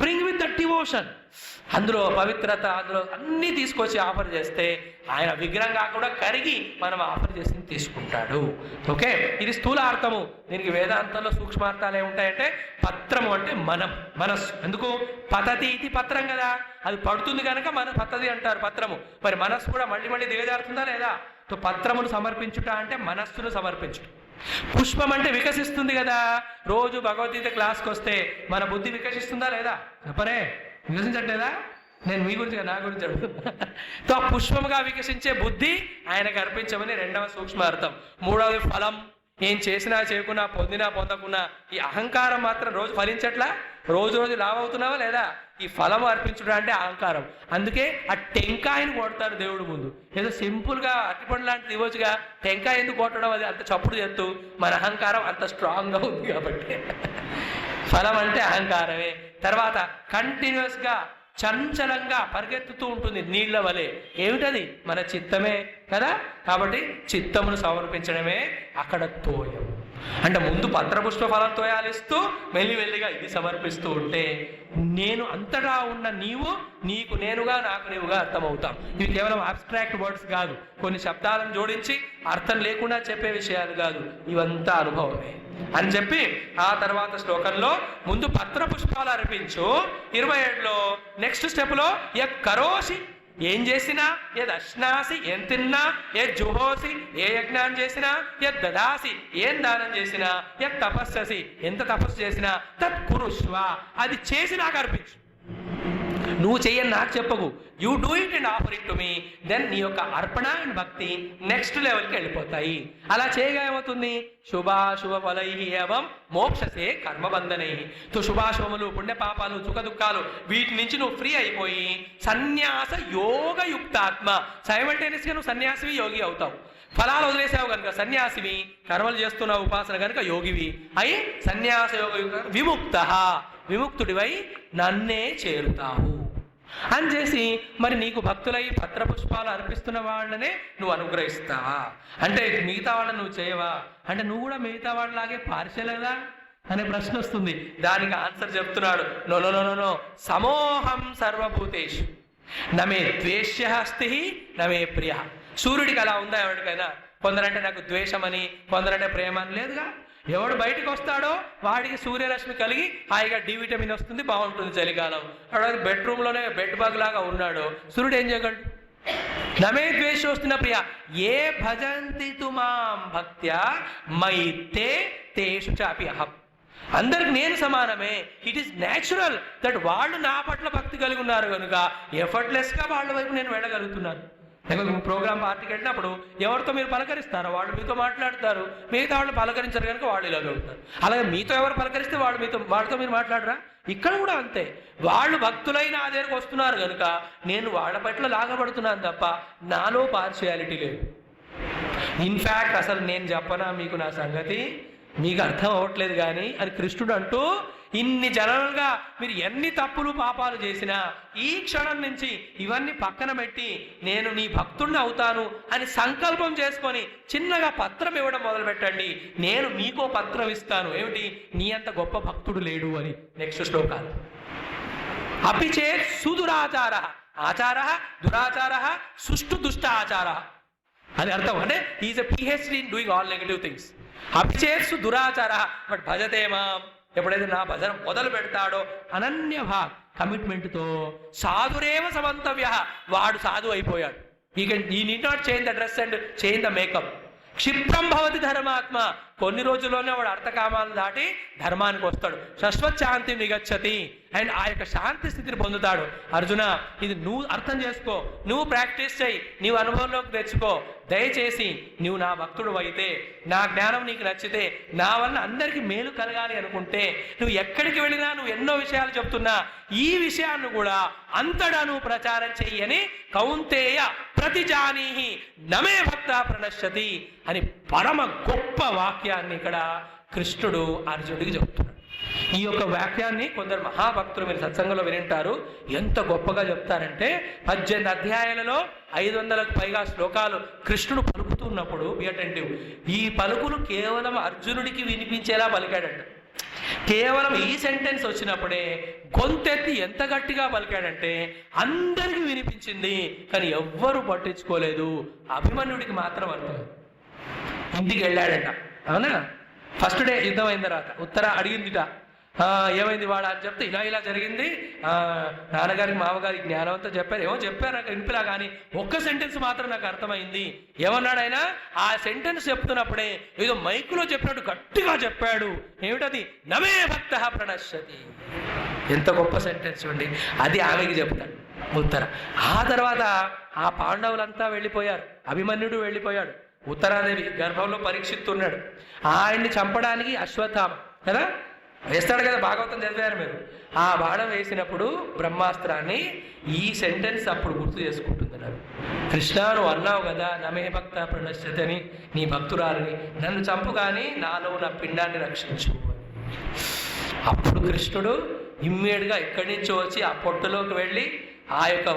Bring with the devotion. అందులో పవిత్రత, అందులో అన్నీ తీసుకొచ్చి ఆఫర్ చేస్తే ఆయన విగ్రహంగా కూడా కరిగి మనం ఆఫర్ చేసి తీసుకుంటాడు. ఓకే, ఇది స్థూల అర్థము. దీనికి వేదాంతంలో సూక్ష్మార్థాలు ఏముంటాయంటే పత్రము అంటే మనస్సు. ఎందుకు పతతి ఇది పత్రం కదా, అది పడుతుంది కనుక మన పతది అంటారు పత్రము. మరి మనస్సు కూడా మళ్ళీ మళ్ళీ దిగజారుతుందా లేదా? సో పత్రమును సమర్పించుట అంటే మనస్సును సమర్పించుట. పుష్పం అంటే వికసిస్తుంది కదా, రోజు భగవద్గీత క్లాస్కి వస్తే మన బుద్ధి వికసిస్తుందా లేదా? చెప్పరే, వికసించట్లేదా? నేను మీ గురించి నా గురించి అడుగుతున్నా. తో పుష్పముగా వికసించే బుద్ధి ఆయనకు అర్పించమని రెండవ సూక్ష్మార్థం. మూడవది ఫలం. ఏం చేసినా చేయకున్నా, పొందినా పొందకున్నా ఈ అహంకారం మాత్రం రోజు ఫలించట్లా? రోజు రోజు లాభవుతున్నావా లేదా? ఈ ఫలం అర్పించడం అంటే అహంకారం. అందుకే ఆ టెంకాయని కొడతారు దేవుడు ముందు. ఏదో సింపుల్గా అరటిపండు లాంటిది ఇవ్వచ్చుగా, టెంకాయ ఎందుకు కొట్టడం? అది అంత చప్పుడు చేస్తూ మన అహంకారం అంత స్ట్రాంగ్గా ఉంది కాబట్టి. ఫలం అంటే అహంకారమే. తర్వాత కంటిన్యూస్గా చంచలంగా పరిగెత్తుతూ ఉంటుంది నీళ్ల వలె. ఏమిటది? మన చిత్తమే కదా. కాబట్టి చిత్తమును సమర్పించడమే అక్కడ తోయం. అంటే ముందు పత్రపుష్ప ఫలం తోయాలిస్తూ మెల్లిమెల్లిగా ఇది సమర్పిస్తూ ఉంటే నేను అంతటా ఉన్న నీవు నీకు నేనుగా నాకు నీవుగా అర్థమవుతాం. ఇవి కేవలం అబ్స్ట్రాక్ట్ వర్డ్స్ కాదు, కొన్ని శబ్దాలను జోడించి అర్థం లేకుండా చెప్పే విషయాలు కాదు, ఇవంతా అనుభవమే అని చెప్పి ఆ తర్వాత శ్లోకంలో ముందు పత్రపుష్పాలు అర్పించు. 27లో నెక్స్ట్ స్టెప్లో కరోసి, ఏం చేసినా, ఏది అశ్నాసి, ఏం తిన్నా, ఏ జుహోసి, ఏ యజ్ఞాన్ని చేసినా, ఎద్ దదాసి, ఏం దానం చేసినా, ఎద్ తపస్ససి, ఎంత తపస్సు చేసినా, తత్ కురుష్వ, అది చేసి నాకు అర్పించు. నువ్వు చెయ్యని నాకు చెప్పకు, you do it and offer it to me. Then నీ యొక్క అర్పణ అండ్ భక్తి నెక్స్ట్ లెవెల్కి వెళ్ళిపోతాయి. అలా చేయగా ఏమవుతుంది? శుభాశుభ ఫలై ఏవం మోక్షసే కర్మబంధనై. తో శుభాశుభములు, పుణ్యపాపాలు, సుఖ దుఃఖాలు, వీటి నుంచి నువ్వు ఫ్రీ అయిపోయి సన్యాస యోగయుక్తాత్మ, సైమల్టేనియస్గా నువ్వు సన్యాసివి యోగి అవుతావు. ఫలాలు వదిలేసావు కనుక సన్యాసివి, కర్మలు చేస్తున్నావు ఉపాసన కనుక యోగివి అయి సన్యాస యోగ విముక్త, విముక్తుడివై నన్నే చేరుతావు అని చేసి మరి నీకు భక్తులై పత్రపుష్పాలు అర్పిస్తున్న వాళ్ళనే నువ్వు అనుగ్రహిస్తావా? అంటే మిగతా వాళ్ళని నువ్వు చేయవా? అంటే నువ్వు కూడా మిగతా వాళ్ళలాగే పార్షలేదా అనే ప్రశ్న వస్తుంది. దానికి ఆన్సర్ చెప్తున్నాడు, నో నో నో నో, సమోహం సర్వభూతేషు నమే ద్వేష్య అస్తి నమే ప్రియ. సూర్యుడికి అలా ఉందా? ఎవరికైనా కొందరంటే నాకు ద్వేషమని, కొందరంటే ప్రేమ అని లేదుగా. ఎవడు బయటకు వస్తాడో వాడికి సూర్యరశ్మి కలిగి హాయిగా డి విటమిన్ వస్తుంది, బాగుంటుంది చలికాలం. వాడు బెడ్రూమ్లోనే బెడ్ బాగ్ లాగా ఉన్నాడు, సూర్యుడు ఏం చేయగలడు? నమే ద్వేషోస్తున్న ప్రియ ఏ భజంతి తుమాం భక్త్యా మైతే తేషు చాపి అహం. అందరికి నేను సమానమే. ఇట్ ఈస్ న్యాచురల్ దట్ వాళ్ళు నా పట్ల భక్తి కలిగి ఉన్నారు కనుక ఎఫర్ట్లెస్గా వాళ్ళ వైపు నేను వెళ్ళగలుగుతున్నాను. లేకపోతే ప్రోగ్రామ్ పార్టీకి వెళ్ళినప్పుడు ఎవరితో మీరు పలకరిస్తారో వాళ్ళు మీతో మాట్లాడతారు, మిగతా వాళ్ళు పలకరించారు కనుక వాళ్ళు ఇలా ఉంటారు. అలాగే మీతో ఎవరు పలకరిస్తే వాళ్ళతో మీరు మాట్లాడరా? ఇక్కడ కూడా అంతే. వాళ్ళు భక్తులై నా దగ్గరకు వస్తున్నారు కనుక నేను వాళ్ళ పట్ల లాగబడుతున్నాను తప్ప నాలో పార్షియాలిటీ లేదు. ఇన్ఫ్యాక్ట్ అసలు నేను చెప్పనా మీకు నా సంగతి, మీకు అర్థం అవ్వట్లేదు కానీ అని కృష్ణుడు అంటూ, ఇన్ని జనాలుగా మీరు ఎన్ని తప్పులు పాపాలు చేసినా ఈ క్షణం నుంచి ఇవన్నీ పక్కన పెట్టి నేను నీ భక్తుడిని అవుతాను అని సంకల్పం చేసుకొని చిన్నగా పత్రం ఇవ్వడం మొదలు పెట్టండి. నేను మీకో పత్రం ఇస్తాను. ఏమిటి? నీ అంత గొప్ప భక్తుడు లేడు అని. నెక్స్ట్ శ్లోకాలు. అపిచే సుదురాచార, ఆచార దురాచార సుష్టు దుష్ట ఆచార అని అర్థం. అంటే is a PhD in doing all negative things. అపిచేత్సు దురాచార బట్ భజతే మాం. ఎప్పుడైతే నా భజన మొదలు పెడతాడో అనన్య భాగ్ కమిట్మెంట్తో సాధురేవ సమంతవ్య, వాడు సాధు అయిపోయాడు. ఈ need not change the dress and change the makeup. క్షిప్రం భవతి ధర్మాత్మ, కొన్ని రోజుల్లోనే వాడు అర్థకామాలను దాటి ధర్మానికి వస్తాడు. శాశ్వత శాంతి నిగచ్చతి, అండ్ ఆ యొక్క శాంతి స్థితిని పొందుతాడు. అర్జున, ఇది నువ్వు అర్థం చేసుకో, నువ్వు ప్రాక్టీస్ చేయి, నీవు అనుభవంలోకి తెచ్చుకో. దయచేసి నువ్వు నా భక్తుడు అయితే, నా జ్ఞానం నీకు నచ్చితే, నా వల్ల అందరికీ మేలు కలగాలి అనుకుంటే, నువ్వు ఎక్కడికి వెళ్ళినా నువ్వు ఎన్నో విషయాలు చెప్తున్నా ఈ విషయాన్ని కూడా అంతటా నువ్వు ప్రచారం చెయ్యని కౌంతేయ ప్రతిజానీహి నమే భక్త ప్రణశ్యతి అని పరమ గొప్ప వాక్యాన్ని ఇక్కడ కృష్ణుడు అర్జునుడికి చెప్తున్నాడు. ఈ యొక్క వాక్యాన్ని కొందరు మహాభక్తులు మీరు సత్సంగంలో వినింటారు. ఎంత గొప్పగా చెప్తారంటే 18 అధ్యాయాలలో 500కు పైగా శ్లోకాలు కృష్ణుడు పలుకుతున్నప్పుడు బి అటెంటివ్, ఈ పలుకులు కేవలం అర్జునుడికి వినిపించేలా పలికాడంట. కేవలం ఈ సెంటెన్స్ వచ్చినప్పుడే గొంతెత్తి ఎంత గట్టిగా పలికాడంటే అందరికీ వినిపించింది, కానీ ఎవ్వరూ పట్టించుకోలేదు. అభిమన్యుడికి మాత్రం అర్థం. ఇంటికి వెళ్ళాడంట, అవునా? ఫస్ట్ డే యుద్ధం అయిన తర్వాత ఉత్తర అడిగిందిట, ఏమైంది వాడా అని చెప్తే ఇలా జరిగింది, నాన్నగారికి మామగారికి జ్ఞానం అంతా చెప్పారు, ఏమో చెప్పారు నాకు వినిపిలా, కానీ ఒక్క సెంటెన్స్ మాత్రం నాకు అర్థమైంది. ఏమన్నాడు ఆయన? ఆ సెంటెన్స్ చెప్తున్నప్పుడే ఏదో మైకులో చెప్పినట్టు గట్టిగా చెప్పాడు. ఏమిటది? నమే భక్త ప్రణశ్యతి. ఎంత గొప్ప సెంటెన్స్ అండి. అది ఆమెకి చెప్తాడు ఉత్తర. ఆ తర్వాత ఆ పాండవులంతా వెళ్ళిపోయారు, అభిమన్యుడు వెళ్ళిపోయాడు, ఉత్తరాదేవి గర్భంలో పరీక్షిస్తున్నాడు. ఆయన్ని చంపడానికి అశ్వత్థామ కదా వేస్తాడు కదా, భాగవతం చదివారు మీరు. ఆ బాణం వేసినప్పుడు బ్రహ్మాస్త్రాన్ని ఈ సెంటెన్స్ అప్పుడు గుర్తు చేసుకుంటున్నారు. కృష్ణ నువ్వు అన్నావు కదా నమే భక్త ప్రణశ్యతి అని, నీ భక్తురాలని నన్ను చంపు కానీ నాలో నా పిండాన్ని రక్షించు. అప్పుడు కృష్ణుడు ఇమ్మీడియట్గా ఎక్కడి నుంచో వచ్చి ఆ పొట్టులోకి వెళ్ళి ఆ యొక్క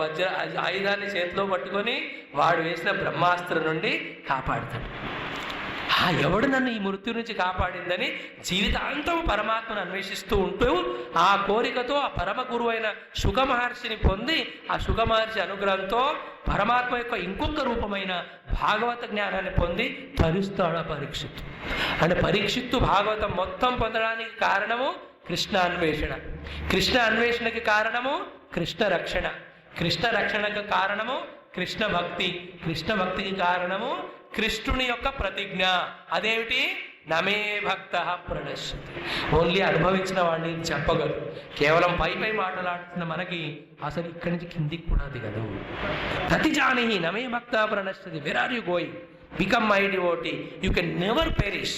ఆయుధాన్ని చేతిలో పట్టుకొని వాడు వేసిన బ్రహ్మాస్త్రం నుండి కాపాడుతాడు. ఎవడు నన్ను ఈ మృత్యు నుంచి కాపాడిందని జీవితాంతం పరమాత్మను అన్వేషిస్తూ ఉంటూ ఆ కోరికతో ఆ పరమ గురువు అయిన శుక మహర్షిని పొంది ఆ శుక మహర్షి అనుగ్రహంతో పరమాత్మ యొక్క ఇంకొక రూపమైన భాగవత జ్ఞానాన్ని పొంది తరుస్తాడు పరీక్షిత్తు. అంటే పరీక్షిత్తు భాగవతం మొత్తం పొందడానికి కారణము కృష్ణ అన్వేషణ, కృష్ణ అన్వేషణకి కారణము కృష్ణ రక్షణ, కృష్ణ రక్షణకు కారణము కృష్ణ భక్తి, కృష్ణ భక్తికి కారణము కృష్ణుని యొక్క ప్రతిజ్ఞ. అదేమిటి? నమే భక్త ప్రణశ్యతి. ఓన్లీ అనుభవించిన వాడిని చెప్పగలరు. కేవలం పై మాటలాడుతున్న మనకి అసలు ఇక్కడి నుంచి కిందికి కూడా దిగదు. ప్రతిజాని నమే భక్త ప్రణశ్యతి. Where are you going? Become my devotee. You can never perish.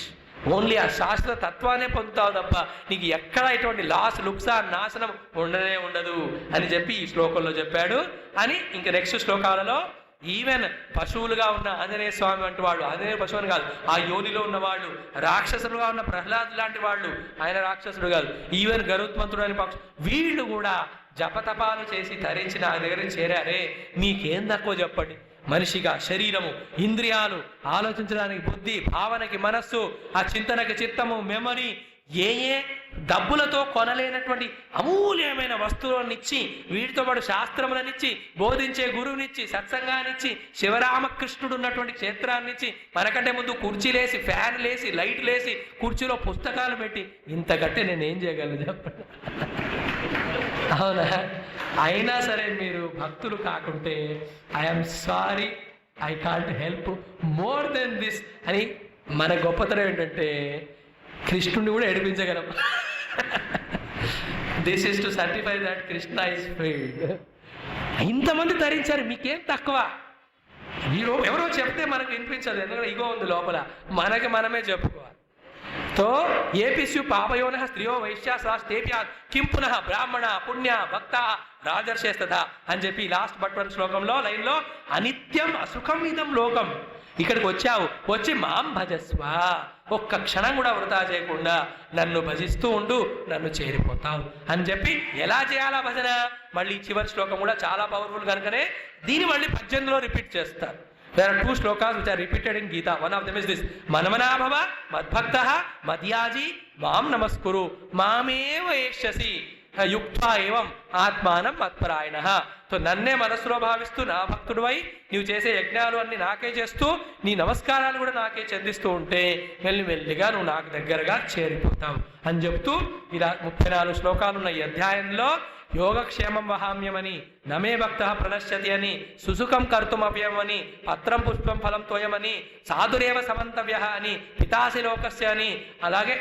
Only ఆ శాస్త్ర తత్వాన్ని పొందుతావు తప్ప నీకు ఎక్కడ ఇటువంటి లాస్ లుక్సా నాశనం ఉండనే ఉండదు అని చెప్పి ఈ శ్లోకంలో చెప్పాడు. అని ఇంక నెక్స్ట్ శ్లోకాలలో ఈవెన్ పశువులుగా ఉన్న ఆంజనేయ స్వామి వంటి వాళ్ళు, ఆంజనేయ పశువు అని కాదు, ఆ యోనిలో ఉన్న వాళ్ళు, రాక్షసులుగా ఉన్న ప్రహ్లాద్ లాంటి వాళ్ళు, ఆయన రాక్షసుడు కాదు, ఈవెన్ గరుత్మంతుడు అని పక్షు, వీళ్ళు కూడా జపతపాలు చేసి ధరించి నా దగ్గర చేరారే, మీకేం తక్కువ చెప్పండి? మనిషిగా శరీరము, ఇంద్రియాలు, ఆలోచించడానికి బుద్ధి, భావనకి మనస్సు, ఆ చింతనకి చిత్తము, మెమరీ, ఏ డబ్బులతో కొనలేనటువంటి అమూల్యమైన వస్తువులనిచ్చి, వీటితో పాటు శాస్త్రములనిచ్చి, బోధించే గురువునిచ్చి, సత్సంగాన్నిచ్చి, శివరామకృష్ణుడు ఉన్నటువంటి క్షేత్రాన్నిచ్చి, మనకంటే ముందు కుర్చీలేసి, ఫ్యాన్లేసి, లైట్లేసి, కుర్చీలో పుస్తకాలు పెట్టి, ఇంత గట్టి నేనేం చేయగలను చెప్పండి? అవునా? అయినా సరే మీరు భక్తులు కాకుంటే I'm sorry, I can't help more than this అని మన గొప్పతనం ఏంటంటే కృష్ణుడిని కూడా ఏడిపించగలం. This is to certify that Krishna is ఫ్రీడ్. ఇంతమంది ధరించారు, మీకేం తక్కువ? మీరు ఎవరో చెప్తే మనకు వినిపించదు, ఎందుకంటే ఇగో ఉంది లోపల, మనకి మనమే చెప్పుకోవాలి. తో ఏపిస్యు పాపయోన స్త్రియో వైశ్యాస్వాస్తేప్యా కిం పునః బ్రాహ్మణ పుణ్య భక్త రాజర్షేస్తథ అని చెప్పి లాస్ట్ బట్ 1 శ్లోకంలో లైన్లో అనిత్యం అసుఖం ఇదం లోకం. ఇక్కడికి వచ్చావు, వచ్చి మాం భజస్వ, ఒక్క క్షణం కూడా వృధా చేయకుండా నన్ను భజిస్తూ ఉండు, నన్ను చేరిపోతావు అని చెప్పి ఎలా చేయాలా భజన? మళ్ళీ చివరి శ్లోకం కూడా చాలా పవర్ఫుల్ కనుకనే దీన్ని మళ్ళీ 18లో రిపీట్ చేస్తారు. There are 2 slokas which are repeated in Gita. One of them is this: Manamana bhava madbhaktah madhyaji mam namaskuru mameva eshyasi యుక్త్వా ఏవం ఆత్మానం మత్పరాయణః. సో నన్నే మనస్సులో భావిస్తూ నా భక్తుడివై నీవు చేసే యజ్ఞాలు అన్ని నాకే చేస్తూ నీ నమస్కారాలు కూడా నాకే చెందిస్తూ ఉంటే మెల్లిమెల్లిగా నువ్వు నాకు దగ్గరగా చేరిపోతావు అని చెప్తూ ఇలా 34 శ్లోకాలున్న ఈ అధ్యాయంలో యోగక్షేమం వహామ్యమని, నమే భక్త ప్రణశ్యతి అని, సుసుఖం కర్తుమవ్యమని, పత్రం పుష్పం ఫలం తోయమని, సాధురేవ సమంతవ్య అని, పితాసి లోకస్య అని, అలాగే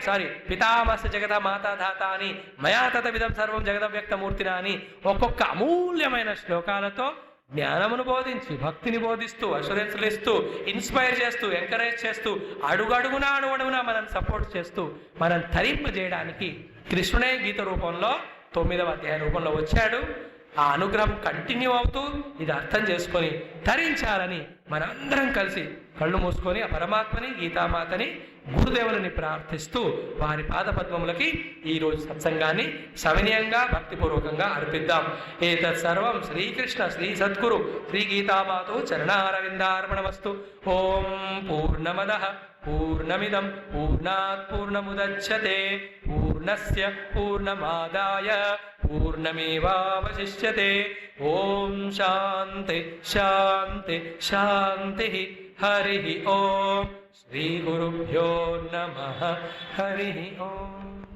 పితామస్య జగత మాతాధాత అని, మయా తత విధం సర్వం జగదవ్యక్తమూర్తిన అని ఒక్కొక్క అమూల్యమైన శ్లోకాలతో జ్ఞానమును బోధించి, భక్తిని బోధిస్తూ, అష్యూరెన్స్లు ఇస్తూ, ఇన్స్పైర్ చేస్తూ, ఎంకరేజ్ చేస్తూ, అడుగడుగునా మనల్ని సపోర్ట్ చేస్తూ, మనం తరింపజేయడానికి కృష్ణుడే గీత రూపంలో 9వ అధ్యాయ రూపంలో వచ్చాడు. ఆ అనుగ్రహం కంటిన్యూ అవుతూ ఇది అర్థం చేసుకొని ధరించాలని మనందరం కలిసి కళ్ళు మూసుకొని ఆ పరమాత్మని గీతామాతని గురుదేవులని ప్రార్థిస్తూ వారి పాదపద్మములకి ఈరోజు సత్సంగాన్ని సవినయంగా భక్తిపూర్వకంగా అర్పిద్దాం. ఏతత్ సర్వం శ్రీకృష్ణ శ్రీ సద్గురు శ్రీ గీతామాతో చరణారవిందార్పణమస్తు. ఓం పూర్ణమదః పూర్ణమిదం పూర్ణాత్ పూర్ణముదచ్యతే పూర్ణస్య పూర్ణమాదాయ పూర్ణమేవావశిష్యతే. ఓం శాంతి శాంతి శాంతి. హరి ఓం. శ్రీ గురుభ్యో నమః. హరి ఓం.